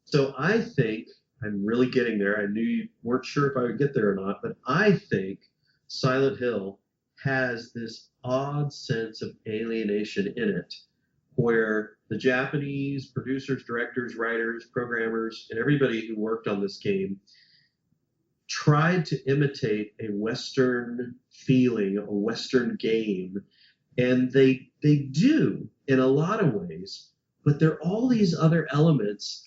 So I think I'm really getting there. I knew you weren't sure if I would get there or not, but I think Silent Hill has this odd sense of alienation in it where the Japanese producers, directors, writers, programmers, and everybody who worked on this game tried to imitate a Western feeling, a Western game, and they do in a lot of ways, but there are all these other elements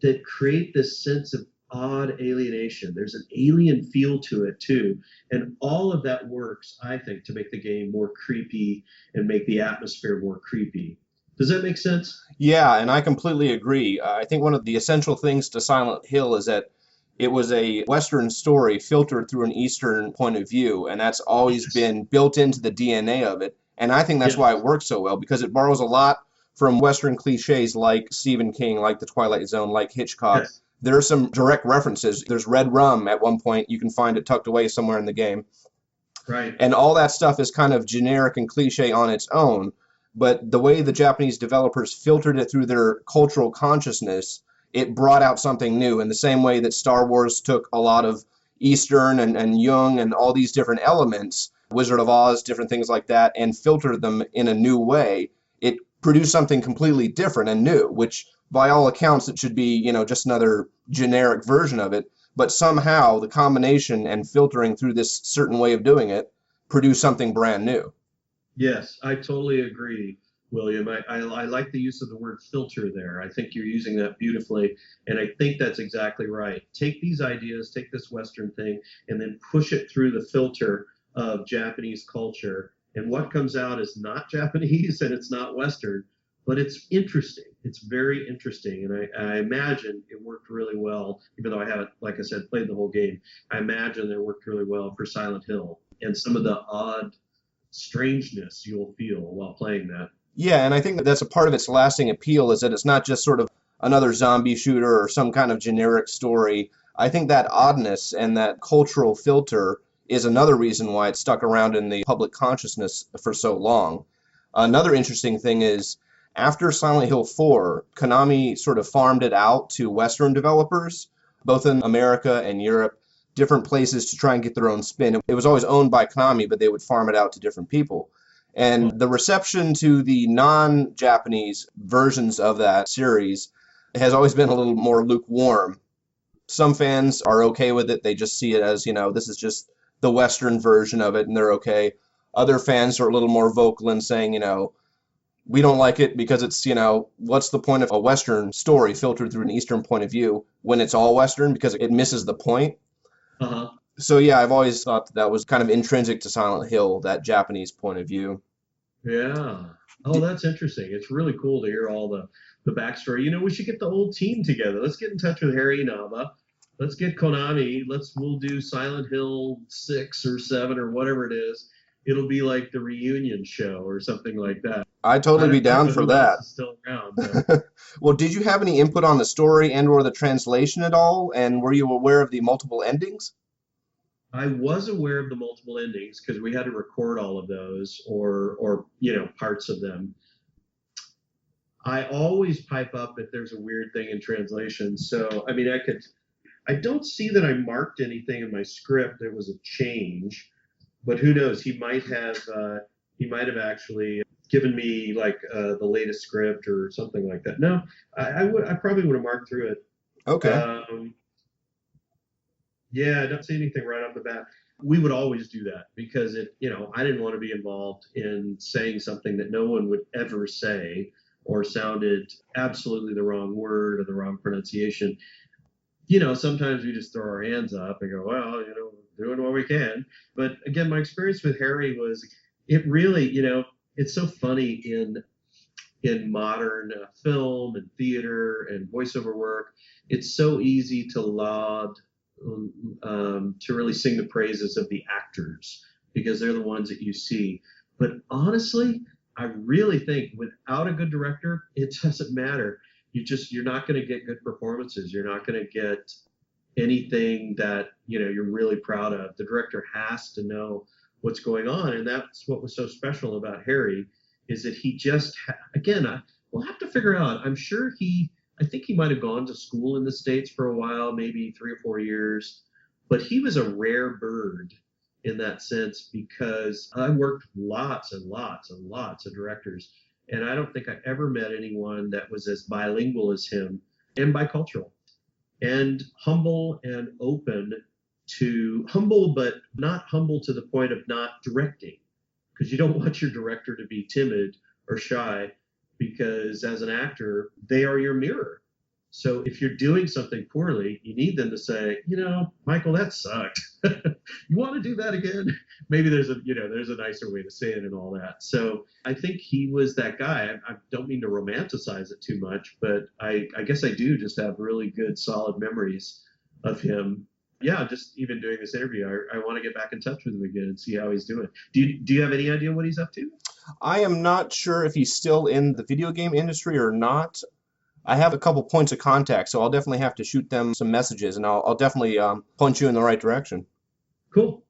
that create this sense of odd alienation. There's an alien feel to it too. And all of that works, I think, to make the game more creepy and make the atmosphere more creepy. Does that make sense? Yeah, and I completely agree. I think one of the essential things to Silent Hill is that it was a Western story filtered through an Eastern point of view, and that's always been built into the DNA of it. And I think that's why it works so well, because it borrows a lot from Western cliches like Stephen King, like The Twilight Zone, like Hitchcock. Yes. There are some direct references. There's red rum at one point. You can find it tucked away somewhere in the game. Right. And all that stuff is kind of generic and cliche on its own. But the way the Japanese developers filtered it through their cultural consciousness, it brought out something new in the same way that Star Wars took a lot of Eastern and Jung and all these different elements, Wizard of Oz, different things like that, and filtered them in a new way. It produced something completely different and new, which by all accounts, it should be, just another generic version of it. But somehow the combination and filtering through this certain way of doing it produced something brand new. Yes, I totally agree. William. I like the use of the word filter there. I think you're using that beautifully. And I think that's exactly right. Take these ideas, take this Western thing, and then push it through the filter of Japanese culture. And what comes out is not Japanese and it's not Western, but it's interesting. It's very interesting. And I imagine it worked really well, even though I haven't, like I said, played the whole game. I imagine it worked really well for Silent Hill and some of the odd strangeness you'll feel while playing that. Yeah, and I think that that's a part of its lasting appeal is that it's not just sort of another zombie shooter or some kind of generic story. I think that oddness and that cultural filter is another reason why it stuck around in the public consciousness for so long. Another interesting thing is after Silent Hill 4, Konami sort of farmed it out to Western developers, both in America and Europe, different places to try and get their own spin. It was always owned by Konami, but they would farm it out to different people. And the reception to the non-Japanese versions of that series has always been a little more lukewarm. Some fans are okay with it. They just see it as, this is just the Western version of it, and they're okay. Other fans are a little more vocal in saying, we don't like it because it's, what's the point of a Western story filtered through an Eastern point of view when it's all Western because it misses the point. Uh-huh. So yeah, I've always thought that was kind of intrinsic to Silent Hill, that Japanese point of view. Yeah. Oh, that's interesting. It's really cool to hear all the backstory. We should get the old team together. Let's get in touch with Harry Inaba. Let's get Konami. We'll do Silent Hill 6 or 7 or whatever it is. It'll be like the reunion show or something like that. I'd totally be down for that. Is still around, but. Well, did you have any input on the story and or the translation at all? And were you aware of the multiple endings? I was aware of the multiple endings because we had to record all of those or parts of them. I always pipe up if there's a weird thing in translation. So I mean, I don't see that I marked anything in my script that was a change, but who knows? He might have actually given me like the latest script or something like that. No, I probably would have marked through it. Okay. Yeah, I don't see anything right off the bat. We would always do that because I didn't want to be involved in saying something that no one would ever say or sounded absolutely the wrong word or the wrong pronunciation. Sometimes we just throw our hands up and go, well, doing what we can. But again, my experience with Harry was it really, it's so funny in modern film and theater and voiceover work. It's so easy to laud to really sing the praises of the actors because they're the ones that you see. But honestly, I really think without a good director, it doesn't matter. You're not going to get good performances. You're not going to get anything that you're really proud of. The director has to know what's going on, and that's what was so special about Harry is that he just we'll have to figure out. I think he might have gone to school in the States for a while, maybe 3 or 4 years, but he was a rare bird in that sense because I worked lots and lots and lots of directors, and I don't think I ever met anyone that was as bilingual as him and bicultural and humble and humble, but not humble to the point of not directing because you don't want your director to be timid or shy because as an actor, they are your mirror. So if you're doing something poorly, you need them to say, Michael, that sucked. You want to do that again? Maybe there's a nicer way to say it and all that. So I think he was that guy. I don't mean to romanticize it too much, but I guess I do just have really good, solid memories of him. Yeah, just even doing this interview, I want to get back in touch with him again and see how he's doing. Do you have any idea what he's up to? I am not sure if he's still in the video game industry or not. I have a couple points of contact, so I'll definitely have to shoot them some messages, and I'll definitely point you in the right direction. Cool.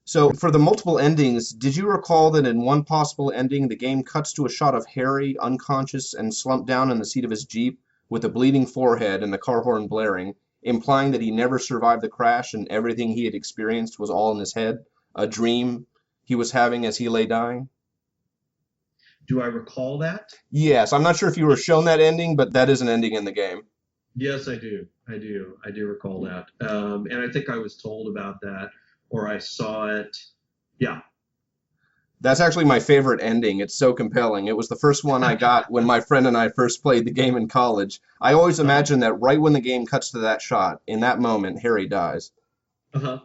So for the multiple endings, did you recall that in one possible ending, the game cuts to a shot of Harry unconscious and slumped down in the seat of his Jeep with a bleeding forehead and the car horn blaring, implying that he never survived the crash and everything he had experienced was all in his head, a dream he was having as he lay dying? Do I recall that? Yes, I'm not sure if you were shown that ending, but that is an ending in the game. Yes, I do. I do recall that. And I think I was told about that or I saw it. Yeah. That's actually my favorite ending. It's so compelling. It was the first one I got when my friend and I first played the game in college. I always Uh-huh. imagine that right when the game cuts to that shot, in that moment, Harry dies. Uh-huh.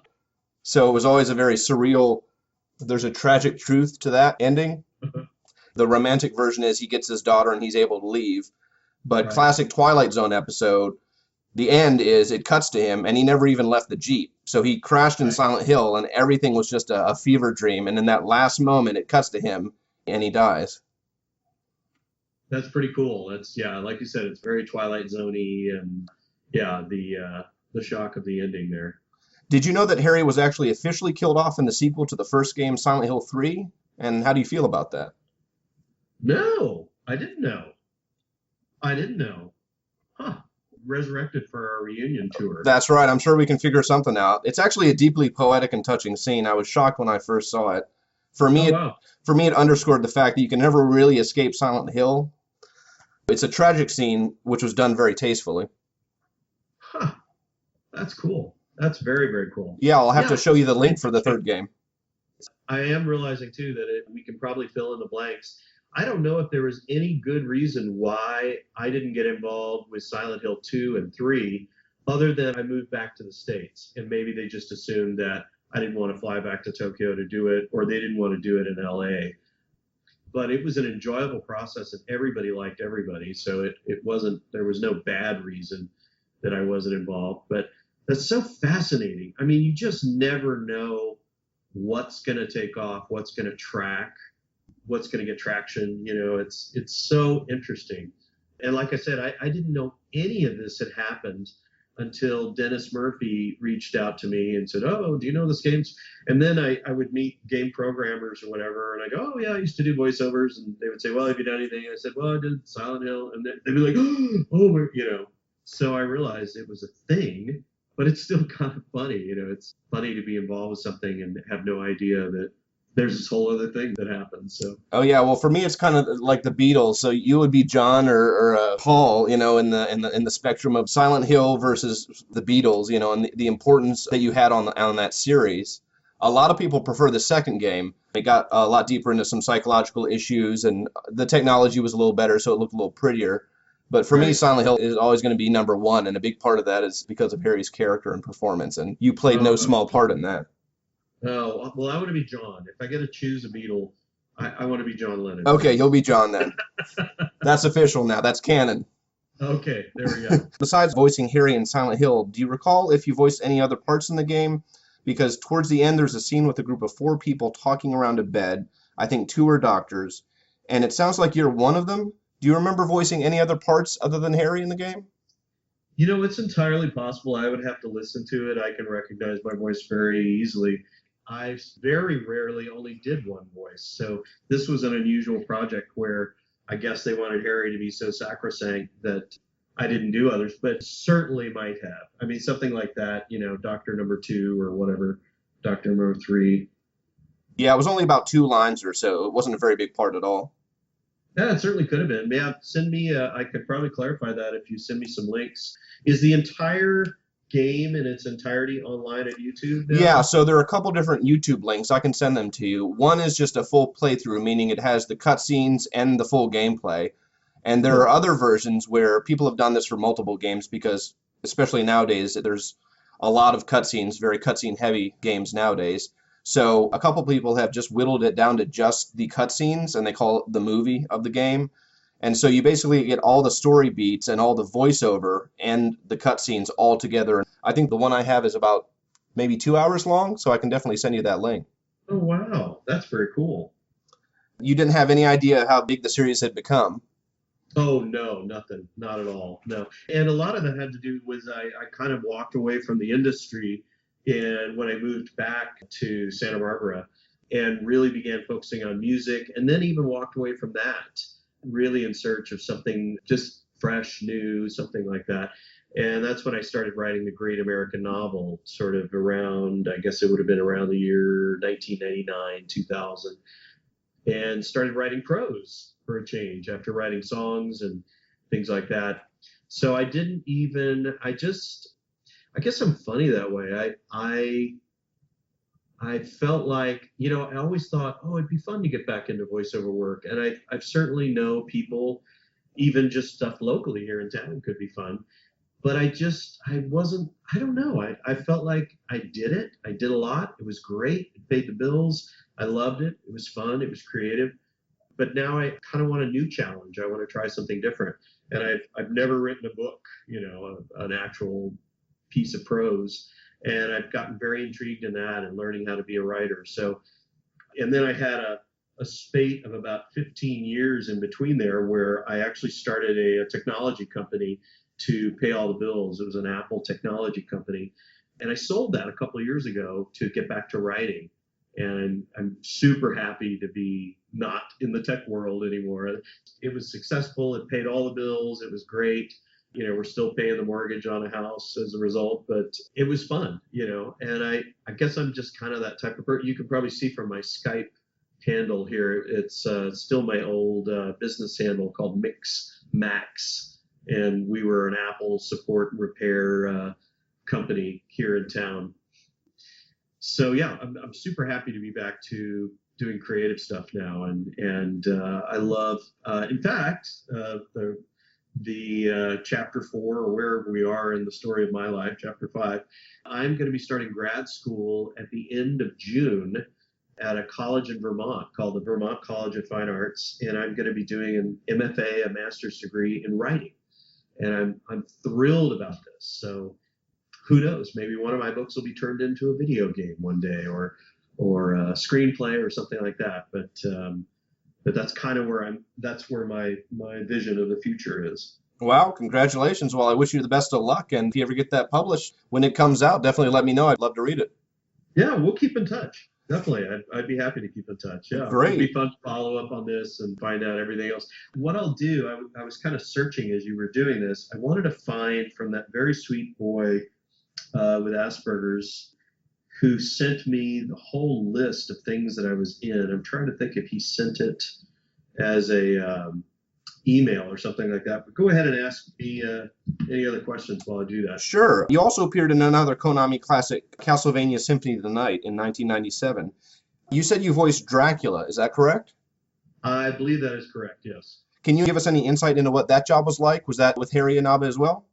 So it was always a very surreal, there's a tragic truth to that ending. Uh-huh. The romantic version is he gets his daughter and he's able to leave. But Right. classic Twilight Zone episode, the end is it cuts to him and he never even left the Jeep. So he crashed in Right. Silent Hill and everything was just a fever dream. And in that last moment, it cuts to him and he dies. That's pretty cool. That's yeah, like you said, it's very Twilight Zone-y, and yeah, the shock of the ending there. Did you know that Harry was actually officially killed off in the sequel to the first game, Silent Hill 3? And how do you feel about that? No, I didn't know. I didn't know. Huh. Resurrected for our reunion tour. That's right. I'm sure we can figure something out. It's actually a deeply poetic and touching scene. I was shocked when I first saw it. For me, Oh it wow. for me, it underscored the fact that you can never really escape Silent Hill. It's a tragic scene, which was done very tastefully. Huh. That's cool. That's very, very cool. Yeah, I'll have Yeah, to show you the link for the interesting. third game. I am realizing too that we can probably fill in the blanks. I don't know if there was any good reason why I didn't get involved with Silent Hill 2 and 3, other than I moved back to the States. And maybe they just assumed that I didn't want to fly back to Tokyo to do it, or they didn't want to do it in LA. But it was an enjoyable process and everybody liked everybody. So it wasn't, there was no bad reason that I wasn't involved. But that's so fascinating. I mean, you just never know what's going to take off, what's going to track, what's going to get traction. It's so interesting. And like I said, I didn't know any of this had happened until Denis Murphy reached out to me and said, "Oh, do you know this game's?" And then I would meet game programmers or whatever, and I go, "Oh yeah, I used to do voiceovers," and they would say, "Well, have you done anything?" And I said, "Well, I did Silent Hill," and they'd be like, "Oh, my." So I realized it was a thing, but it's still kind of funny. It's funny to be involved with something and have no idea that there's this whole other thing that happens. So Oh yeah, well for me it's kind of like the Beatles. So you would be John or Paul, in the spectrum of Silent Hill versus the Beatles, and the importance that you had on that series. A lot of people prefer the second game. It got a lot deeper into some psychological issues, and the technology was a little better, so it looked a little prettier. But for me, right. Silent Hill is always going to be number one, and a big part of that is because of Harry's character and performance, and you played no Oh, small part in that. oh, well, I want to be John. If I get to choose a Beatle, I want to be John Lennon. Okay, you'll be John then. That's official now. That's canon. Okay, there we go. Besides voicing Harry in Silent Hill, do you recall if you voiced any other parts in the game? Because towards the end, there's a scene with a group of four people talking around a bed. I think two are doctors. And it sounds like you're one of them. Do you remember voicing any other parts other than Harry in the game? It's entirely possible. I would have to listen to it. I can recognize my voice very easily. I very rarely only did one voice. So this was an unusual project where I guess they wanted Harry to be so sacrosanct that I didn't do others, but certainly might have. I mean, something like that, Doctor Number Two or whatever, Doctor Number Three. Yeah, it was only about two lines or so. It wasn't a very big part at all. Yeah, it certainly could have been. Yeah, send me. I could probably clarify that if you send me some links. Is the entire game in its entirety online at YouTube Yeah, now? so there are a couple different YouTube links. I can send them to you. One is just a full playthrough, meaning it has the cutscenes and the full gameplay. And there are Cool. other versions where people have done this for multiple games because, especially nowadays, there's a lot of cutscenes, very cutscene heavy games nowadays. So a couple people have just whittled it down to just the cutscenes, and they call it the movie of the game. And so you basically get all the story beats and all the voiceover and the cutscenes all together. I think the one I have is about maybe 2 hours long, so I can definitely send you that link. Oh wow, that's very cool. You didn't have any idea how big the series had become. Oh no, nothing, not at all. No, and a lot of that had to do with I kind of walked away from the industry, and when I moved back to Santa Barbara, and really began focusing on music, and then even walked away from that, really in search of something just fresh, new, something like that. And that's when I started writing the Great American Novel, sort of around, I guess it would have been around the year 1999, 2000, and started writing prose for a change after writing songs and things like that. So I didn't even, I guess I'm funny that way. I felt like, I always thought, oh, it'd be fun to get back into voiceover work. And I've certainly know people, even just stuff locally here in town could be fun. But I wasn't, I don't know. I felt like I did it. I did a lot. It was great. It paid the bills. I loved it. It was fun. It was creative. But now I kind of want a new challenge. I want to try something different. And I've never written a book, an actual piece of prose. And I've gotten very intrigued in that and learning how to be a writer. So, and then I had a spate of about 15 years in between there where I actually started a technology company to pay all the bills. It was an Apple technology company. And I sold that a couple of years ago to get back to writing. And I'm super happy to be not in the tech world anymore. It was successful. It paid all the bills. It was great. We're still paying the mortgage on a house as a result, but it was fun, and I guess I'm just kind of that type of person. You can probably see from my Skype handle here, it's still my old business handle called Mix Max. And we were an Apple support and repair company here in town. So yeah, I'm super happy to be back to doing creative stuff now, and I love. In fact, the chapter 4, or wherever we are in the story of my life, chapter 5, I'm going to be starting grad school at the end of June at a college in Vermont called the Vermont College of Fine Arts, and I'm going to be doing an MFA, a master's degree in writing, and I'm thrilled about this. So who knows? Maybe one of my books will be turned into a video game one day, or a screenplay or something like that. But that's kind of where that's where my vision of the future is. Wow, congratulations. Well, I wish you the best of luck. And if you ever get that published, when it comes out, definitely let me know. I'd love to read it. Yeah, we'll keep in touch. Definitely. I'd be happy to keep in touch. Yeah. Great. It'd be fun to follow up on this and find out everything else. What I'll do, I was kind of searching as you were doing this. I wanted to find from that very sweet boy with Asperger's who sent me the whole list of things that I was in. I'm trying to think if he sent it as a email or something like that. But go ahead and ask me any other questions while I do that. Sure. You also appeared in another Konami classic, Castlevania Symphony of the Night, in 1997. You said you voiced Dracula. Is that correct? I believe that is correct, yes. Can you give us any insight into what that job was like? Was that with Harry Inaba as well?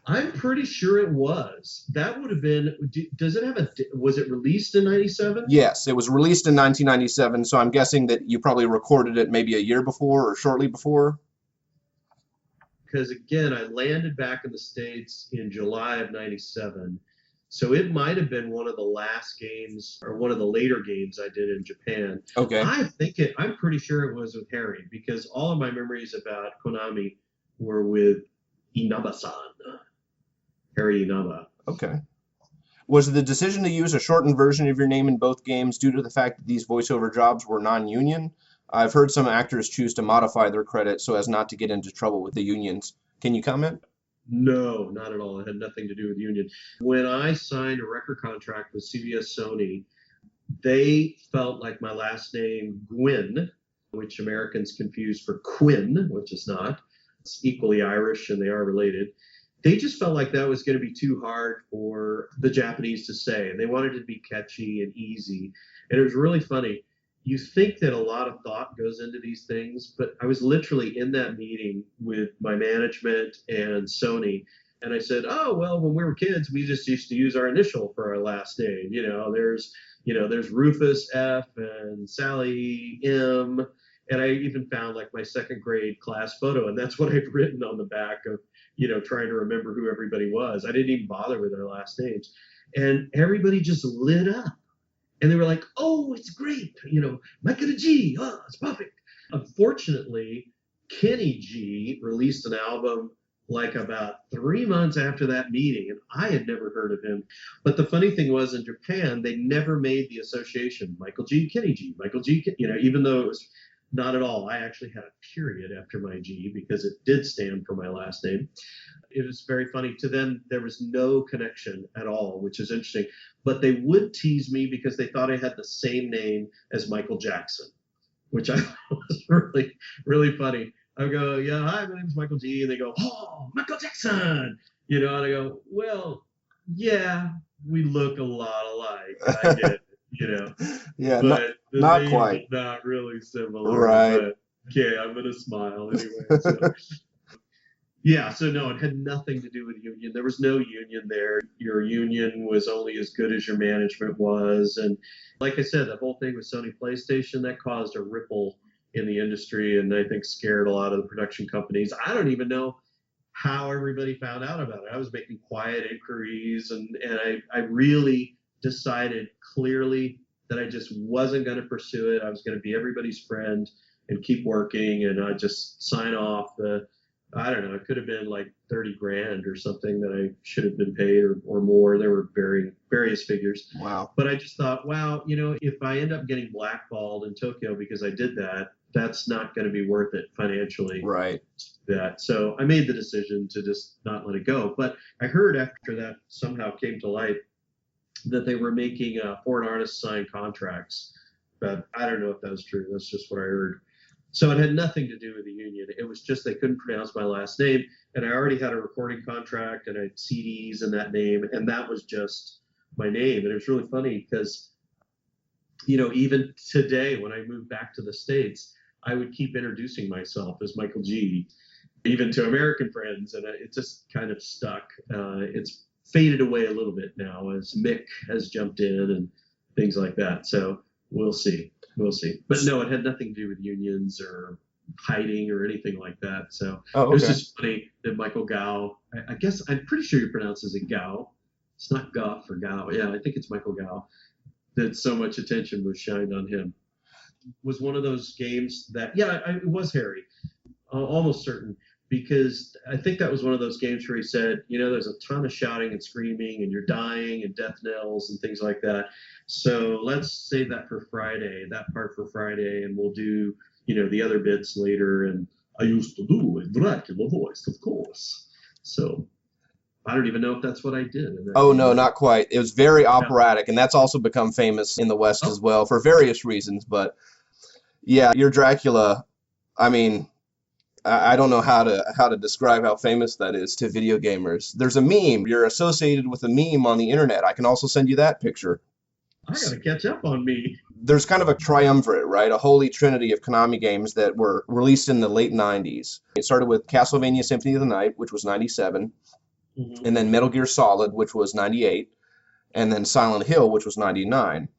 I'm pretty sure it was. That would have been, does it have was it released in 97? Yes, it was released in 1997, so I'm guessing that you probably recorded it maybe a year before or shortly before. Because again, I landed back in the States in July of 97. So it might have been one of the last games or one of the later games I did in Japan. Okay. I'm pretty sure it was with Harry because all of my memories about Konami were with Inaba-san. Harry Inaba. Okay. Was the decision to use a shortened version of your name in both games due to the fact that these voiceover jobs were non-union? I've heard some actors choose to modify their credit so as not to get into trouble with the unions. Can you comment? No, not at all. It had nothing to do with union. When I signed a record contract with CBS Sony, they felt like my last name, Guinn, which Americans confuse for Quinn, which is not. It's equally Irish and they are related. They just felt like that was going to be too hard for the Japanese to say. They wanted it to be catchy and easy. And it was really funny. You think that a lot of thought goes into these things, but I was literally in that meeting with my management and Sony. And I said, oh, well, when we were kids, we just used to use our initial for our last name. There's Rufus F and Sally M. And I even found like my second grade class photo. And that's what I've written on the back of, trying to remember who everybody was. I didn't even bother with their last names. And everybody just lit up. And they were like, oh, it's great. Michael G. Oh, it's perfect. Unfortunately, Kenny G released an album like about 3 months after that meeting, and I had never heard of him. But the funny thing was in Japan, they never made the association, Michael G, Kenny G, Michael G, even though it was not at all. I actually had a period after my G because it did stand for my last name. It was very funny. To them, there was no connection at all, which is interesting. But they would tease me because they thought I had the same name as Michael Jackson, which I thought was really, really funny. I go, yeah, hi, my name's Michael G. And they go, oh, Michael Jackson. And I go, well, yeah, we look a lot alike. I get it, you know, Yeah, not but the not names quite. are not really similar. Right. But okay, I'm gonna smile anyway. So yeah, so no, it had nothing to do with union. There was no union there. Your union was only as good as your management was. And like I said, the whole thing with Sony PlayStation, that caused a ripple in the industry and I think scared a lot of the production companies. I don't even know how everybody found out about it. I was making quiet inquiries and I really decided clearly that I just wasn't going to pursue it. I was going to be everybody's friend and keep working and I'd just sign off the, I don't know, it could have been like 30 grand or something that I should have been paid or more. There were various figures. Wow. But I just thought, wow, you know, if I end up getting blackballed in Tokyo because I did that, that's not going to be worth it financially. Right. That. So I made the decision to just not let it go. But I heard after that somehow came to light that they were making foreign artists sign contracts. But I don't know if that was true. That's just what I heard. So it had nothing to do with the union. It was just they couldn't pronounce my last name. And I already had a recording contract and I had CDs in that name. And that was just my name. And it was really funny because, you know, even today when I moved back to the States, I would keep introducing myself as Michael G, even to American friends. And it just kind of stuck. It's faded away a little bit now as Mick has jumped in and things like that. So we'll see. We'll see. But no, it had nothing to do with unions or hiding or anything like that. So Oh, it was okay. just funny that Michael Gao, I guess I'm pretty sure he pronounces it Gao. It's not Goff or Gao. Yeah, I think it's Michael Gao. That so much attention was shined on him. Was one of those games that, yeah, it was Harry, almost certain, because I think that was one of those games where he said, you know, there's a ton of shouting and screaming and you're dying and death knells and things like that. So let's save that for Friday, that part for Friday, and we'll do, you know, the other bits later. And I used to do a Dracula voice, of course. So I don't even know if that's what I did in that Oh, game. no, not quite. It was very Yeah. operatic, and that's also become famous in the West Oh, as well for various reasons. But yeah, your Dracula, I mean, I don't know how to describe how famous that is to video gamers. There's a meme. You're associated with a meme on the internet. I can also send you that picture. I got to catch up on me. There's kind of a triumvirate, right? A holy trinity of Konami games that were released in the late 90s. It started with Castlevania Symphony of the Night, which was 97, Mm-hmm. and then Metal Gear Solid, which was 98, and then Silent Hill, which was 99.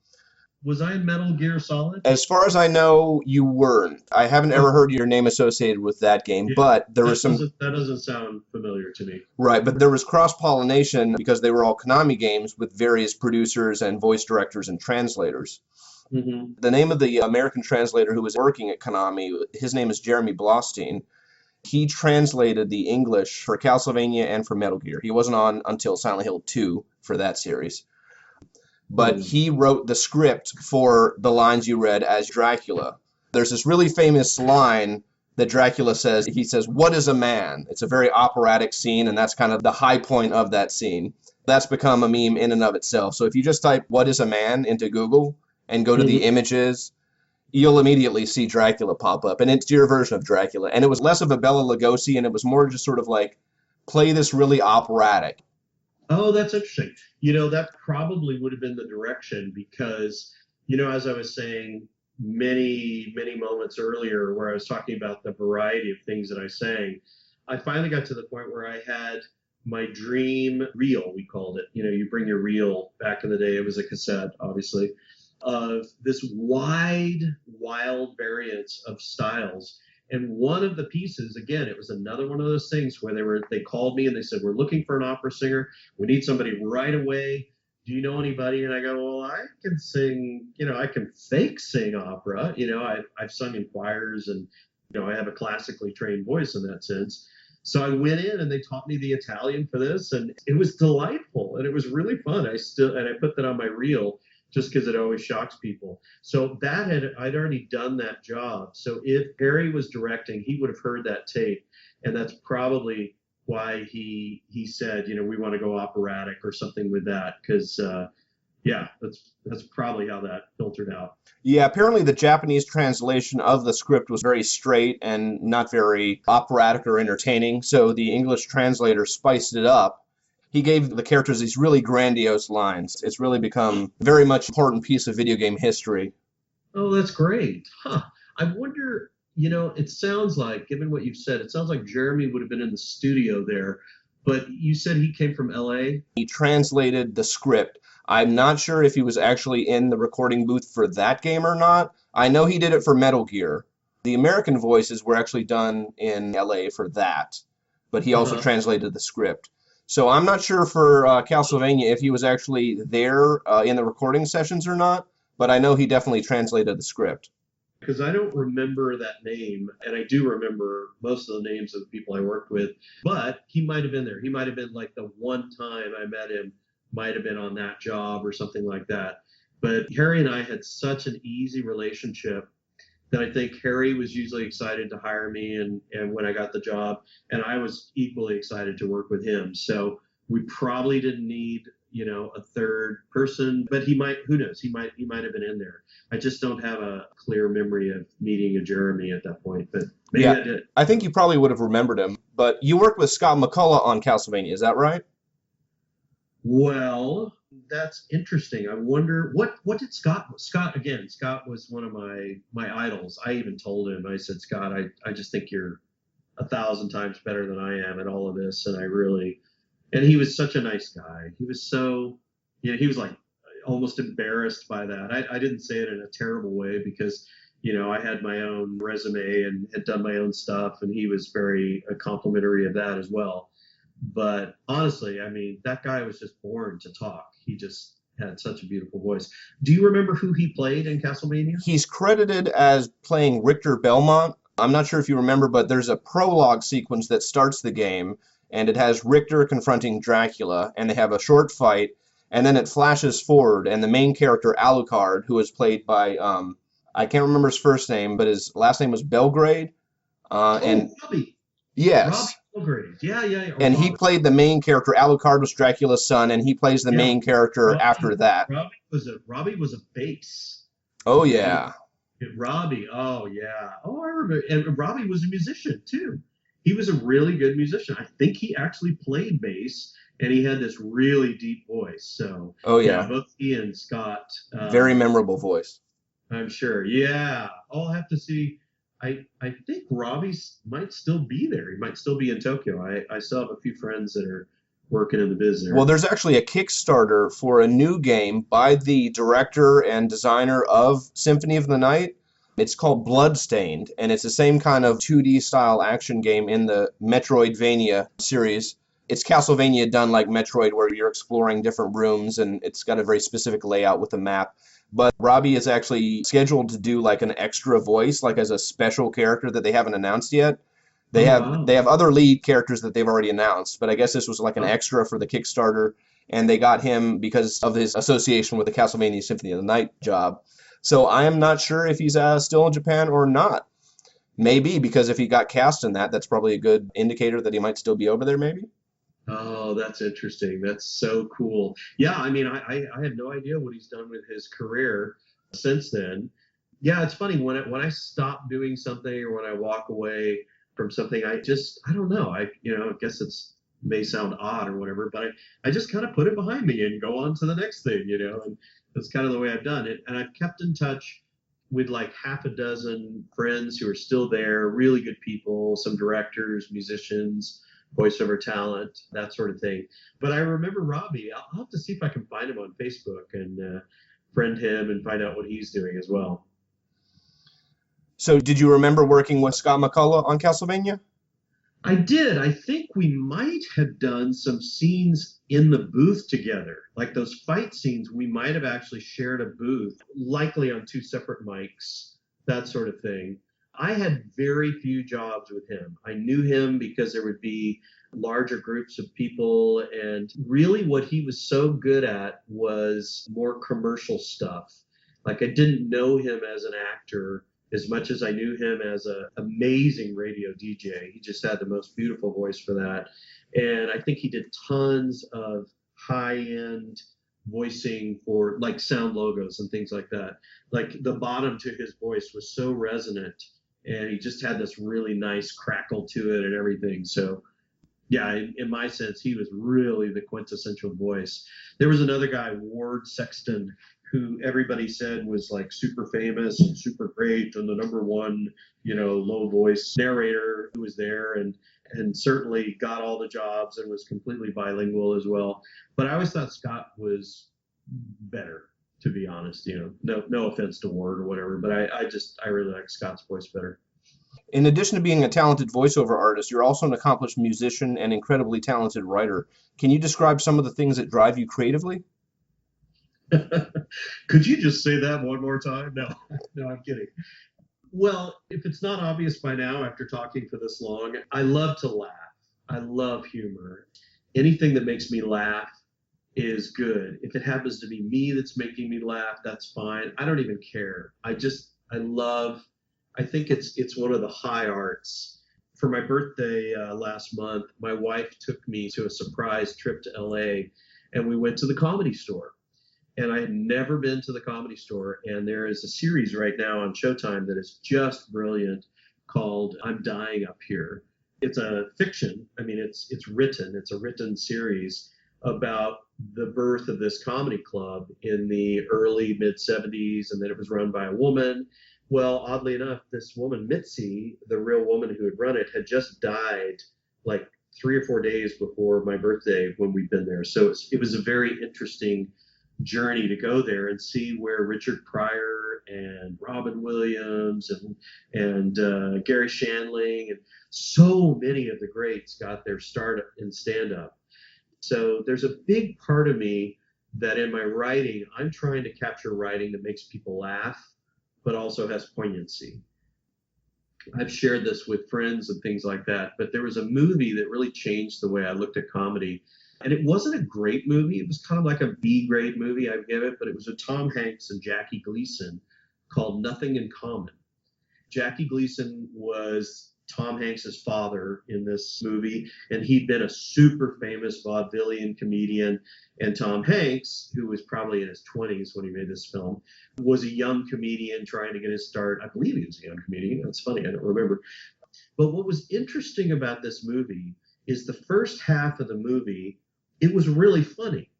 Was I in Metal Gear Solid? As far as I know, you weren't. I haven't ever Okay. heard your name associated with that game, Yeah, but there was some. that doesn't sound familiar to me. Right, but there was cross-pollination because they were all Konami games with various producers and voice directors and translators. Mm-hmm. The name of the American translator who was working at Konami, his name is Jeremy Blostein. He translated the English for Castlevania and for Metal Gear. He wasn't on until Silent Hill 2 for that series. But he wrote the script for the lines you read as Dracula. There's this really famous line that Dracula says. He says, "What is a man?" It's a very operatic scene, and that's kind of the high point of that scene. That's become a meme in and of itself. So if you just type "What is a man" into Google and go to the images, you'll immediately see Dracula pop up. And it's your version of Dracula. And it was less of a Bela Lugosi, and it was more just sort of like, play this really operatic. Oh, that's interesting. You know, that probably would have been the direction because, you know, as I was saying many moments earlier, where I was talking about the variety of things that I sang, I finally got to the point where I had my dream reel, we called it. You know, you bring your reel back in the day, it was a cassette, obviously, of this wild variance of styles. And one of the pieces, again, it was another one of those things where they called me and they said, "We're looking for an opera singer. We need somebody right away. Do you know anybody?" And I go, "Well, I can sing, you know, I can fake sing opera. You know, I've sung in choirs and, you know, I have a classically trained voice in that sense." So I went in and they taught me the Italian for this and it was delightful and it was really fun. I put that on my reel just because it always shocks people. So I'd already done that job. So if Harry was directing, he would have heard that tape, and that's probably why he said, you know, we want to go operatic or something with that, because yeah, that's probably how that filtered out. Yeah, apparently the Japanese translation of the script was very straight and not very operatic or entertaining, so the English translator spiced it up. he gave the characters these really grandiose lines. It's really become very much an important piece of video game history. Oh, that's great. Huh. I wonder, it sounds like, given what you've said, it sounds like Jeremy would have been in the studio there, but you said he came from LA? He translated the script. I'm not sure if he was actually in the recording booth for that game or not. I know he did it for Metal Gear. The American voices were actually done in LA for that, but he also Uh-huh. translated the script. So I'm not sure for Castlevania if he was actually there in the recording sessions or not, but I know he definitely translated the script. Because I don't remember that name, and I do remember most of the names of the people I worked with, but he might have been there. He might have been like the one time I met him, might have been on that job or something like that. But Harry and I had such an easy relationship that I think Harry was usually excited to hire me and when I got the job, and I was equally excited to work with him. So we probably didn't need, a third person, but he might, who knows, he might have been in there. I just don't have a clear memory of meeting a Jeremy at that point, but maybe Yeah, I did. I think you probably would have remembered him, but you worked with Scott McCullough on Castlevania, is that right? Well, that's interesting. I wonder what did Scott again, Scott was one of my idols. I even told him, I said, Scott, I just think you're 1,000 times better than I am at all of this. And I really, and he was such a nice guy. He was so, he was like almost embarrassed by that. I didn't say it in a terrible way because, I had my own resume and had done my own stuff. And he was very complimentary of that as well. But honestly, I mean, that guy was just born to talk. He just had such a beautiful voice. Do you remember who he played in Castlevania? He's credited as playing Richter Belmont. I'm not sure if you remember, but there's a prologue sequence that starts the game, and it has Richter confronting Dracula, and they have a short fight, and then it flashes forward, and the main character, Alucard, who is played by, I can't remember his first name, but his last name was Belgrade. And Robbie. Robbie yes, Belgrade. Yeah, yeah, yeah. Or and he Robbie. played the main character. Alucard was Dracula's son, and he plays the Yeah. main character Robbie, after that. Robbie was a bass. Oh, Robbie, yeah. Robbie. Oh yeah. Oh, I remember. And Robbie was a musician too. He was a really good musician. I think he actually played bass, and he had this really deep voice. So Oh, yeah, yeah. both he and Scott. Very memorable voice. I'm sure. Yeah. I'll have to see. I think Robbie might still be there. He might still be in Tokyo. I still have a few friends that are working in the business. Well, there's actually a Kickstarter for a new game by the director and designer of Symphony of the Night. It's called Bloodstained, and it's the same kind of 2D style action game in the Metroidvania series. It's Castlevania done like Metroid, where you're exploring different rooms, and it's got a very specific layout with a map. But Robbie is actually scheduled to do like an extra voice, like as a special character that they haven't announced yet. They Oh have wow. they have other lead characters that they've already announced, but I guess this was like an Oh, extra for the Kickstarter, and they got him because of his association with the Castlevania Symphony of the Night job. So I am not sure if he's still in Japan or not. Maybe because if he got cast in that, that's probably a good indicator that he might still be over there. Maybe. oh, that's interesting. That's so cool. Yeah, I mean, I had no idea what he's done with his career since then. Yeah, it's funny when I stop doing something or when I walk away from something, I don't know. I guess it's may sound odd or whatever, but I just kind of put it behind me and go on to the next thing. And that's kind of the way I've done it. And I've kept in touch with like half a dozen friends who are still there, really good people, some directors, musicians, voiceover talent, that sort of thing. But I remember Robbie. I'll have to see if I can find him on Facebook and friend him and find out what he's doing as well. So did you remember working with Scott McCullough on Castlevania? I did. I think we might have done some scenes in the booth together. Like those fight scenes, we might have actually shared a booth, likely on two separate mics, that sort of thing. I had very few jobs with him. I knew him because there would be larger groups of people. And really, what he was so good at was more commercial stuff. Like, I didn't know him as an actor as much as I knew him as an amazing radio DJ. He just had the most beautiful voice for that. And I think he did tons of high end voicing for like sound logos and things like that. Like the bottom to his voice was so resonant and he just had this really nice crackle to it and everything. So Yeah, in my sense, he was really the quintessential voice. There was another guy, Ward Sexton, who everybody said was like super famous and super great and the number one, low voice narrator who was there and certainly got all the jobs and was completely bilingual as well. But I always thought Scott was better, to be honest. No offense to Ward or whatever, but I really like Scott's voice better. In addition to being a talented voiceover artist, you're also an accomplished musician and incredibly talented writer. Can you describe some of the things that drive you creatively? Could you just say that one more time? No, no, I'm kidding. Well, if it's not obvious by now after talking for this long, I love to laugh. I love humor. Anything that makes me laugh is good. If it happens to be me that's making me laugh, that's fine. I don't even care. I love, I think it's one of the high arts. For my birthday last month, my wife took me to a surprise trip to LA and we went to the Comedy Store, and I had never been to the Comedy Store. And there is a series right now on Showtime that is just brilliant called I'm Dying Up Here. It's a fiction. I mean, it's written. It's a written series about the birth of this comedy club in the early mid 70s, and then it was run by a woman. Well, oddly enough, this woman Mitzi, the real woman who had run it, had just died like 3 or 4 days before my birthday when we'd been there. So it was a very interesting journey to go there and see where Richard Pryor and Robin Williams and Gary Shandling and so many of the greats got their start in stand up. So there's a big part of me that in my writing, I'm trying to capture writing that makes people laugh, but also has poignancy. I've shared this with friends and things like that, but there was a movie that really changed the way I looked at comedy. And it wasn't a great movie. It was kind of like a B grade movie, I'd give it, but it was with Tom Hanks and Jackie Gleason called Nothing in Common. Jackie Gleason was Tom Hanks's father in this movie, and he'd been a super famous vaudevillian comedian. And Tom Hanks, who was probably in his 20s when he made this film, was a young comedian trying to get his start. I believe he was a young comedian. That's funny, I don't remember. But what was interesting about this movie is the first half of the movie, it was really funny.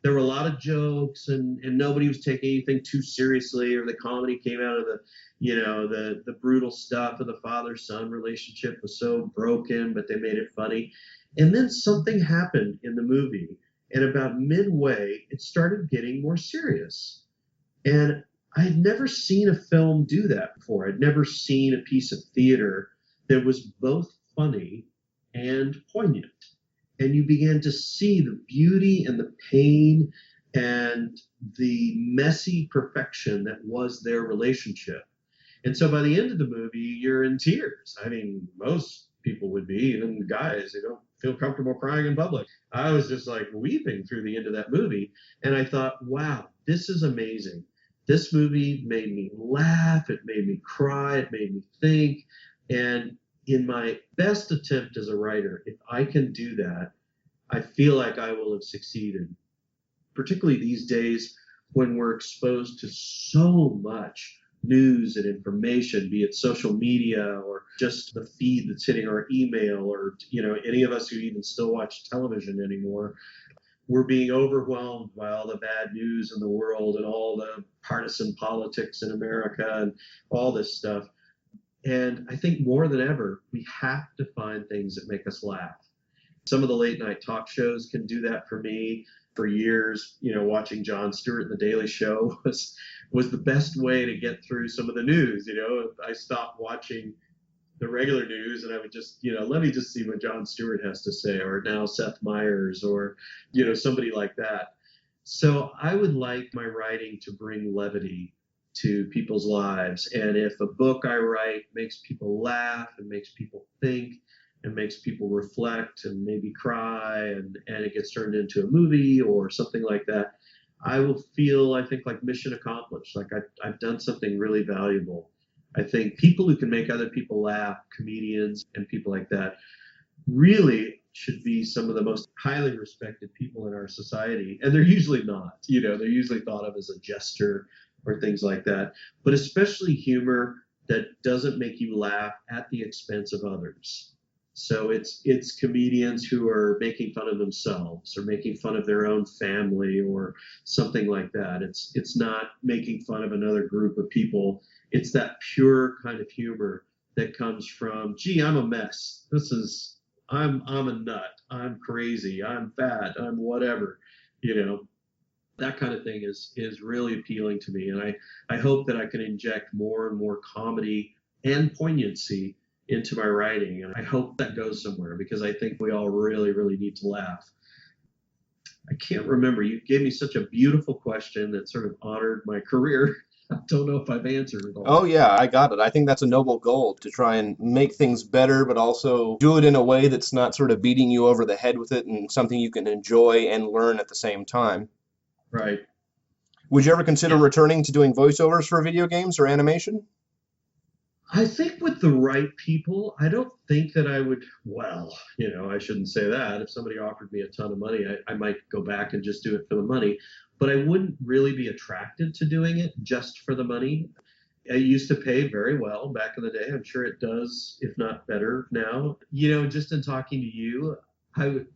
There were a lot of jokes and nobody was taking anything too seriously, or the comedy came out of the brutal stuff of the father-son relationship was so broken, but they made it funny. And then something happened in the movie, and about midway it started getting more serious. And I had never seen a film do that before. I'd never seen a piece of theater that was both funny and poignant, and you began to see the beauty and the pain and the messy perfection that was their relationship. And so by the end of the movie, you're in tears. I mean, most people would be, even guys who don't feel comfortable crying in public. I was just like weeping through the end of that movie. And I thought, wow, this is amazing. This movie made me laugh. It made me cry. It made me think. And in my best attempt as a writer, if I can do that, I feel like I will have succeeded, particularly these days when we're exposed to so much news and information, be it social media or just the feed that's hitting our email, or any of us who even still watch television anymore. We're being overwhelmed by all the bad news in the world and all the partisan politics in America and all this stuff. And I think more than ever, we have to find things that make us laugh. Some of the late night talk shows can do that for me. For years, watching Jon Stewart and The Daily Show was the best way to get through some of the news. I stopped watching the regular news and I would just, let me just see what Jon Stewart has to say, or now Seth Meyers, or, somebody like that. So I would like my writing to bring levity to people's lives. And if a book I write makes people laugh and makes people think and makes people reflect and maybe cry, and it gets turned into a movie or something like that, I will feel, I think, like mission accomplished, like I've done something really valuable. I think people who can make other people laugh, comedians and people like that, really should be some of the most highly respected people in our society. And they're usually not, they're usually thought of as a jester or things like that. But especially humor that doesn't make you laugh at the expense of others. So it's comedians who are making fun of themselves or making fun of their own family or something like that. It's not making fun of another group of people. It's that pure kind of humor that comes from, gee, I'm a mess. I'm a nut. I'm crazy. I'm fat. I'm whatever. You know, that kind of thing is really appealing to me. And I hope that I can inject more and more comedy and poignancy into my writing. And I hope that goes somewhere because I think we all really, really need to laugh. I can't remember. You gave me such a beautiful question that sort of honored my career. I don't know if I've answered it Oh all. yeah, I got it. I think that's a noble goal to try and make things better, but also do it in a way that's not sort of beating you over the head with it and something you can enjoy and learn at the same time. Right. Would you ever consider Yeah. returning to doing voiceovers for video games or animation? I think with the right people, I don't think that I would, well, I shouldn't say that. If somebody offered me a ton of money, I might go back and just do it for the money. But I wouldn't really be attracted to doing it just for the money. It used to pay very well back in the day. I'm sure it does, if not better now. Just in talking to you, I would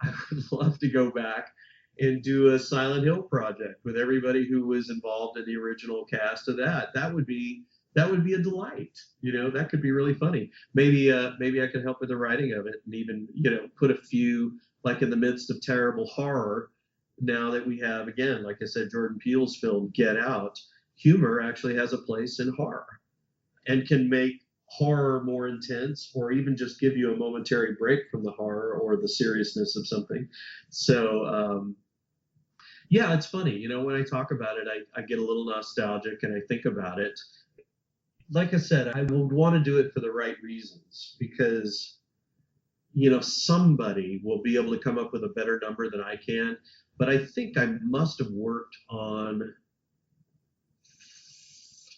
love to go back and do a Silent Hill project with everybody who was involved in the original cast of that. That would be a delight. That could be really funny. Maybe I could help with the writing of it and even, put a few, like in the midst of terrible horror, now that we have, again, like I said, Jordan Peele's film Get Out, humor actually has a place in horror and can make horror more intense or even just give you a momentary break from the horror or the seriousness of something. So, yeah, it's funny. When I talk about it, I get a little nostalgic and I think about it. Like I said, I would want to do it for the right reasons because, somebody will be able to come up with a better number than I can. But I think I must have worked on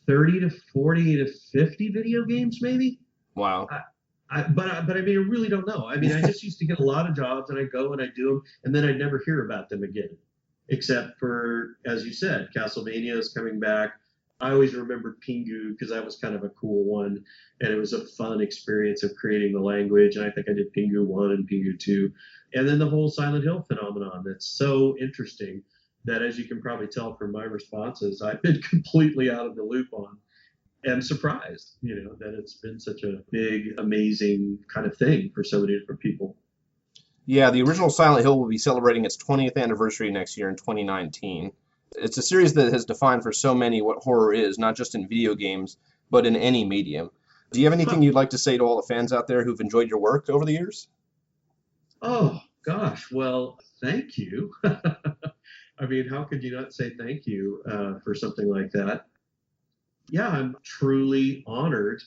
30 to 40 to 50 video games, maybe. Wow. But I mean, I really don't know. I mean, I just used to get a lot of jobs and I go and I do them and then I'd never hear about them again, except for, as you said, Castlevania is coming back. I always remembered Pingu because that was kind of a cool one, and it was a fun experience of creating the language. And I think I did Pingu 1 and Pingu 2, and then the whole Silent Hill phenomenon. That's so interesting that, as you can probably tell from my responses, I've been completely out of the loop on. And surprised, that it's been such a big, amazing kind of thing for so many different people. Yeah, the original Silent Hill will be celebrating its 20th anniversary next year in 2019. It's a series that has defined for so many what horror is, not just in video games, but in any medium. Do you have anything Huh. you'd like to say to all the fans out there who've enjoyed your work over the years? Oh, gosh. Well, thank you. I mean, how could you not say thank you for something like that? Yeah, I'm truly honored.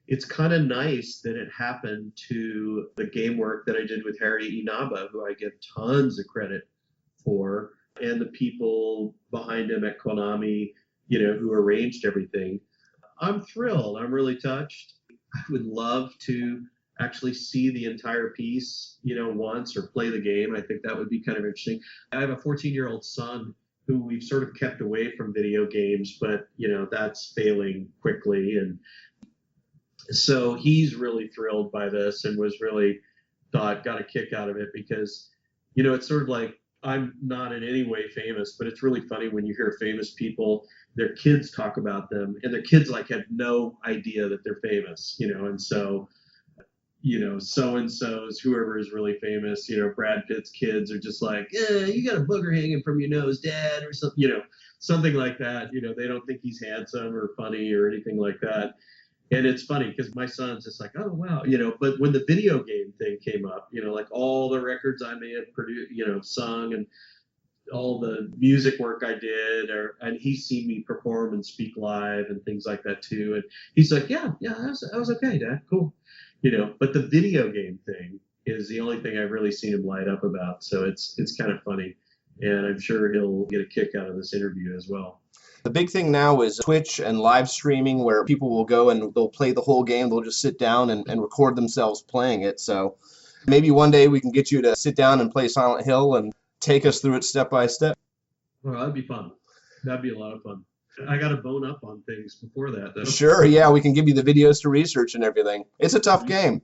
It's kind of nice that it happened to the game work that I did with Harry Inaba, who I give tons of credit for, and the people behind him at Konami, who arranged everything. I'm thrilled. I'm really touched. I would love to actually see the entire piece, once or play the game. I think that would be kind of interesting. I have a 14-year-old son who we've sort of kept away from video games, but that's failing quickly. And so he's really thrilled by this and was really got a kick out of it because, it's sort of like I'm not in any way famous, but it's really funny when you hear famous people, their kids talk about them and their kids like have no idea that they're famous, and so, so and so's whoever is really famous, Brad Pitt's kids are just like, yeah, you got a booger hanging from your nose, dad, or something, something like that. They don't think he's handsome or funny or anything like that. And it's funny because my son's just like, oh, wow, but when the video game thing came up, like all the records I may have produced, sung and all the music work I did, and he's seen me perform and speak live and things like that too. And he's like, yeah, I was okay, Dad, cool. But the video game thing is the only thing I've really seen him light up about. So it's kind of funny. And I'm sure he'll get a kick out of this interview as well. The big thing now is Twitch and live streaming where people will go and they'll play the whole game. They'll just sit down and record themselves playing it. So maybe one day we can get you to sit down and play Silent Hill and take us through it step by step. Well, that'd be fun. That'd be a lot of fun. I got to bone up on things before that, though. Sure, yeah, we can give you the videos to research and everything. It's a tough game.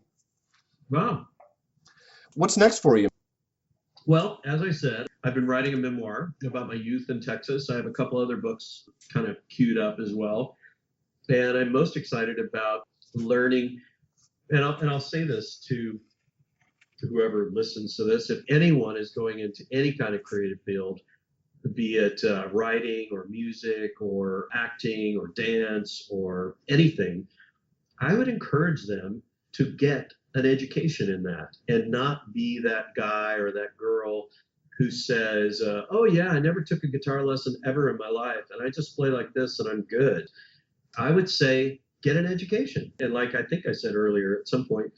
Wow. What's next for you? Well, as I said, I've been writing a memoir about my youth in Texas. I have a couple other books kind of queued up as well. And I'm most excited about learning, and I'll say this to whoever listens to this, if anyone is going into any kind of creative field, be it writing or music or acting or dance or anything, I would encourage them to get an education in that and not be that guy or that girl who says, oh, yeah, I never took a guitar lesson ever in my life, and I just play like this and I'm good. I would say get an education. And like I think I said earlier at some point,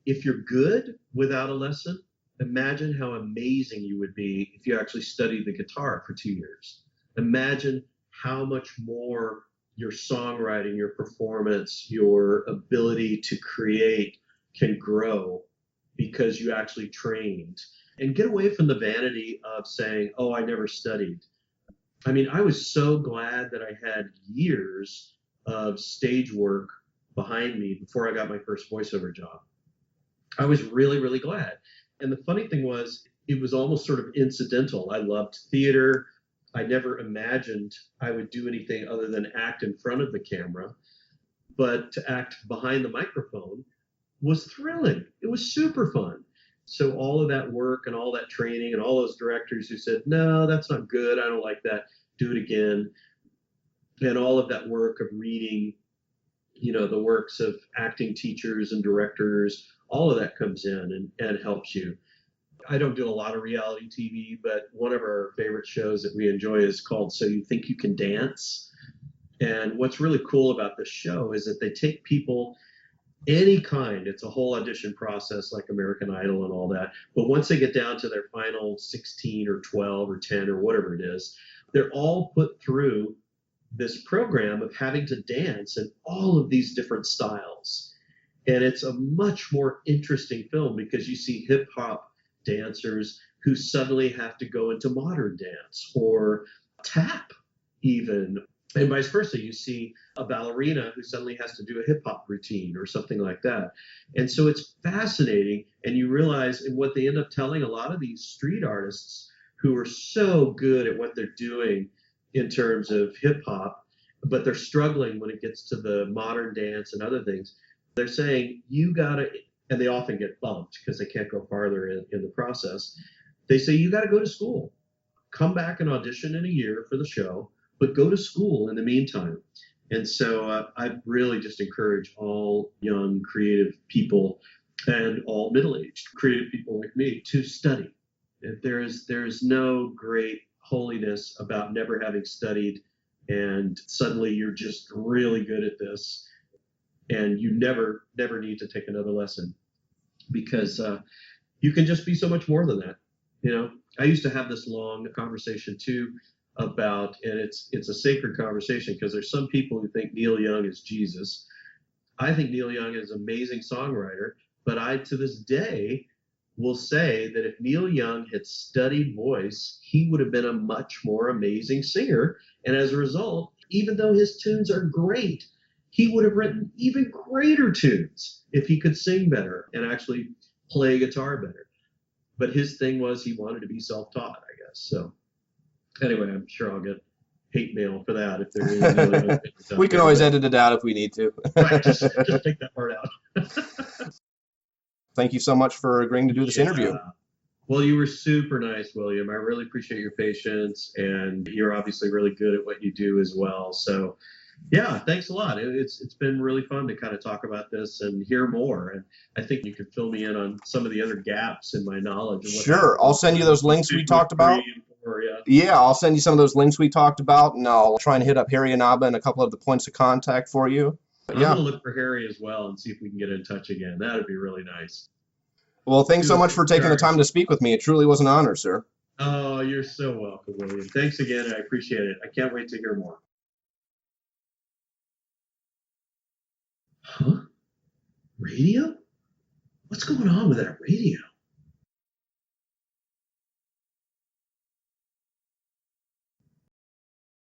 if you're good without a lesson, imagine how amazing you would be if you actually studied the guitar for 2 years. Imagine how much more your songwriting, your performance, your ability to create can grow because you actually trained. And get away from the vanity of saying, oh, I never studied. I mean, I was so glad that I had years of stage work behind me before I got my first voiceover job. I was really, really glad. And the funny thing was, it was almost sort of incidental. I loved theater. I never imagined I would do anything other than act in front of the camera. But to act behind the microphone was thrilling. It was super fun. So all of that work and all that training and all those directors who said, no, that's not good, I don't like that, do it again. And all of that work of reading, the works of acting teachers and directors, all of that comes in and helps you. I don't do a lot of reality TV, but one of our favorite shows that we enjoy is called So You Think You Can Dance. And what's really cool about this show is that they take people, any kind, it's a whole audition process like American Idol and all that. But once they get down to their final 16 or 12 or 10 or whatever it is, they're all put through this program of having to dance in all of these different styles. And it's a much more interesting film because you see hip hop dancers who suddenly have to go into modern dance or tap even. And vice versa, you see a ballerina who suddenly has to do a hip hop routine or something like that. And so it's fascinating. And you realize, and what they end up telling a lot of these street artists who are so good at what they're doing in terms of hip hop, but they're struggling when it gets to the modern dance and other things. They're saying, you gotta, and they often get bumped because they can't go farther in the process. They say, you gotta go to school. Come back and audition in a year for the show, but go to school in the meantime. And so I really just encourage all young creative people and all middle-aged creative people like me to study. There is no great holiness about never having studied and suddenly you're just really good at this and you never need to take another lesson because you can just be so much more than that. I used to have this long conversation too about, and it's a sacred conversation because there's some people who think Neil Young is Jesus. I think Neil Young is an amazing songwriter, but I to this day will say that if Neil Young had studied voice, he would have been a much more amazing singer. And as a result, even though his tunes are great, he would have written even greater tunes if he could sing better and actually play guitar better. But his thing was he wanted to be self-taught, I guess. So anyway, I'm sure I'll get hate mail for that if there is. We can always edit it out if we need to. Right, just take that part out. Thank you so much for agreeing to do this interview. Well, you were super nice, William. I really appreciate your patience, and you're obviously really good at what you do as well. So, yeah, thanks a lot. It's been really fun to kind of talk about this and hear more. And I think you could fill me in on some of the other gaps in my knowledge. And sure, I'll send you those links we talked about. Yeah, I'll send you some of those links we talked about, and I'll try and hit up Harry Inaba and a couple of the points of contact for you. I'm going to look for Harry as well and see if we can get in touch again. That would be really nice. Well, thanks so much for taking the time to speak with me. It truly was an honor, sir. Oh, you're so welcome, William. Thanks again. I appreciate it. I can't wait to hear more. Huh? Radio? What's going on with that radio?